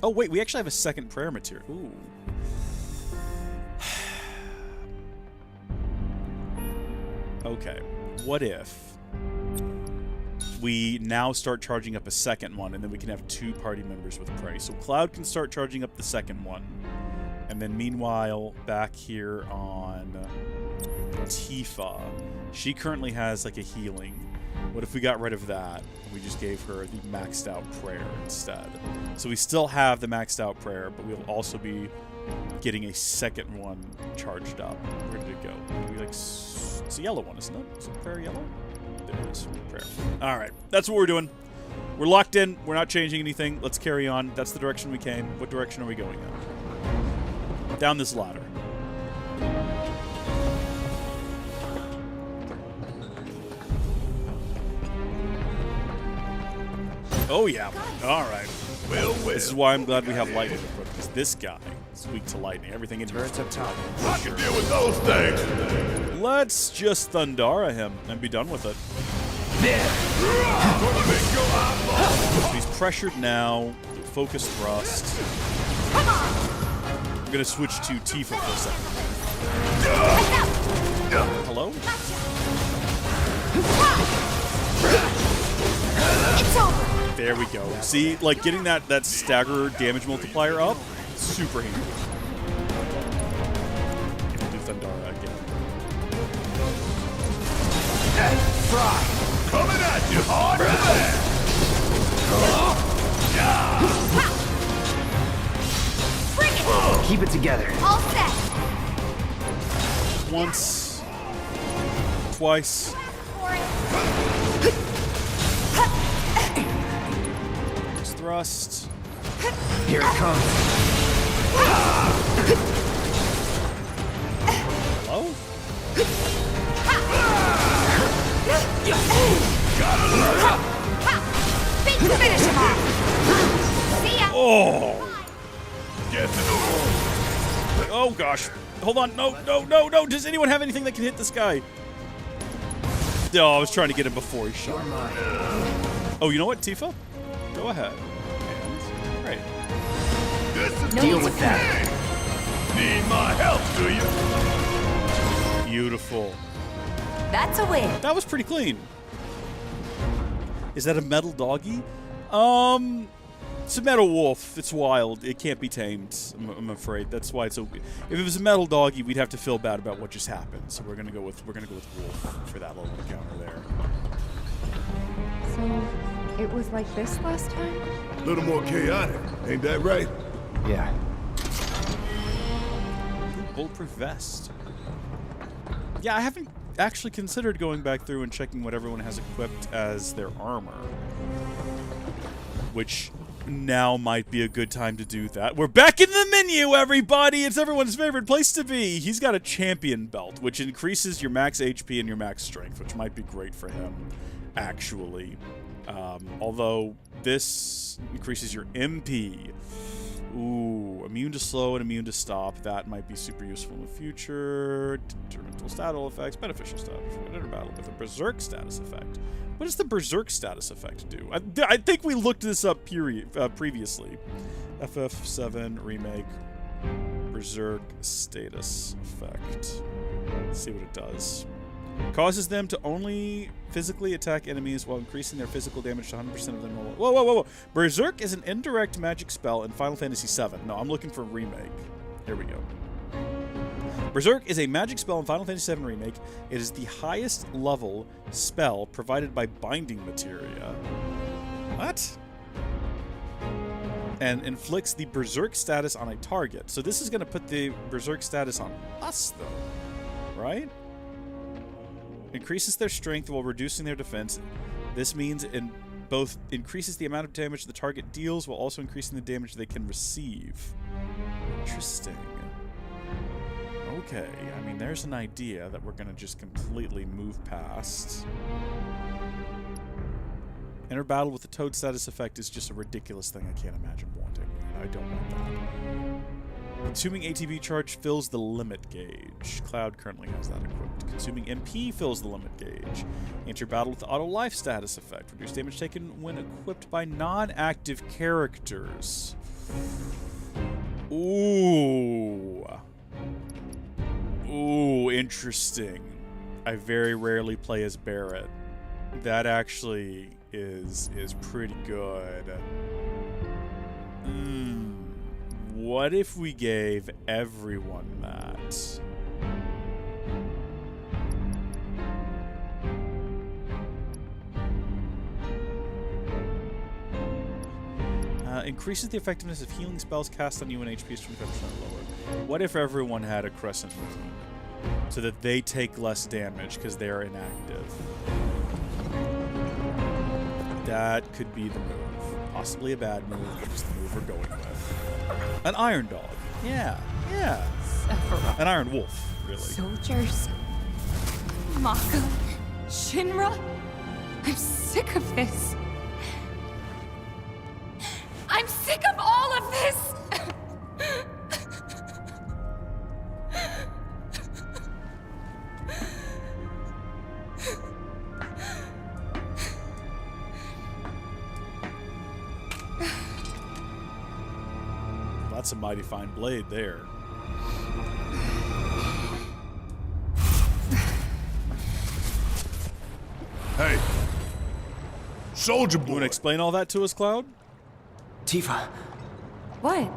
S1: Oh, wait. We actually have a second Prayer Materia. Ooh. Okay. What if... we now start charging up a second one, and then we can have 2 party members with Pray. So Cloud can start charging up the second one. And then meanwhile, back here on Tifa, she currently has like a healing. What if we got rid of that? We just gave her the maxed out Prayer instead. So we still have the maxed out Prayer, but we'll also be getting a second one charged up. Where did it go? It's a yellow one, isn't it? Is it Prayer yellow? There it is. Prayer. All right. That's what we're doing. We're locked in. We're not changing anything. Let's carry on. That's the direction we came. What direction are we going in? Down this ladder. Oh, yeah. All right. Well. This is why I'm glad we have lightning equipped, because this guy is weak to lightning. Everything in here is up top.
S8: I can deal with those things.
S1: Let's just Thundara him and be done with it. So he's pressured now. Focus thrust. I'm gonna switch to Tifa for a second. Hello?
S11: It's over.
S1: There we go. See, like getting that stagger damage multiplier up, super handy. We'll do Thundara again.
S8: Coming at you hard and fast.
S7: Keep it together.
S11: All set.
S1: Once. Twice. Thrust.
S7: Here it comes.
S1: Hello?
S11: Finish him off. See ya.
S1: Oh! Oh gosh. Hold on. No. Does anyone have anything that can hit this guy? No, I was trying to get him before he shot. Oh, you know what, Tifa? Go ahead. And great.
S7: Deal with that.
S8: Need my help, do you?
S1: Beautiful.
S11: That's a win.
S1: That was pretty clean. Is that a metal doggy? It's a metal wolf. It's wild. It can't be tamed, I'm afraid. That's why it's so... If it was a metal doggy, we'd have to feel bad about what just happened. So we're gonna go with wolf for that little encounter there.
S3: So, it was like this last time?
S8: A little more chaotic, ain't that right?
S7: Yeah.
S1: Bulletproof vest. Yeah, I haven't actually considered going back through and checking what everyone has equipped as their armor. Which Now might be a good time to do that. We're back in the menu, everybody! It's everyone's favorite place to be! He's got a champion belt, which increases your max HP and your max strength, which might be great for him, actually. Although, this increases your MP. Ooh, immune to slow and immune to stop. That might be super useful in the future. Detrimental stat effects, beneficial stat effect, enter battle with a berserk status effect. What does the berserk status effect do? I think we looked this up previously. FF7 Remake berserk status effect. Let's see what it does. Causes them to only physically attack enemies while increasing their physical damage to 100% of their normal. Whoa, whoa, whoa, whoa. Berserk is an indirect magic spell in Final Fantasy VII. No, I'm looking for Remake. Here we go. Berserk is a magic spell in Final Fantasy VII Remake. It is the highest level spell provided by binding materia. What? And inflicts the Berserk status on a target. So this is going to put the Berserk status on us, though. Right? Increases their strength while reducing their defense. This means it both increases the amount of damage the target deals while also increasing the damage they can receive. Interesting. Okay, I mean, there's an idea that we're going to just completely move past. Enter battle with the Toad status effect is just a ridiculous thing I can't imagine wanting. I don't want that. Consuming ATB charge fills the limit gauge. Cloud currently has that equipped. Consuming MP fills the limit gauge. Enter battle with the auto life status effect. Reduce damage taken when equipped by non-active characters. Ooh. Ooh, interesting. I very rarely play as Barret. That actually is pretty good. What if we gave everyone that? Increases the effectiveness of healing spells cast on you when HP is 25% lower. What if everyone had a Crescent Moon? So that they take less damage because they are inactive. That could be the move. Possibly a bad move, but it's the move we're going with. An Iron Dog. Yeah, yeah.
S11: Sephiroth.
S1: An Iron Wolf, really.
S11: Soldiers. Maka. Shinra. I'm sick of this. I'm sick of all of this!
S1: That's a mighty fine blade there.
S8: Hey, Soldier Boy.
S1: You want to explain all that to us, Cloud?
S7: Tifa.
S11: What?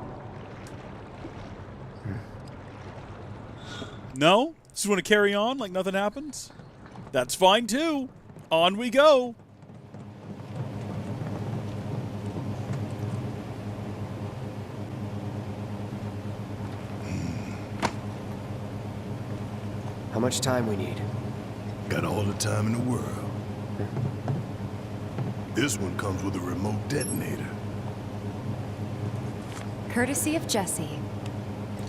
S1: No? Just want to carry on like nothing happens? That's fine too. On we go.
S7: How much time we need?
S2: Got all the time in the world. This one comes with a remote detonator.
S3: Courtesy of Jessie.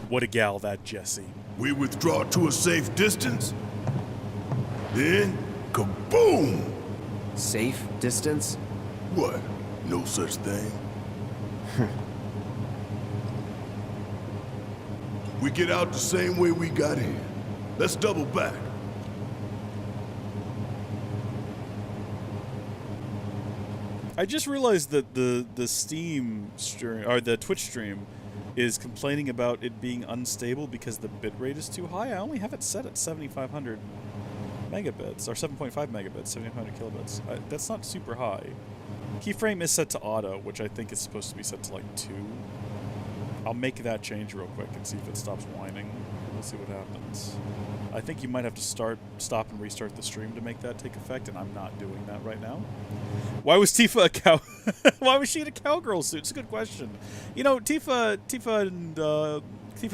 S1: What a gal, that Jessie.
S2: We withdraw to a safe distance. Then, kaboom!
S7: Safe distance?
S2: What? No such thing? We get out the same way we got in. Let's double back.
S1: I just realized that the Steam stream or the Twitch stream is complaining about it being unstable because the bitrate is too high. I only have it set at 7,500 megabits or 7.5 megabits, 7,500 kilobits. That's not super high. Keyframe is set to auto, which I think is supposed to be set to like 2. I'll make that change real quick and see if it stops whining. Let's see what happens. I think you might have to stop and restart the stream to make that take effect, and I'm not doing that right now. Why was Tifa a cow? Why was she in a cowgirl suit? It's a good question. You know, Tifa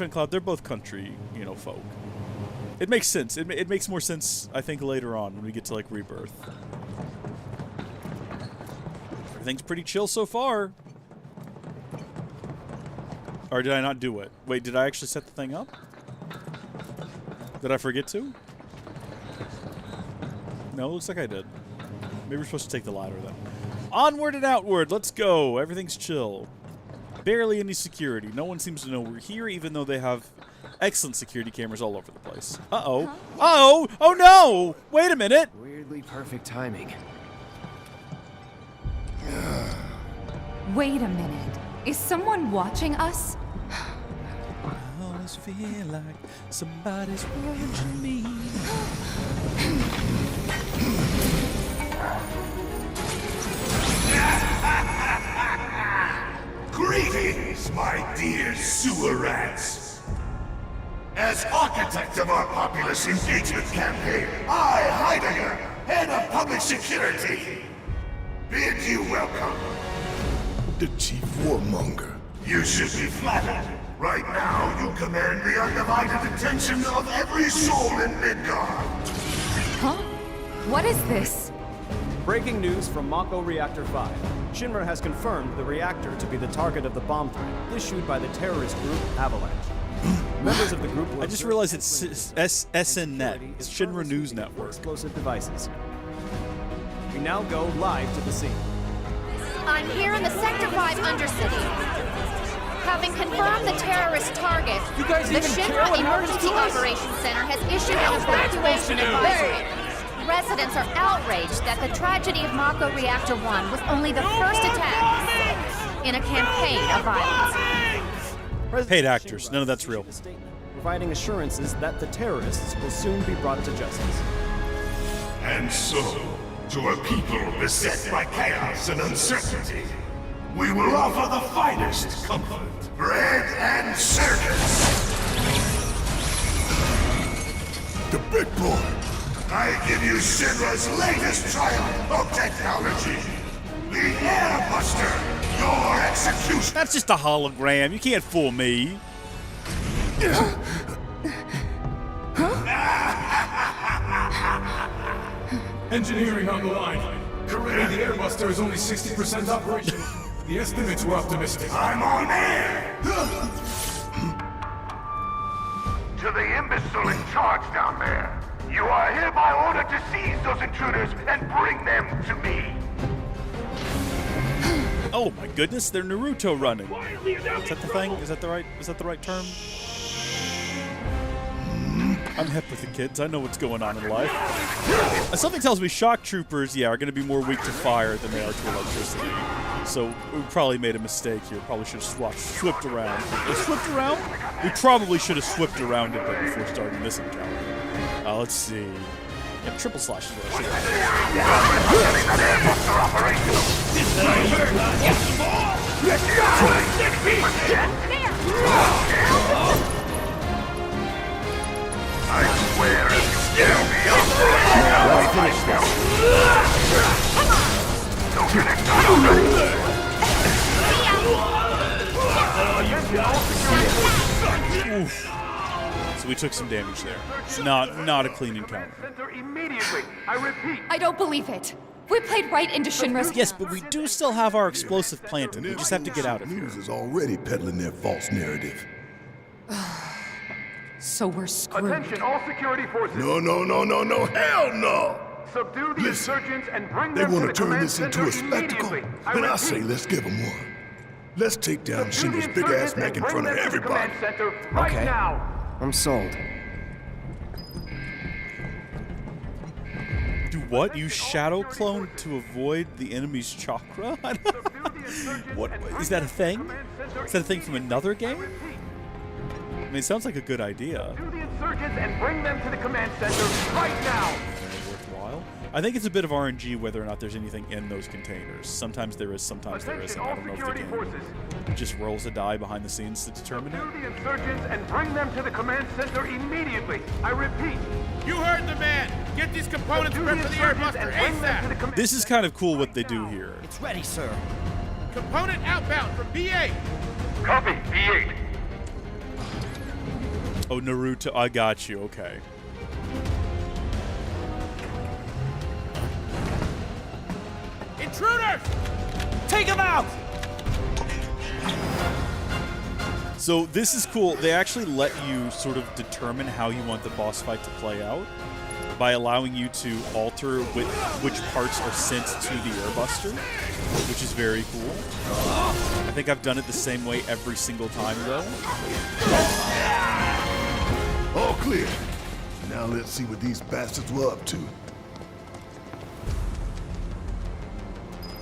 S1: and Cloud, they're both country, folk. It makes sense. It makes more sense, I think, later on when we get to like Rebirth. Everything's pretty chill so far. Or did I not do it? Wait, did I actually set the thing up? Did I forget to? No, looks like I did. Maybe we're supposed to take the ladder then. Onward and outward, let's go. Everything's chill. Barely any security. No one seems to know we're here, even though they have excellent security cameras all over the place. Uh-oh. Uh-oh! Oh no! Wait a minute!
S7: Weirdly perfect timing.
S3: Wait a minute. Is someone watching us?
S1: I always feel like somebody's watching me.
S8: Greetings, my dear sewer rats. As architect of our populace engagement campaign, I, Heidegger, head of public security, bid you welcome.
S2: The chief warmonger.
S8: You should be flattered. Right now, you command the undivided attention of every soul in Midgard.
S3: Huh? What is this?
S14: Breaking news from Mako Reactor 5. Shinra has confirmed the reactor to be the target of the bomb threat issued by the terrorist group Avalanche. Members of the group were
S1: I just realized it's SNNet. It's Shinra News Network.
S14: Explosive devices. We now go live to the scene.
S5: I'm here in the Sector 5 Undercity. Having confirmed the terrorist target, the Shinra Emergency Operations Center has issued an evacuation advisory. Residents are outraged that the tragedy of Mako Reactor 1 was only the first attack in a campaign of violence.
S1: Paid actors. None of that's real.
S14: Providing assurances that the terrorists will soon be brought to justice.
S8: And so, to a people beset by chaos and uncertainty, we will offer the finest comfort, bread and circus.
S2: The big boy.
S8: I give you Shinra's latest triumph of technology. The Airbuster, your execution.
S1: That's just a hologram. You can't fool me.
S9: Engineering on the line. Currently, the Airbuster is only 60% operational. The estimates were optimistic.
S8: I'm on air! To the imbecile in charge down there, you are hereby ordered to seize those intruders and bring them to me.
S1: Oh my goodness, they're Naruto running. Is that the thing? Is that the right term? I'm hip with the kids. I know what's going on in life. Something tells me shock troopers, are going to be more weak to fire than they are to electricity. So we probably made a mistake here. Probably should have swipped around. Swipped around? We probably should have swipped around a bit before starting this encounter. Let's see. Yeah, triple slash is what I should have.
S8: I swear if you scare me up,
S7: Let's finish this.
S8: don't get excited already.
S1: Oof. So we took some damage there. Not a clean encounter.
S3: I don't believe it. We played right into Shinra's.
S1: Yes, but we do still have our explosive planted. We just have to get out of here.
S2: News is already peddling their false narrative.
S3: So we're screwed.
S15: Attention, all security forces.
S2: No, hell no!
S15: Subdue the insurgents and bring
S2: They
S15: them to
S2: want
S15: the
S2: to turn
S15: command
S2: this into
S15: center
S2: a spectacle?
S15: immediately.
S2: Then I say let's give them one. Let's take down Shinra's big ass neck in front of everybody.
S7: Okay. I'm sold.
S1: Do what? Use shadow clone to avoid the enemy's chakra? What? Is that a thing? Is that a thing from another game? I mean, it sounds like a good idea.
S15: Do the insurgents and bring them to the command center right now.
S1: Worthwhile. I think it's a bit of RNG whether or not there's anything in those containers. Sometimes there is, sometimes there isn't. I don't know if the game just rolls a die behind the scenes to determine it.
S15: Do the insurgents and bring them to the command center immediately. I repeat.
S16: You heard the man. Get these components prepped for the Airbuster ASAP.
S1: This is kind of cool what they do here.
S16: It's ready, sir. Component outbound from B8.
S15: Copy, B8.
S1: Oh, Naruto, I got you. Okay.
S16: Intruders! Take them out!
S1: So this is cool. They actually let you sort of determine how you want the boss fight to play out by allowing you to alter which parts are sent to the airbuster, which is very cool. I think I've done it the same way every single time, though.
S2: All clear. Now let's see what these bastards were up to.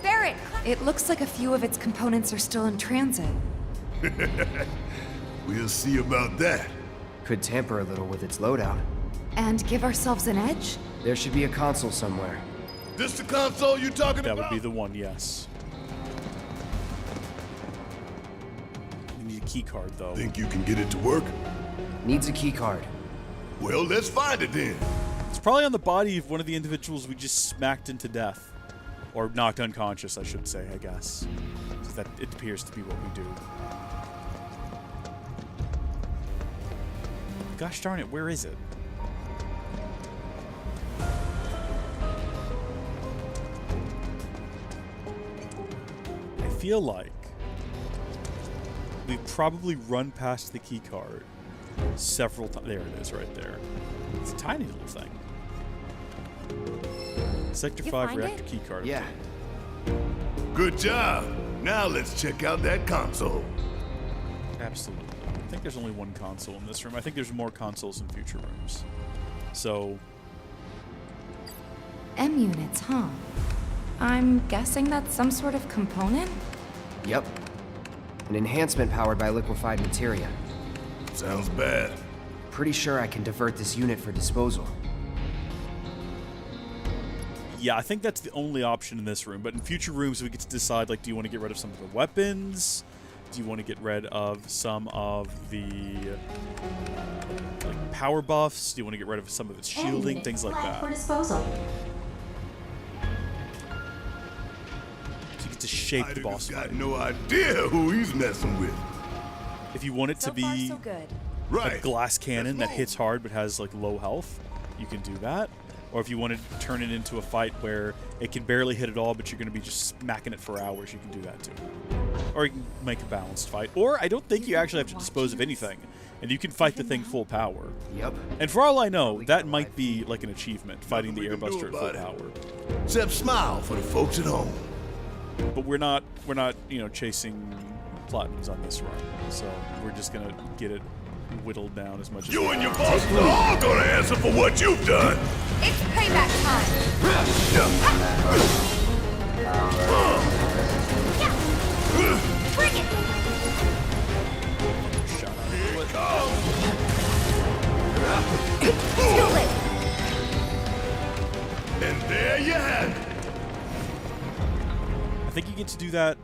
S3: Barret! It looks like a few of its components are still in transit.
S2: We'll see about that.
S7: Could tamper a little with its loadout.
S3: And give ourselves an edge?
S7: There should be a console somewhere.
S2: This the console you talking about?
S1: That would be the one, yes. You need a key card, though.
S2: Think you can get it to work?
S7: Needs a key card.
S2: Well, let's find it then.
S1: It's probably on the body of one of the individuals we just smacked into death. Or knocked unconscious, I should say, I guess. So that it appears to be what we do. Gosh darn it, where is it? I feel like we've probably run past the key card several times. There it is, right there. It's a tiny little thing. Sector 5 reactor key card.
S7: Yeah.
S2: Good job. Now let's check out that console.
S1: Absolutely. I think there's only one console in this room. I think there's more consoles in future rooms. So...
S3: M units, huh? I'm guessing that's some sort of component?
S7: Yep. An enhancement powered by liquefied materia.
S2: Sounds bad.
S7: Pretty sure I can divert this unit for disposal.
S1: Yeah, I think that's the only option in this room. But in future rooms, we get to decide, like, do you want to get rid of some of the weapons? Do you want to get rid of some of the like power buffs? Do you want to get rid of some of its shielding? Things like that.
S10: For disposal.
S1: So you get to shape the boss fight.
S2: Got no idea who he's messing with.
S1: If you want it to be
S3: so good.
S1: a glass cannon that hits hard but has like low health, you can do that. Or if you want to turn it into a fight where it can barely hit at all, but you're going to be just smacking it for hours, you can do that too. Or you can make a balanced fight. Or I don't think you actually have to dispose of anything, and you can fight the thing full power.
S7: Yep.
S1: And for all I know, that might be like an achievement, fighting the airbuster at full power.
S2: Except smile for the folks at home.
S1: But we're not, you know, chasing platinums on this run, so we're just gonna get it whittled down as much as
S2: you and your boss are all gonna answer for what you've done.
S11: It's payback time.
S10: Bring it!
S1: Shut
S10: Too late.
S2: And there you have it.
S1: I think you get to do that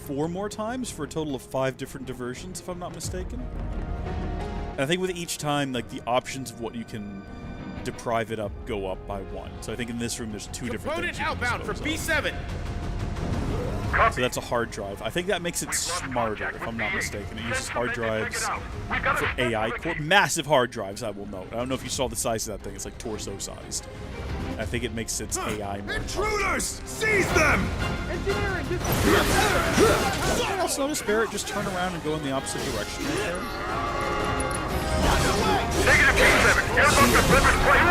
S1: 4 more times for a total of 5 different diversions, if I'm not mistaken. And I think with each time, like, the options of what you can deprive it up go up by 1. So I think in this room there's 2 different things.
S16: Component outbound for B7.
S1: So that's a hard drive. I think that makes it smarter, if I'm not mistaken. It uses hard drives for AI core. Massive hard drives, I will note. I don't know if you saw the size of that thing. It's like torso-sized. I think it makes its AI more
S2: Intruders! Seize them!
S16: Engineering,
S1: Anyone else notice Barret just turn around and go in the opposite direction right there?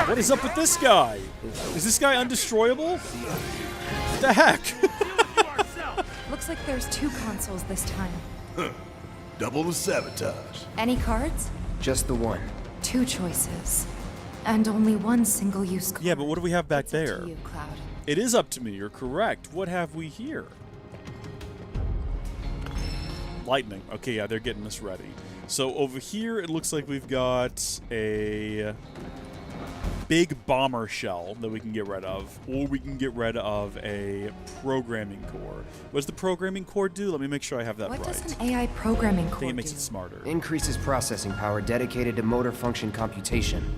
S1: What is up with this guy? Is this guy undestroyable? What the heck?
S3: Looks like there's 2 consoles this time.
S2: Double the sabotage.
S3: Any cards?
S7: Just the one.
S3: 2 choices. And only 1 single-use card.
S1: Yeah, but what do we have back there?
S3: You, Cloud.
S1: It is up to me, you're correct. What have we here? Lightning. Okay, yeah, they're getting us ready. So over here, it looks like we've got a big bomber shell that we can get rid of, or we can get rid of a programming core. What does the programming core do? Let me make sure I have that right.
S3: What does an AI programming
S1: I
S3: core
S1: think it makes
S3: do?
S1: it smarter.
S7: Increases processing power dedicated to motor function computation.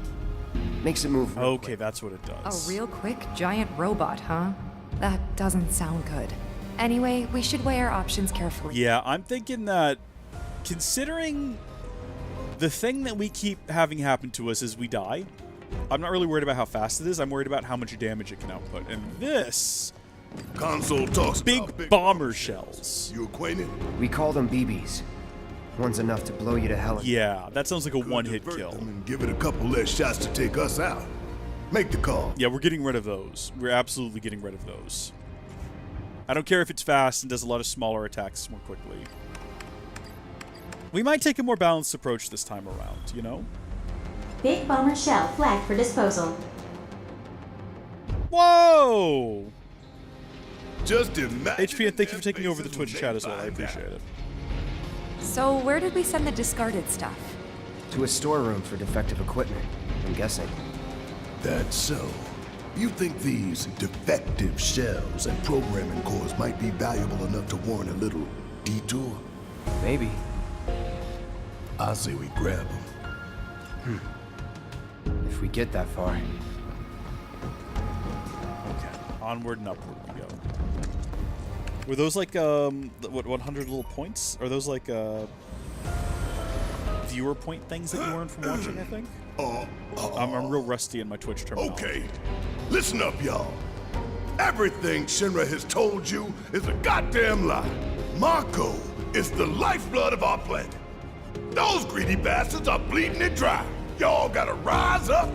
S7: Makes it move.
S1: Okay, that's what it does.
S3: A real quick giant robot, huh? That doesn't sound good. Anyway, we should weigh our options carefully.
S1: Yeah, I'm thinking that considering the thing that we keep having happen to us is we die, I'm not really worried about how fast it is. I'm worried about how much damage it can output. And this...
S2: Console talks
S1: big bomber shells.
S2: You acquainted?
S7: We call them BBs. One's enough to blow you to hell.
S1: Yeah, that sounds like a one-hit kill.
S2: And give it a couple less shots to take us out. Make the call.
S1: Yeah, we're getting rid of those. We're absolutely getting rid of those. I don't care if it's fast and does a lot of smaller attacks more quickly. We might take a more balanced approach this time around, you know?
S10: Big bomber shell flagged for disposal.
S1: Whoa!
S2: Just imagine.
S1: HP, and thank you for taking over the Twitch chat as well. I appreciate it.
S11: So where did we send the discarded stuff?
S7: To a storeroom for defective equipment, I'm guessing.
S2: That's so. You think these defective shells and programming cores might be valuable enough to warrant a little detour?
S7: Maybe.
S2: I say we grab them.
S7: If we get that far.
S1: Okay, onward and upward we go. Were those like, what, 100 little points? Are those like, viewer point things that you earn from watching, I think? I'm real rusty in my Twitch terminology.
S2: Okay, listen up, y'all. Everything Shinra has told you is a goddamn lie. Mako is the lifeblood of our planet. Those greedy bastards are bleeding it dry. Y'all gotta rise up.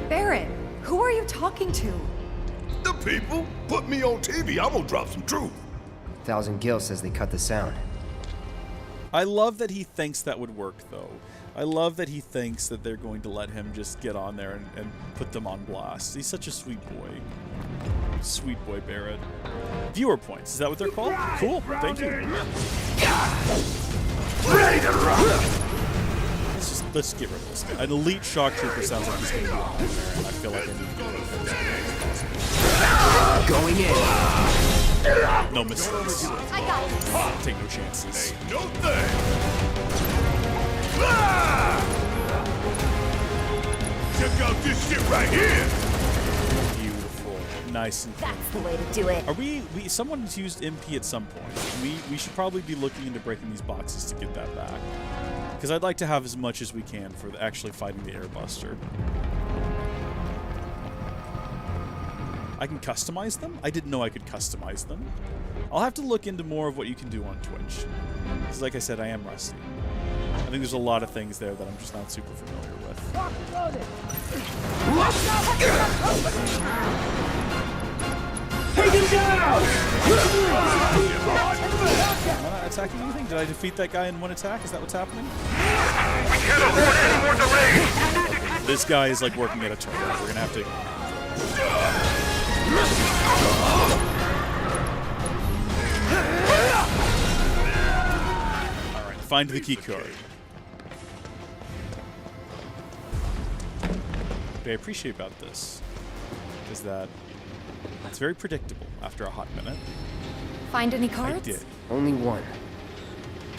S11: Barret, who are you talking to?
S2: The people put me on TV. I'm gonna drop some truth.
S7: Thousand Gil says they cut the sound.
S1: I love that he thinks that would work, though. I love that he thinks that they're going to let him just get on there and put them on blast. He's such a sweet boy. Sweet boy Barret. Viewer points, is that what they're called? Cool, thank you.
S2: Ready to rock.
S1: Let's get rid of this guy. An elite shock trooper sounds like he's going to be a nightmare, and I feel like I need to get rid of
S7: Going in.
S1: No mistakes.
S10: I got it.
S1: Take no chances.
S2: Ain't no thing. Check out this shit right here.
S1: Beautiful. Nice and clean.
S10: That's the way to do it.
S1: Are we someone's used MP at some point. We should probably be looking into breaking these boxes to get that back. Because I'd like to have as much as we can for actually fighting the airbuster. I can customize them? I didn't know I could customize them. I'll have to look into more of what you can do on Twitch. Because like I said, I am rusty. I think there's a lot of things there that I'm just not super familiar with.
S16: Take him down!
S1: Am I not attacking anything? Did I defeat that guy in one attack? Is that what's happening?
S15: We can't afford any more delays!
S1: This guy is like working at a turn. We're gonna have to... Alright, find the key card. What I appreciate about this is that it's very predictable after a hot minute.
S11: Find any cards?
S1: I did.
S7: Only one.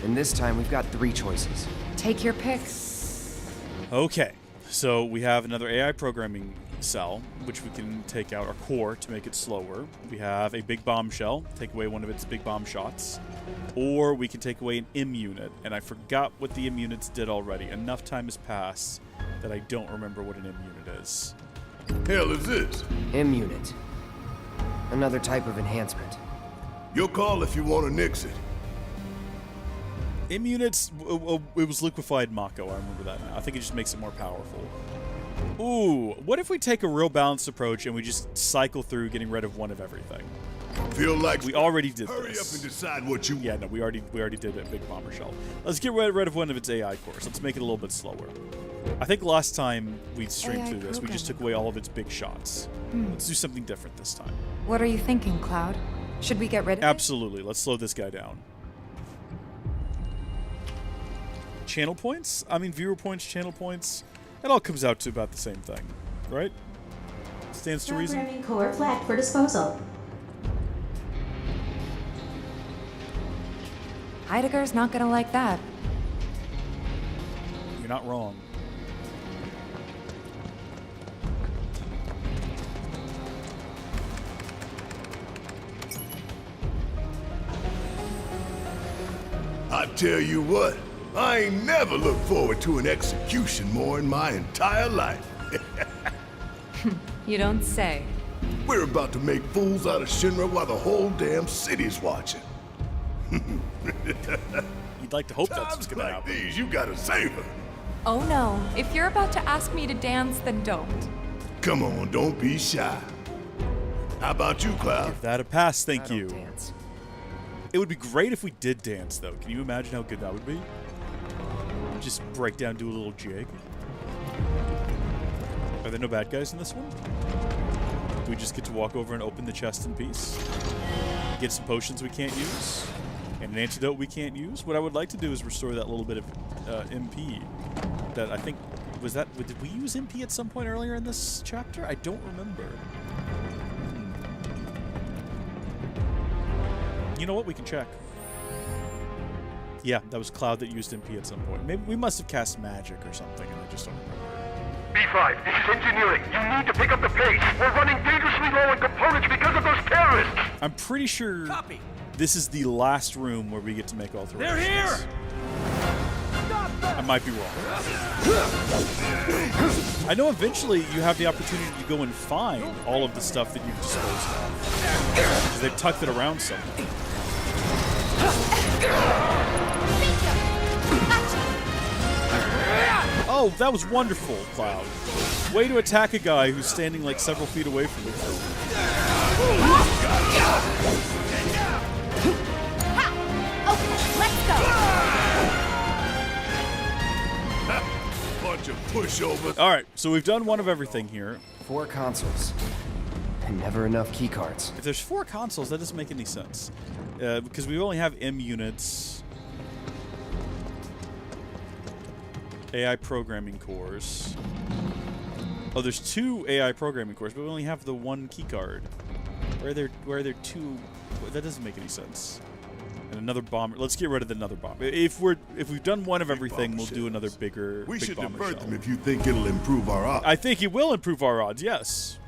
S7: And this time we've got 3 choices.
S11: Take your pick.
S1: Okay, so we have another AI programming cell, which we can take out our core to make it slower. We have a big bombshell, take away one of its big bomb shots. Or we can take away an M unit, and I forgot what the M units did already. Enough time has passed that I don't remember what an M unit is.
S2: Hell is this?
S7: M unit. Another type of enhancement.
S2: Your call if you want to nix it.
S1: M units, it was liquefied Mako, I remember that now. I think it just makes it more powerful. Ooh, what if we take a real balanced approach and we just cycle through getting rid of one of everything?
S2: Feel like
S1: we already did
S2: hurry
S1: this.
S2: up and decide what you want.
S1: Yeah, no, we already did that big bomber shell. Let's get rid of one of its AI cores. Let's make it a little bit slower. I think last time we streamed
S11: AI
S1: through this, we just took away all of its big shots. Let's do something different this time.
S11: What are you thinking, Cloud? Should we get rid of it?
S1: Absolutely. Let's slow this guy down. Channel points? I mean, viewer points, channel points. It all comes out to about the same thing, right? Stands to reason.
S10: Programming core flagged for disposal.
S11: Heidegger's not gonna like that.
S1: You're not wrong.
S2: I tell you what, I ain't never looked forward to an execution more in my entire life.
S11: You don't say.
S2: We're about to make fools out of Shinra while the whole damn city's watching.
S1: You you'd like to hope that's what's going to happen.
S8: These, you gotta savor.
S17: Oh no. If you're about to ask me to dance, then don't.
S8: Come on, don't be shy. How about you, Cloud?
S1: Give that a pass, thank
S7: I don't
S1: you.
S7: dance.
S1: It would be great if we did dance, though. Can you imagine how good that would be? Just break down, do a little jig. Are there no bad guys in this one? Do we just get to walk over and open the chest in peace? Get some potions we can't use? And an antidote we can't use? What I would like to do is restore that little bit of MP. That I think... Did we use MP at some point earlier in this chapter? I don't remember. You know what? We can check. Yeah, that was Cloud that used MP at some point. Maybe we must have cast magic or something, and I just don't remember.
S15: B5, this is engineering. You need to pick up the pace. We're running dangerously low on components because of those terrorists.
S1: I'm pretty sure this is the last room where we get to make alterations.
S16: They're here!
S1: I might be wrong. I know eventually you have the opportunity to go and find all of the stuff that you've disposed of. Because they've tucked it around somewhere. Oh, that was wonderful, Cloud. Way to attack a guy who's standing like several feet away from you.
S10: Okay, let's go.
S8: Bunch of pushovers.
S1: All right, so we've done one of everything here.
S7: 4 consoles. And never enough keycards.
S1: If there's 4 consoles, that doesn't make any sense. Because we only have M units. AI programming cores. Oh, there's 2 AI programming cores, but we only have the 1 keycard. Where are there 2? That doesn't make any sense. And another bomber. Let's get rid of another bomber. If we've done one of everything, we'll do another bigger.
S8: We should
S1: bomber
S8: divert
S1: shell.
S8: them if you think it'll improve our odds.
S1: I think it will improve our odds. Yes.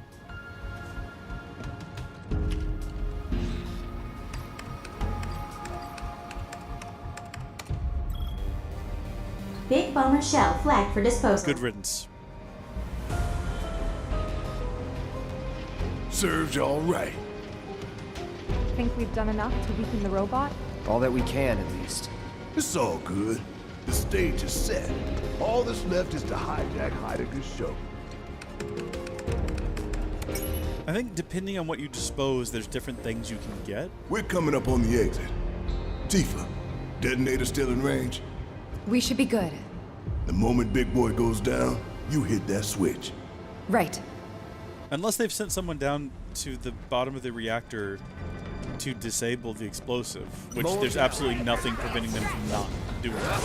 S10: Big bomber shell flagged for disposal.
S1: Good riddance.
S8: Serves you all right.
S17: Think we've done enough to weaken the robot?
S7: All that we can, at least.
S8: It's all good. The stage is set. All that's left is to hijack Heidegger's show.
S1: I think depending on what you dispose, there's different things you can get.
S8: We're coming up on the exit. Tifa, detonator still in range?
S3: We should be good.
S8: The moment Big Boy goes down, you hit that switch.
S3: Right.
S1: Unless they've sent someone down to the bottom of the reactor to disable the explosive, which there's absolutely nothing preventing them from not doing that.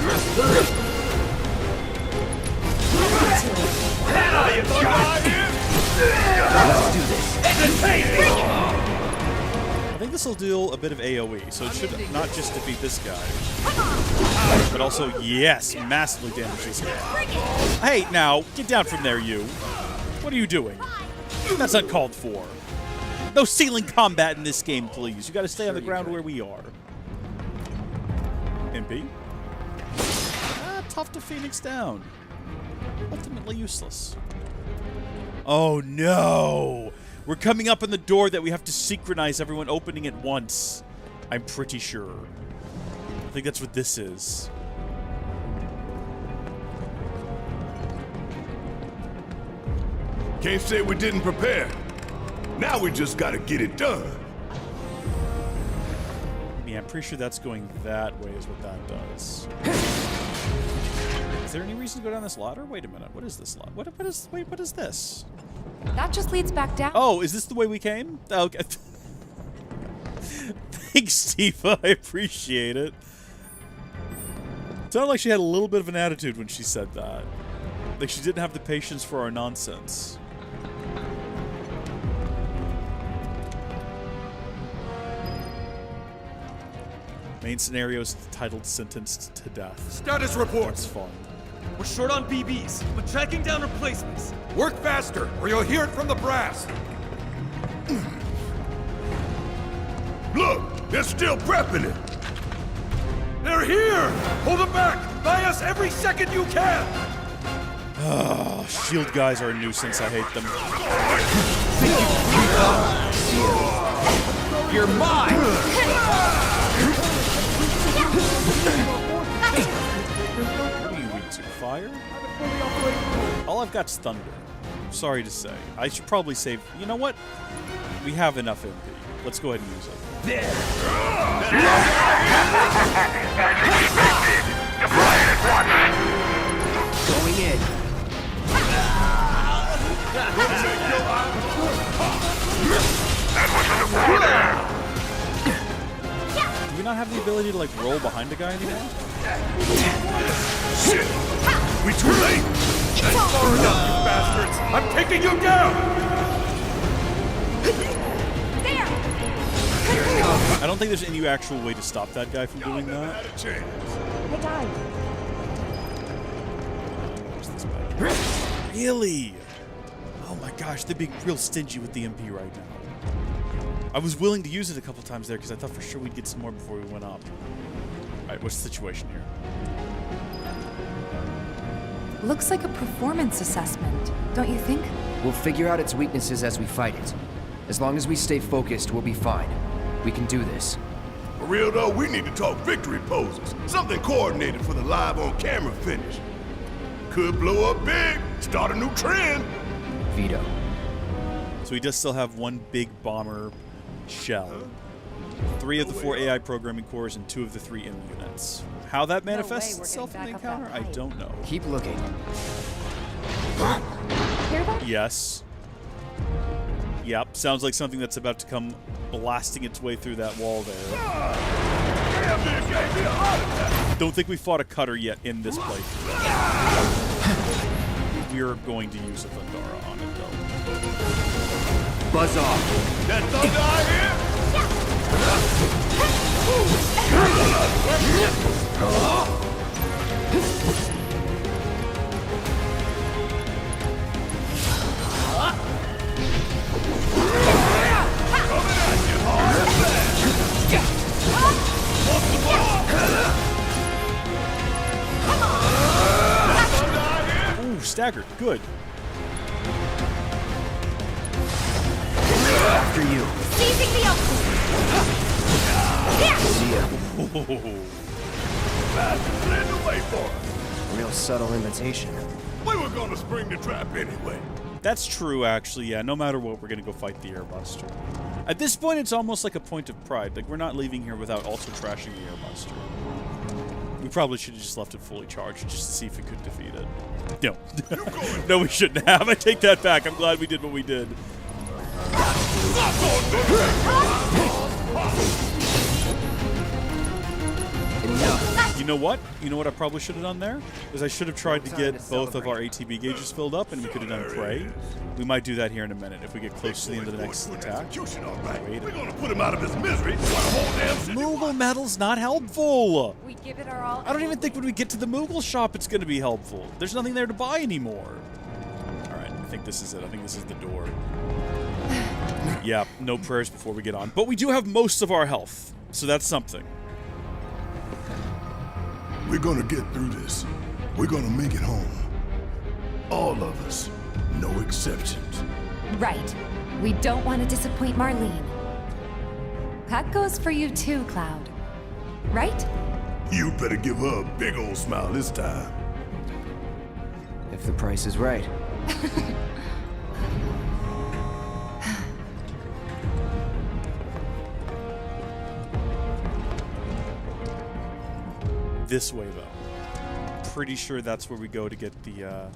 S4: Let's do this.
S1: I think this will do a bit of AoE, so it should not just defeat this guy, but also, yes, massively damage this guy. Hey, now, get down from there, you. What are you doing? That's uncalled for. No ceiling combat in this game, please. You gotta stay on the ground where we are. MP? Tough to Phoenix down. Ultimately useless. Oh no! We're coming up on the door that we have to synchronize everyone opening at once. I'm pretty sure. I think that's what this is.
S8: Can't say we didn't prepare. Now we just gotta get it done.
S1: Yeah, I'm pretty sure that's going that way is what that does. Is there any reason to go down this ladder? Wait a minute. What is this ladder? What is this?
S17: That just leads back down.
S1: Oh, is this the way we came? Okay. Thanks, Tifa. I appreciate it. Sounded like she had a little bit of an attitude when she said that. Like she didn't have the patience for our nonsense. Main scenario is titled Sentenced to Death.
S16: Status report.
S1: That's fun.
S16: We're short on BBs, but tracking down replacements. Work faster, or you'll hear it from the brass.
S8: Look, they're still prepping it.
S16: They're here! Hold them back! Buy us every second you can!
S1: Oh, shield guys are a nuisance. I hate them.
S4: You're mine!
S1: What are you weak to? Fire? All I've got's thunder. Sorry to say. I should probably save... You know what? We have enough MP. Let's go ahead and use it.
S7: Going in.
S1: Do we not have the ability to, like, roll behind a guy anymore?
S8: Shit! We too late!
S16: That's far enough, you bastards! I'm taking you down!
S1: I don't think there's any actual way to stop that guy from doing that. Really? Oh my gosh, they're being real stingy with the MP right now. I was willing to use it a couple times there because I thought for sure we'd get some more before we went up. Alright, what's the situation here?
S11: Looks like a performance assessment, don't you think?
S7: We'll figure out its weaknesses as we fight it. As long as we stay focused, we'll be fine. We can do this.
S8: For real though, we need to talk victory poses. Something coordinated for the live on camera finish. Could blow up big, start a new trend.
S7: Veto.
S1: So he does still have one big bomber shell. 3 of the 4 AI programming cores and 2 of the 3 M units. How that manifests itself in the encounter, I don't know.
S7: Keep looking.
S11: Hear that?
S1: Yes. Yep, sounds like something that's about to come blasting its way through that wall there. Don't think we fought a cutter yet in this playthrough. We're going to use a Thundara on it, though.
S7: Buzz off.
S8: That thunder I hear?
S1: Ooh, staggered. Good.
S7: After you.
S10: Seizing the opening.
S7: See ya. Real subtle invitation.
S8: We were gonna spring the trap anyway.
S1: That's true, actually, yeah. No matter what, we're going to go fight the Airbuster. At this point, it's almost like a point of pride. Like, we're not leaving here without also trashing the Airbuster. We probably should have just left it fully charged just to see if we could defeat it. No. No, we shouldn't have. I take that back. I'm glad we did what we did. You know what? You know what I probably should have done there? Is I should have tried to get both of our ATB gauges filled up, and we could have done prey. We might do that here in a minute if we get close to the end of the next attack.
S8: We're gonna put him out of his misery.
S1: Moogle metal's not helpful.
S17: We give it our all.
S1: I don't even think when we get to the Moogle shop it's going to be helpful. There's nothing there to buy anymore. All right, I think this is it. I think this is the door. Yeah, no prayers before we get on. But we do have most of our health, so that's something.
S2: We're gonna get through this. We're gonna make it home. All of us. No exceptions.
S3: Right. We don't want to disappoint Marlene. That goes for you too, Cloud. Right?
S2: You better give her a big old smile this time.
S7: If the price is right.
S1: This way, though. Pretty sure that's where we go to get the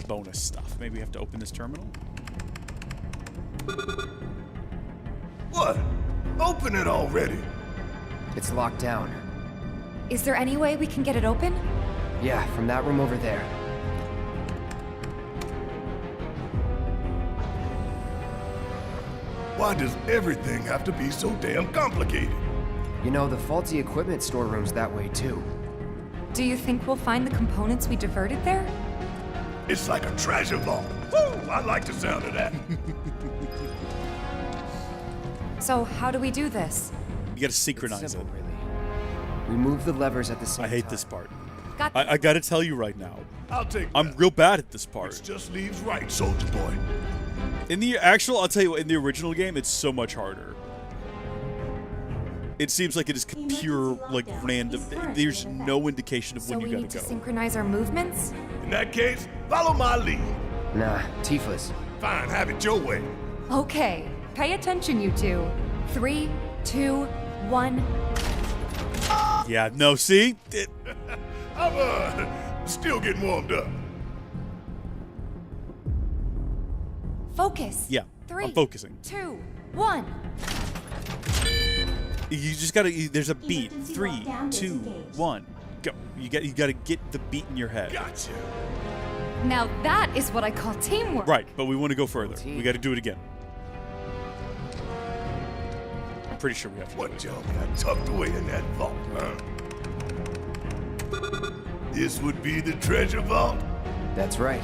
S1: bonus stuff. Maybe we have to open this terminal?
S2: What? Open it already.
S7: It's locked down.
S3: Is there any way we can get it open?
S7: Yeah, from that room over there.
S2: Why does everything have to be so damn complicated?
S7: You know, the faulty equipment storeroom's that way too.
S3: Do you think we'll find the components we diverted there?
S2: It's like a treasure vault. Woo! I like the sound of that.
S3: So how do we do this?
S1: You gotta synchronize it.
S7: Really. We move the levers at the same
S1: I hate
S7: time.
S1: this part.
S3: Got
S1: I gotta tell you right now.
S2: I'll take
S1: I'm real bad at this part.
S2: Which just leaves right, soldier boy.
S1: In the actual, I'll tell you what, in the original game, it's so much harder. It seems like it is pure, like, random. There's no indication of when you gotta go.
S3: So we need to synchronize our movements?
S8: In that case, follow my lead.
S7: Nah, Tifa's.
S8: Fine, have it your way.
S11: Okay, pay attention, you two. 3, 2, 1.
S1: Yeah, no, see?
S8: I'm, still getting warmed up.
S3: Focus.
S1: Yeah,
S3: 3,
S1: I'm focusing.
S3: 2, 1.
S1: You just gotta, there's a beat. 3, 2, 1. Go. You gotta get the beat in your head.
S8: Gotcha.
S11: Now that is what I call teamwork.
S1: Right, but we want to go further. We gotta do it again. I'm pretty sure we have to.
S8: What y'all got tucked away in that vault, huh? This would be the treasure vault?
S7: That's right.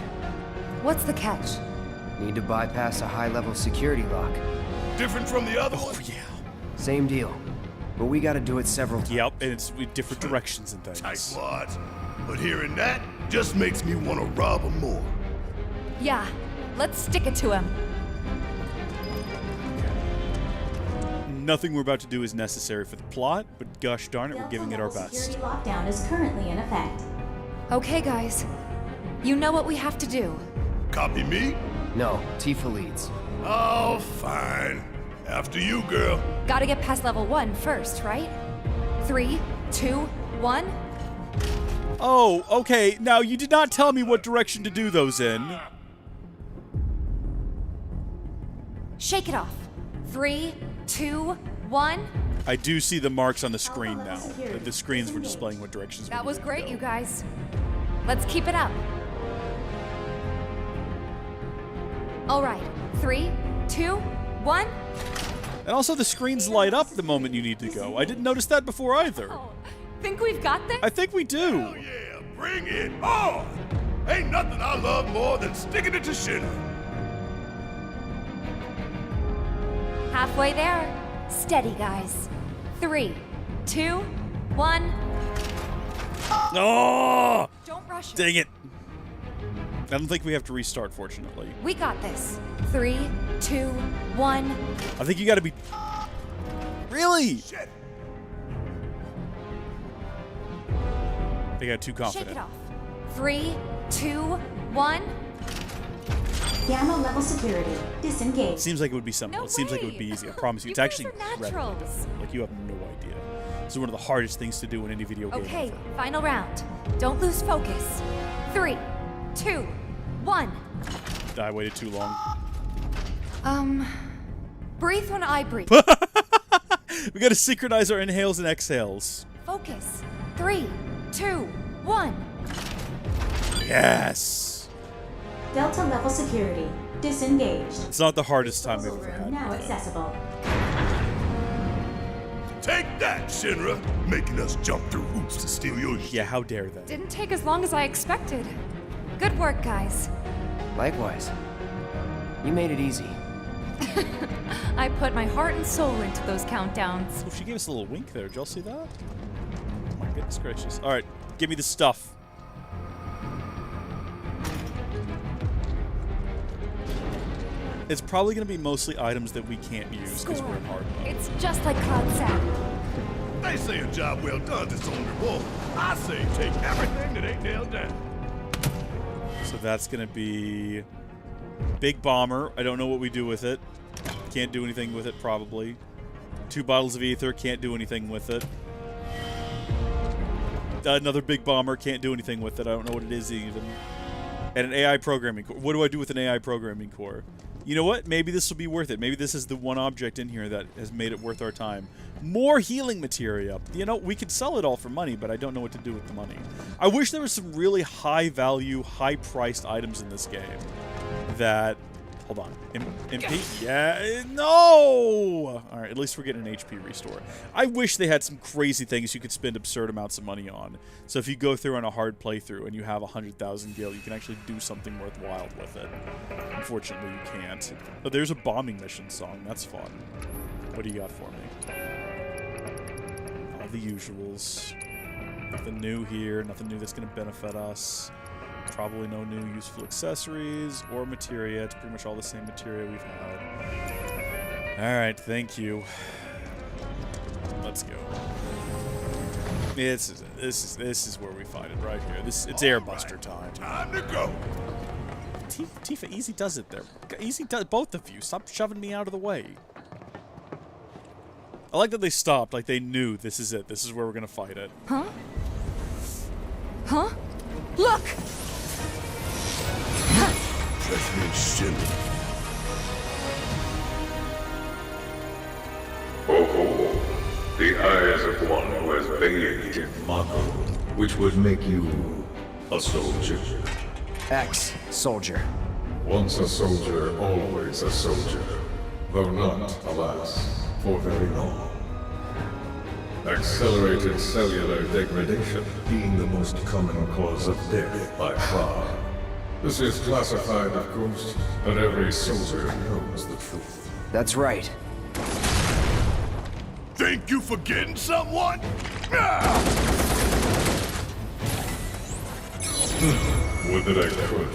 S3: What's the catch?
S7: Need to bypass a high-level security lock.
S8: Different from the other one?
S1: Yeah.
S7: Same deal. But we gotta do it several times.
S1: Yep, and it's with different directions and things.
S8: Tightwads. But hearing that just makes me want to rob him more.
S11: Yeah, let's stick it to him.
S1: Nothing we're about to do is necessary for the plot, but gosh darn it, we're giving it our best.
S10: Security lockdown is currently in effect.
S3: Okay, guys. You know what we have to do.
S8: Copy me?
S7: No, Tifa leads.
S8: Oh, fine. After you, girl.
S3: Gotta get past level 1 first, right? 3, 2, 1.
S1: Oh, okay. Now, you did not tell me what direction to do those in.
S3: Shake it off. 3, 2, 1.
S1: I do see the marks on the screen now. The screens were displaying what directions we
S3: That was
S1: needed to
S3: great,
S1: go.
S3: you guys. Let's keep it up. All right. 3, 2, 1.
S1: And also, the screens light up the moment you need to go. I didn't notice that before either.
S11: Oh, think we've got this?
S1: I think we do.
S8: Hell yeah, bring it on! Ain't nothing I love more than sticking it to Shinra.
S3: Halfway there. Steady, guys. 3, 2, 1.
S1: Oh!
S3: Don't rush it.
S1: Dang it. I don't think we have to restart, fortunately.
S3: We got this. 3, 2, 1.
S1: I think you gotta be... Really?
S8: Shit.
S1: They got too
S3: Shake
S1: confident.
S3: it off. 3, 2, 1.
S10: Gamma level security disengaged.
S1: Seems like it would be simple.
S11: No
S1: it seems like it would
S11: way.
S1: be easy. I promise you.
S11: You
S1: It's
S11: guys
S1: actually
S11: are
S1: incredible.
S11: naturals.
S1: Like, you have no idea. This is one of the hardest things to do in any video game
S3: Okay,
S1: ever.
S3: final round. Don't lose focus. 3, 2, 1.
S1: I waited too long.
S3: Breathe when I breathe.
S1: We gotta synchronize our inhales and exhales.
S3: Focus. 3, 2, 1.
S1: Yes!
S10: Delta level security disengaged.
S1: It's not the hardest time we've
S10: Disposal
S1: ever
S10: room
S1: had.
S10: now accessible.
S8: Take that, Shinra! Making us jump through hoops to steal your shit.
S1: Yeah, how dare they?
S11: Didn't take as long as I expected.
S3: Good work, guys.
S7: Likewise. You made it easy.
S11: I put my heart and soul into those countdowns.
S1: Oh, she gave us a little wink there. Did y'all see that? Oh my goodness gracious. Alright, give me the stuff. It's probably going to be mostly items that we can't use because we're in hard mode.
S3: It's just like Cloud said.
S8: They say a job well done is on reward. I say take everything that ain't nailed down.
S1: So that's going to be Big Bomber. I don't know what we do with it. Can't do anything with it, probably. 2 bottles of ether. Can't do anything with it. Another Big Bomber. Can't do anything with it. I don't know what it is even. And an AI programming core. What do I do with an AI programming core? You know what? Maybe this will be worth it. Maybe this is the one object in here that has made it worth our time. More healing materia. You know, we could sell it all for money, but I don't know what to do with the money. I wish there was some really high-value, high-priced items in this game that... Hold on. MP? Yeah, no! Alright, at least we're getting an HP restore. I wish they had some crazy things you could spend absurd amounts of money on. So if you go through on a hard playthrough and you have 100,000 gil, you can actually do something worthwhile with it. Unfortunately, you can't. Oh, there's a bombing mission song. That's fun. What do you got for me?
S18: The usuals. Nothing new here. Nothing new that's going to benefit us.
S1: Probably no new useful accessories or materia. It's pretty much all the same materia we've had. Alright, thank you. Let's go. This is where we fight it right here. It's Airbuster time.
S8: Time to go.
S1: Tifa, easy does it there. Easy does both of you. Stop shoving me out of the way. I like that they stopped, like they knew this is it. This is where we're gonna fight it.
S11: Huh? Huh? Look!
S8: President Shinra.
S18: Oh, the eyes of one who has bathed in Mako, which would make you a soldier.
S7: Ex-soldier.
S18: Once a soldier, always a soldier. Though not, alas, for very long. Accelerated cellular degradation being the most common cause of death by far. This is classified, of course, but every soldier knows the truth.
S7: That's right.
S8: Think you forgetting someone?
S18: Would that I could.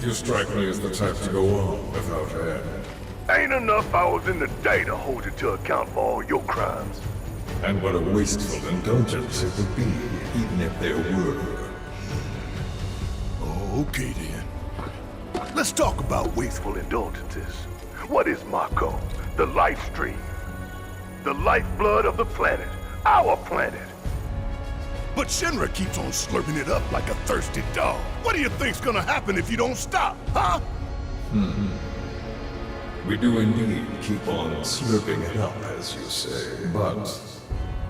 S18: You strike me as the type to go on without end.
S8: Ain't enough hours in the day to hold you to account for all your crimes.
S18: And what a wasteful indulgence it would be, even if there were.
S8: Okay then. Let's talk about wasteful indulgences. What is Mako? The life stream. The lifeblood of the planet. Our planet. But Shinra keeps on slurping it up like a thirsty dog. What do you think's gonna happen if you don't stop, huh?
S18: We do indeed keep on slurping it up, as you say, but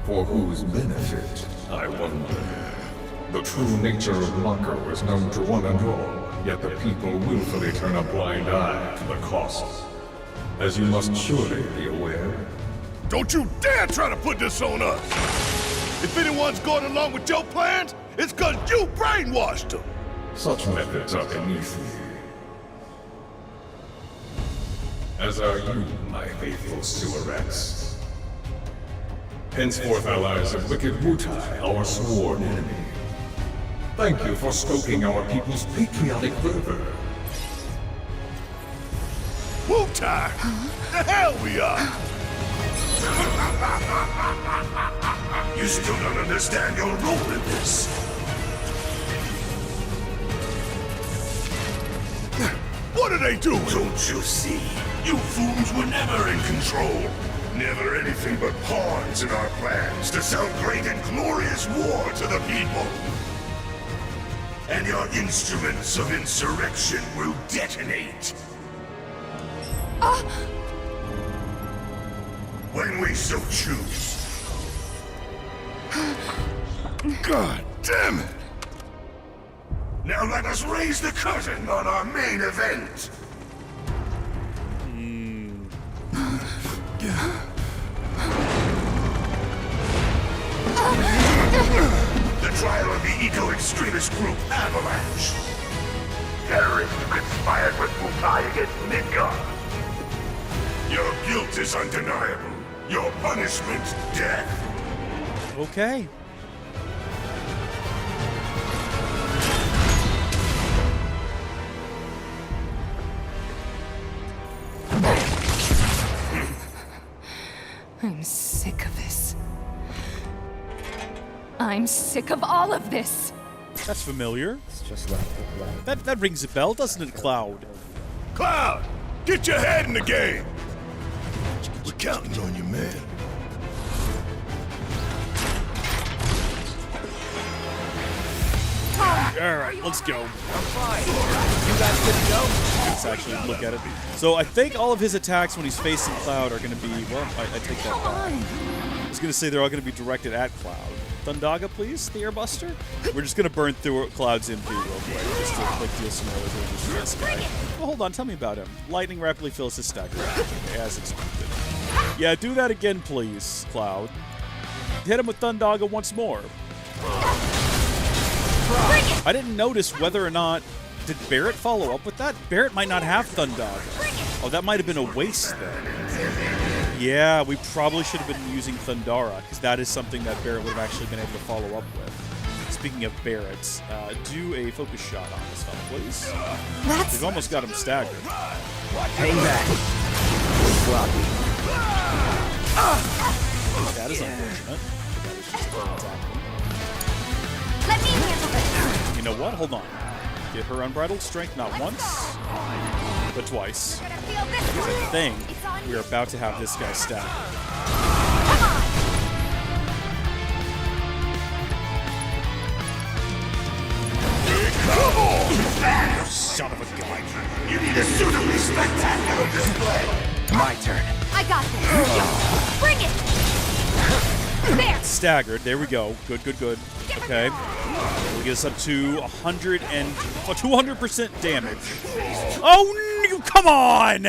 S18: for whose benefit, I wonder. The true nature of Mako is known to one and all, yet the people willfully turn a blind eye to the costs. As you must surely be aware.
S8: Don't you dare try to put this on us! If anyone's going along with your plans, it's 'cause you brainwashed them!
S18: Such methods are beneath me. As are you, my faithful Suarex. Henceforth allies of wicked Wutai, our sworn enemy. Thank you for stoking our people's patriotic fervor.
S8: Wutai! The hell we are!
S15: You still don't understand your role in this.
S8: What are they doing?
S15: Don't you see? You fools were never in control. Never anything but pawns in our plans to sell great and glorious war to the people. And your instruments of insurrection will detonate. When we so choose.
S8: God damn it!
S15: Now let us raise the curtain on our main event. The trial of the eco-extremist group Avalanche. Terrorists who conspired with Wutai against Midgard. Your guilt is undeniable. Your punishment, death.
S1: Okay.
S11: I'm sick of this. I'm sick of all of this.
S1: That's familiar.
S7: It's just like
S1: That rings a bell, doesn't it, Cloud?
S8: Cloud! Get your head in the game! We're counting on you, man.
S1: Alright, let's go.
S7: I'm fine. You guys good to go?
S1: Let's actually look at it. So I think all of his attacks when he's facing Cloud are going to be, well, I take that back. I was going to say they're all going to be directed at Cloud. Thundaga, please, the Airbuster. We're just going to burn through Cloud's MP real quick, just to like deal some more damage to this guy. Well, hold on, tell me about him. Lightning rapidly fills his stack, as expected. Yeah, do that again, please, Cloud. Hit him with Thundaga once more. I didn't notice whether or not... Did Barret follow up with that? Barret might not have Thundaga. Oh, that might have been a waste then. Yeah, we probably should have been using Thundara, because that is something that Barret would have actually been able to follow up with. speaking of Barret, do a focus shot on this fellow, please.
S11: That's...
S1: We've almost got him staggered.
S7: Hang back. Sloppy.
S1: That is unfortunate. That is just attacking.
S11: Let me handle this.
S1: You know what? Hold on. Get her unbridled strength not once, but twice. Because I think we're about to have this guy staggered.
S15: Come on!
S1: Son of a gun.
S15: You need a suitably spectacular display.
S7: My turn.
S11: I got this. Bring it. There.
S1: Staggered. There we go. Good, good, good. Okay. We get us up to 200% damage. Oh, no, come on!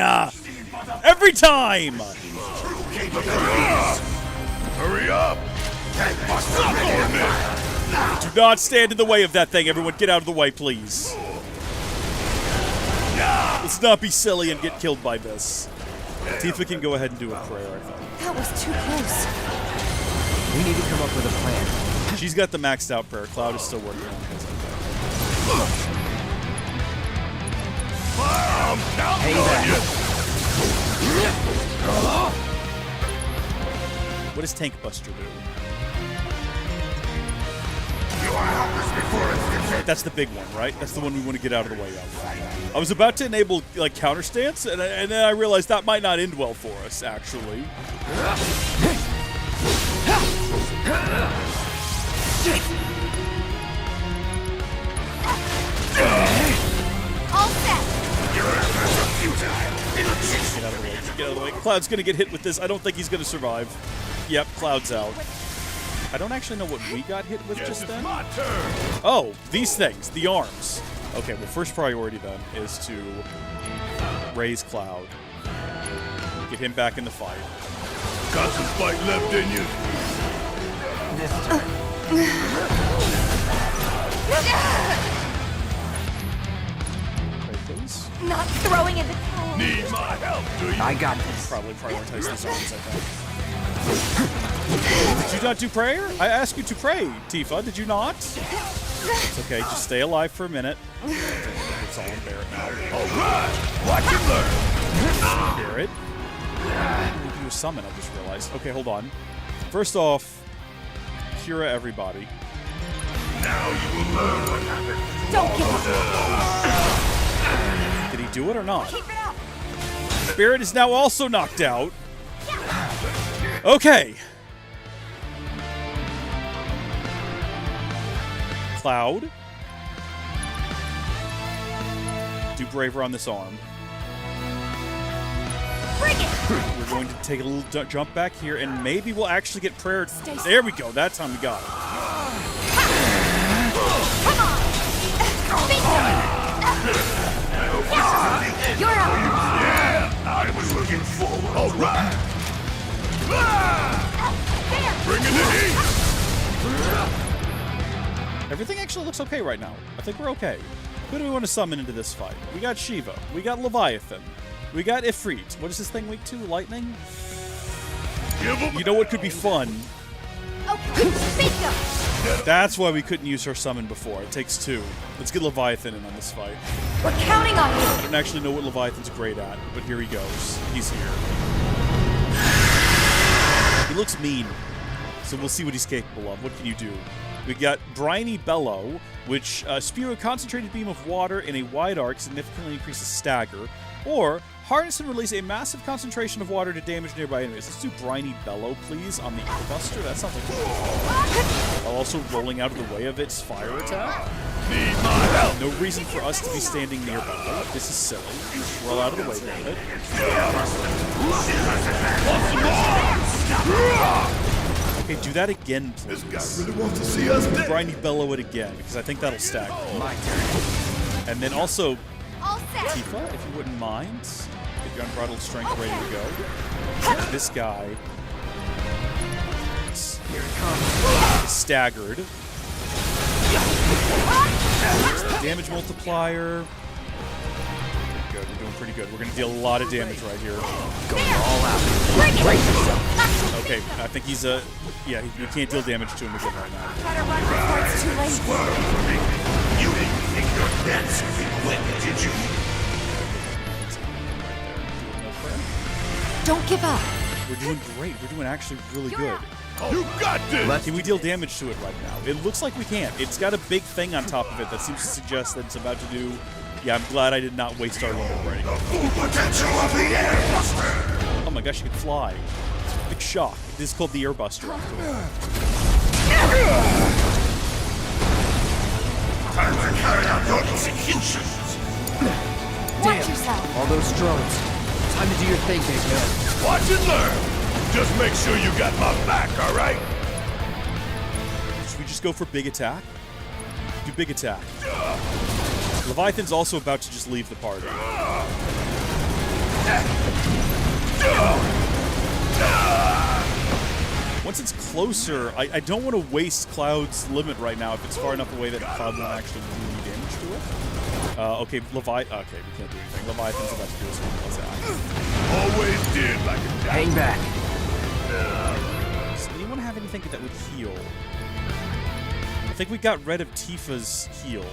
S1: Every time!
S8: Hurry up!
S1: Do not stand in the way of that thing. Everyone, get out of the way, please. Let's not be silly and get killed by this. Tifa can go ahead and do a prayer, I think.
S11: That was too close.
S7: We need to come up with a plan.
S1: She's got the maxed out prayer. Cloud is still working on his.
S7: Hang back.
S1: What does Tank Buster do? That's the big one, right? That's the one we want to get out of the way of. I was about to enable like counter stance, and then I realized that might not end well for us, actually.
S11: All set.
S15: Your efforts are futile.
S1: Get out of the way. Get out of the way. Cloud's gonna get hit with this. I don't think he's gonna survive. Yep, Cloud's out. I don't actually know what we got hit with just then. Oh, these things, the arms. Okay, well, first priority then is to raise Cloud. Get him back in the fight.
S8: Got some fight left in you?
S7: This turn.
S1: Okay, please.
S11: Not throwing in the towel.
S8: Need my help, do you?
S7: I got this.
S1: Probably prioritize these arms, I think. Did you not do prayer? I asked you to pray, Tifa. Did you not? It's okay. Just stay alive for a minute. It's all on Barret now.
S8: All right, watch and learn.
S1: Barret. You do a summon, I just realized. Okay, hold on. First off, Kira everybody.
S15: Now you will learn what happened.
S11: Don't give up.
S1: Did he do it or not?
S11: Keep it up.
S1: Barret is now also knocked out. Okay. Cloud. Do braver on this arm.
S11: Bring it.
S1: We're going to take a little jump back here, and maybe we'll actually get prayer. There we go. That time we got it.
S11: Come on. You're up.
S15: Yeah, I was looking forward.
S8: All right. Bring in the heat.
S1: Everything actually looks okay right now. I think we're okay. Who do we want to summon into this fight? We got Shiva. We got Leviathan. We got Ifrit. What is this thing weak to? Lightning? You know what could be fun? That's why we couldn't use her summon before. It takes two. Let's get Leviathan in on this fight.
S11: We're counting on you.
S1: I don't actually know what Leviathan's great at, but here he goes. He's here. He looks mean, so we'll see what he's capable of. What can you do? We got Briny Bellow, which spew a concentrated beam of water in a wide arc, significantly increases stagger, or harness and release a massive concentration of water to damage nearby enemies. Let's do Briny Bellow, please, on the Buster. That sounds like good. While also rolling out of the way of its fire attack.
S8: Need my help.
S1: No reason for us to be standing nearby. This is silly. Just roll out of the way, David. Okay, do that again, please.
S8: This guy really wants to see us dead.
S1: Briny Bellow it again, because I think that'll stack.
S7: My turn.
S1: And then also,
S11: All set.
S1: Tifa, if you wouldn't mind, get your unbridled strength ready to go. This guy is staggered. There's the damage multiplier. Good, we're doing pretty good. We're going to deal a lot of damage right here.
S7: Going all out.
S11: Bring it.
S1: Okay, Okay, I think he's a... Yeah, we can't deal damage to him again right now.
S11: Better run before it's too late.
S15: You didn't think your dance would be quick, did you?
S11: Don't give up.
S1: We're doing great. We're doing actually really good.
S8: You got this!
S1: Can we deal damage to it right now? It looks like we can't. It's got a big thing on top of it that seems to suggest that it's about to do... Yeah, I'm glad I did not waste our limit break.
S15: The full potential of the Airbuster!
S1: Oh my gosh, you can fly. Big shock. This is called the Airbuster.
S15: Time to carry out your executions!
S11: Watch yourself.
S7: All those drones. Time to do your thing, big man.
S8: Watch and learn! Just make sure you got my back, alright?
S1: Should we just go for big attack? Do big attack. Leviathan's also about to just leave the party. Once it's closer, I don't want to waste Cloud's limit right now if it's far enough away that Cloud won't actually do any damage to it. Okay, okay, we can't do anything. Leviathan's about to do his own attack.
S8: Always did like a
S7: Hang back.
S1: Does anyone have anything that would heal? I think we got rid of Tifa's heal.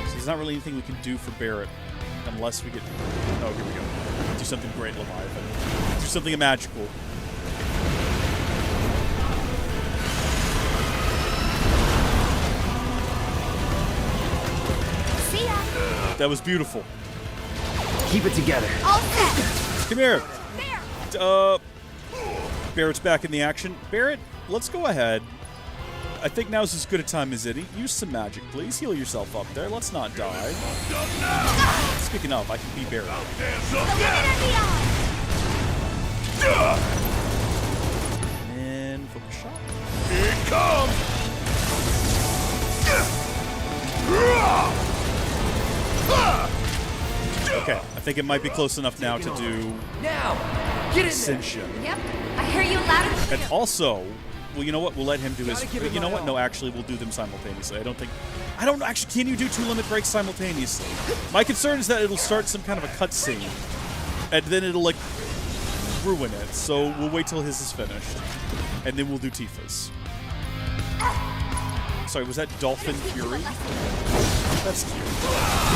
S1: So there's not really anything we can do for Barret unless we get... Oh, here we go. Do something great, Leviathan. Do something magical.
S11: See ya.
S1: That was beautiful.
S7: Keep it together.
S11: All set.
S1: Come here.
S11: There.
S1: Barret's back in the action. Barret, let's go ahead. I think now's as good a time as any. Use some magic, please. Heal yourself up there. Let's not die. Speaking of, I can be Barret. And focus shot.
S8: Here it comes!
S1: Okay, I think it might be close enough now to do
S7: Now, get in
S1: Ascension.
S11: Yep. I hear you loud and clear.
S1: And also, well, you know what? We'll let him do his. You know what? No, actually, we'll do them simultaneously. I don't actually. Can you do 2 limit breaks simultaneously? My concern is that it'll start some kind of a cutscene, and then it'll like ruin it. So we'll wait till his is finished, and then we'll do Tifa's. Sorry, was that Dolphin Fury? That's cute.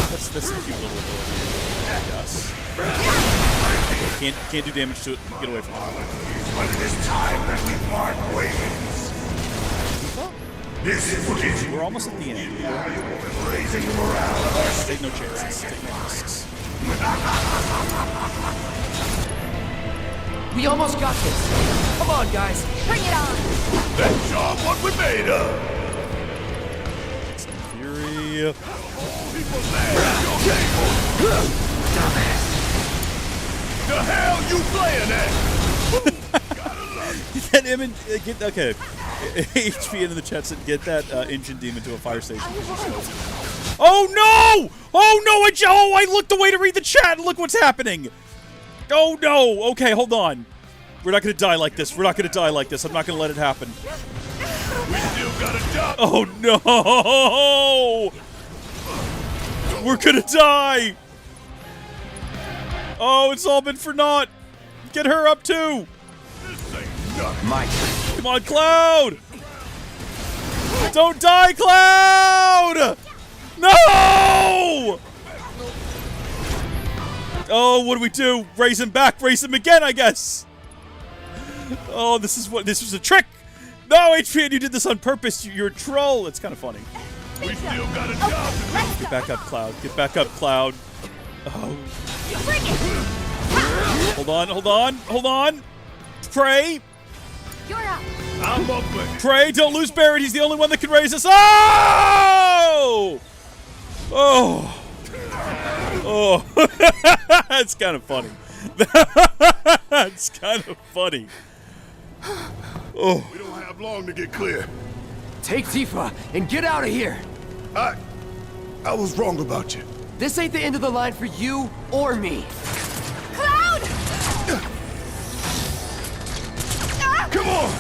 S1: That's a cute little ability. Yes. Can't do damage to it. Get away from it.
S15: But it is time that we part ways. This footage
S1: We're almost at the end.
S15: raising morale of our
S1: Take no chances. Take no risks.
S7: We almost got this. Come on, guys.
S11: Bring it on.
S8: Let's show what we're made of!
S1: Fury.
S8: People land your table! The hell you playing at?
S1: Get him in. Get okay. HP into the chat said get that engine demon to a fire station. Oh no! Oh no! I looked away to read the chat and look what's happening. Oh no! Okay, hold on. We're not gonna die like this. We're not gonna die like this. I'm not gonna let it happen.
S8: We still got a job.
S1: Oh no! We're gonna die! Oh, it's all been for naught! Get her up too!
S7: Mike.
S1: Come on, Cloud! Don't die, Cloud! No! Oh, what do? Raise him back, raise him again, I guess! Oh, this was a trick! No, HPN, you did this on purpose. You're a troll. It's kind of funny.
S8: We still got a job to do.
S1: Get back up, Cloud. Get back up, Cloud. Oh. Hold on. Pray.
S11: You're up.
S8: I'm up with it.
S1: Pray, don't lose Barret. He's the only one that can raise us. Oh! Oh. Oh. That's kind of funny. That's kind of funny. Oh.
S8: We don't have long to get clear.
S7: Take Tifa and get out of here.
S8: I was wrong about you.
S7: This ain't the end of the line for you or me.
S11: Cloud!
S8: Come on!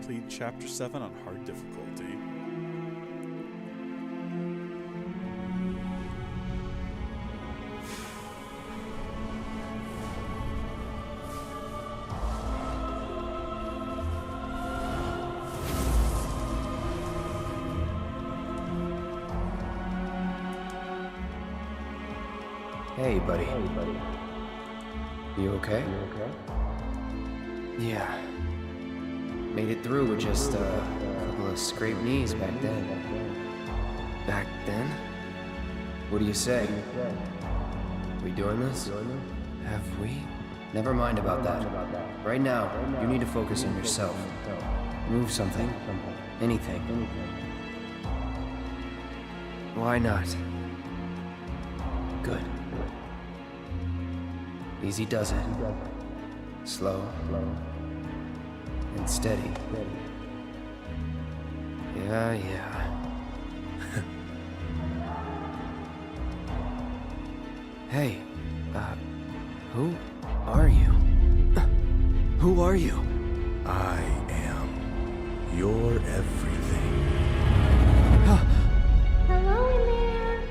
S1: complete Chapter 7 on hard difficulty.
S7: Hey, buddy. You okay? Yeah. Made it through with just a couple of scraped knees back then. Back then? What do you say? We doing this? Have we? Never mind about that. Right now, you need to focus on yourself. Move something. Anything. Why not? Good. Easy does it. Slow. And steady. Yeah. Hey, who are you? Who are you?
S15: I am your everything.
S10: Hello in there.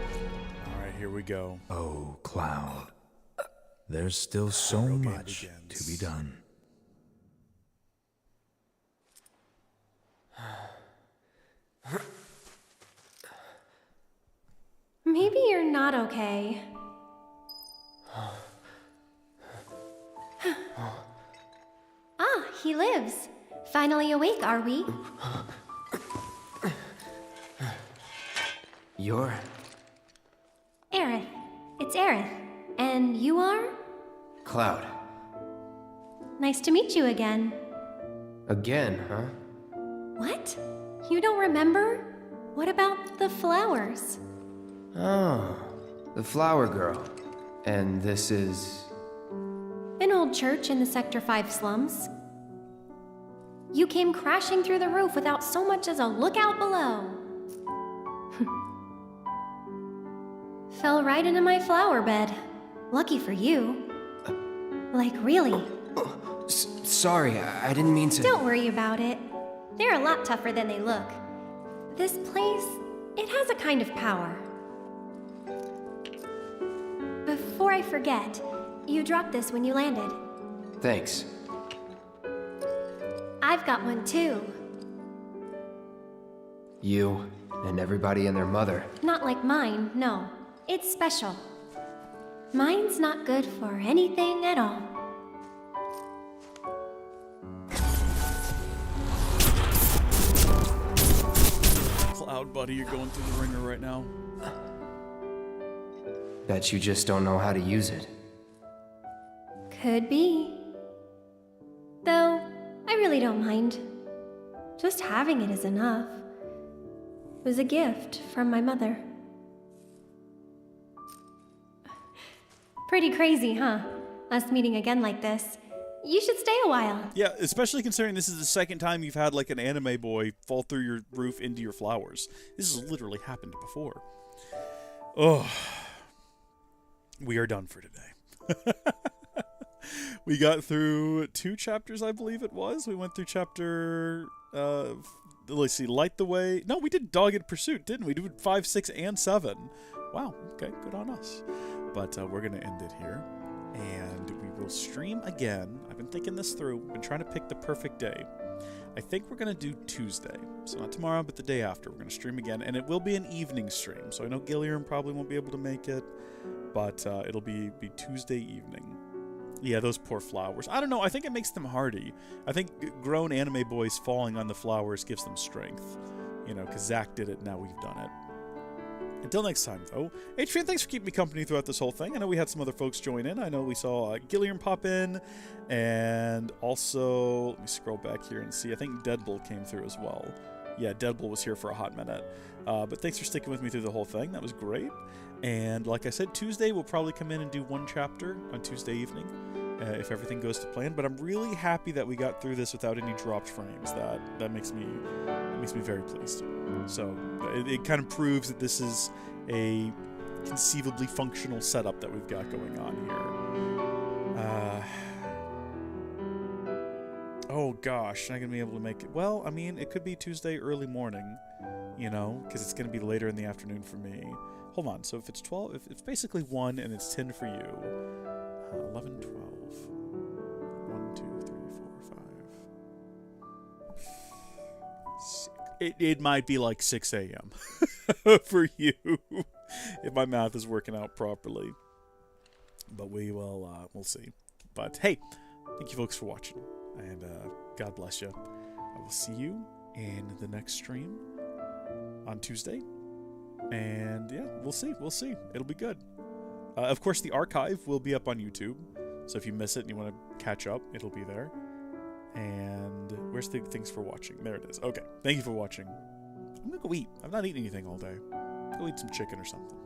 S1: Alright, here we go.
S18: Oh, Cloud. There's still so much to be done.
S10: Maybe you're not okay. Ah, he lives. Finally awake, are we?
S7: You're...
S10: Aerith. It's Aerith. And you are?
S7: Cloud.
S10: Nice to meet you again.
S7: Again, huh?
S10: What? You don't remember? What about the flowers?
S7: Oh, the flower girl. And this is...
S10: An old church in the Sector 5 slums. You came crashing through the roof without so much as a look out below. Fell right into my flower bed. Lucky for you. Like, really.
S7: Sorry, I didn't mean to...
S10: Don't worry about it. They're a lot tougher than they look. This place, it has a kind of power. Before I forget, you dropped this when you landed.
S7: Thanks.
S10: I've got one too.
S7: You and everybody and their mother.
S10: Not like mine, no. It's special. Mine's not good for anything at all.
S1: Cloud, buddy, you're going through the ringer right now.
S7: Bet you just don't know how to use it.
S10: Could be. Though, I really don't mind. Just having it is enough. It was a gift from my mother. Pretty crazy, huh? Us meeting again like this. You should stay a while.
S1: Yeah, especially considering this is the second time you've had like an anime boy fall through your roof into your flowers. This has literally happened before. Oh, we are done for today. We got through 2 chapters, I believe it was. We went through chapter, let's see, Light the Way. No, we did Dogged Pursuit, didn't we? We did 5, 6, and 7. Wow, okay, good on us. But we're going to end it here, and we will stream again. I've been thinking this through. I've been trying to pick the perfect day. I think we're going to do Tuesday. So not tomorrow, but the day after. We're going to stream again, and it will be an evening stream. So I know Gilliam probably won't be able to make it, but it'll be Tuesday evening. Yeah, those poor flowers. I don't know. I think it makes them hardy. I think grown anime boys falling on the flowers gives them strength. You know, because Zach did it, now we've done it. Until next time, though, Adrian, thanks for keeping me company throughout this whole thing. I know we had some other folks join in. I know we saw Gilliam pop in, and also, let me scroll back here and see. I think Deadbull came through as well. Yeah, Deadbull was here for a hot minute. But thanks for sticking with me through the whole thing. That was great. And like I said, Tuesday we'll probably come in and do 1 chapter on Tuesday evening, if everything goes to plan. But I'm really happy that we got through this without any dropped frames. That makes me very pleased. So it kind of proves that this is a conceivably functional setup that we've got going on here. Oh gosh, not gonna be able to make it. Well, I mean, it could be Tuesday early morning, you know, because it's gonna be later in the afternoon for me. Hold on, so if it's 12, if it's basically 1 and it's 10 for you, 11, 12, 1, 2, 3, 4, 5. It might be like 6 a.m. for you, if my math is working out properly. But we will, we'll see. But hey, thank you folks for watching, and God bless you. I will see you in the next stream on Tuesday. And yeah, we'll see. It'll be good. Of course, the archive will be up on YouTube. So if you miss it and you want to catch up, it'll be there. And where's the things for watching? There it is. Okay. Thank you for watching. I'm going to go eat. I've not eaten anything all day. Go eat some chicken or something.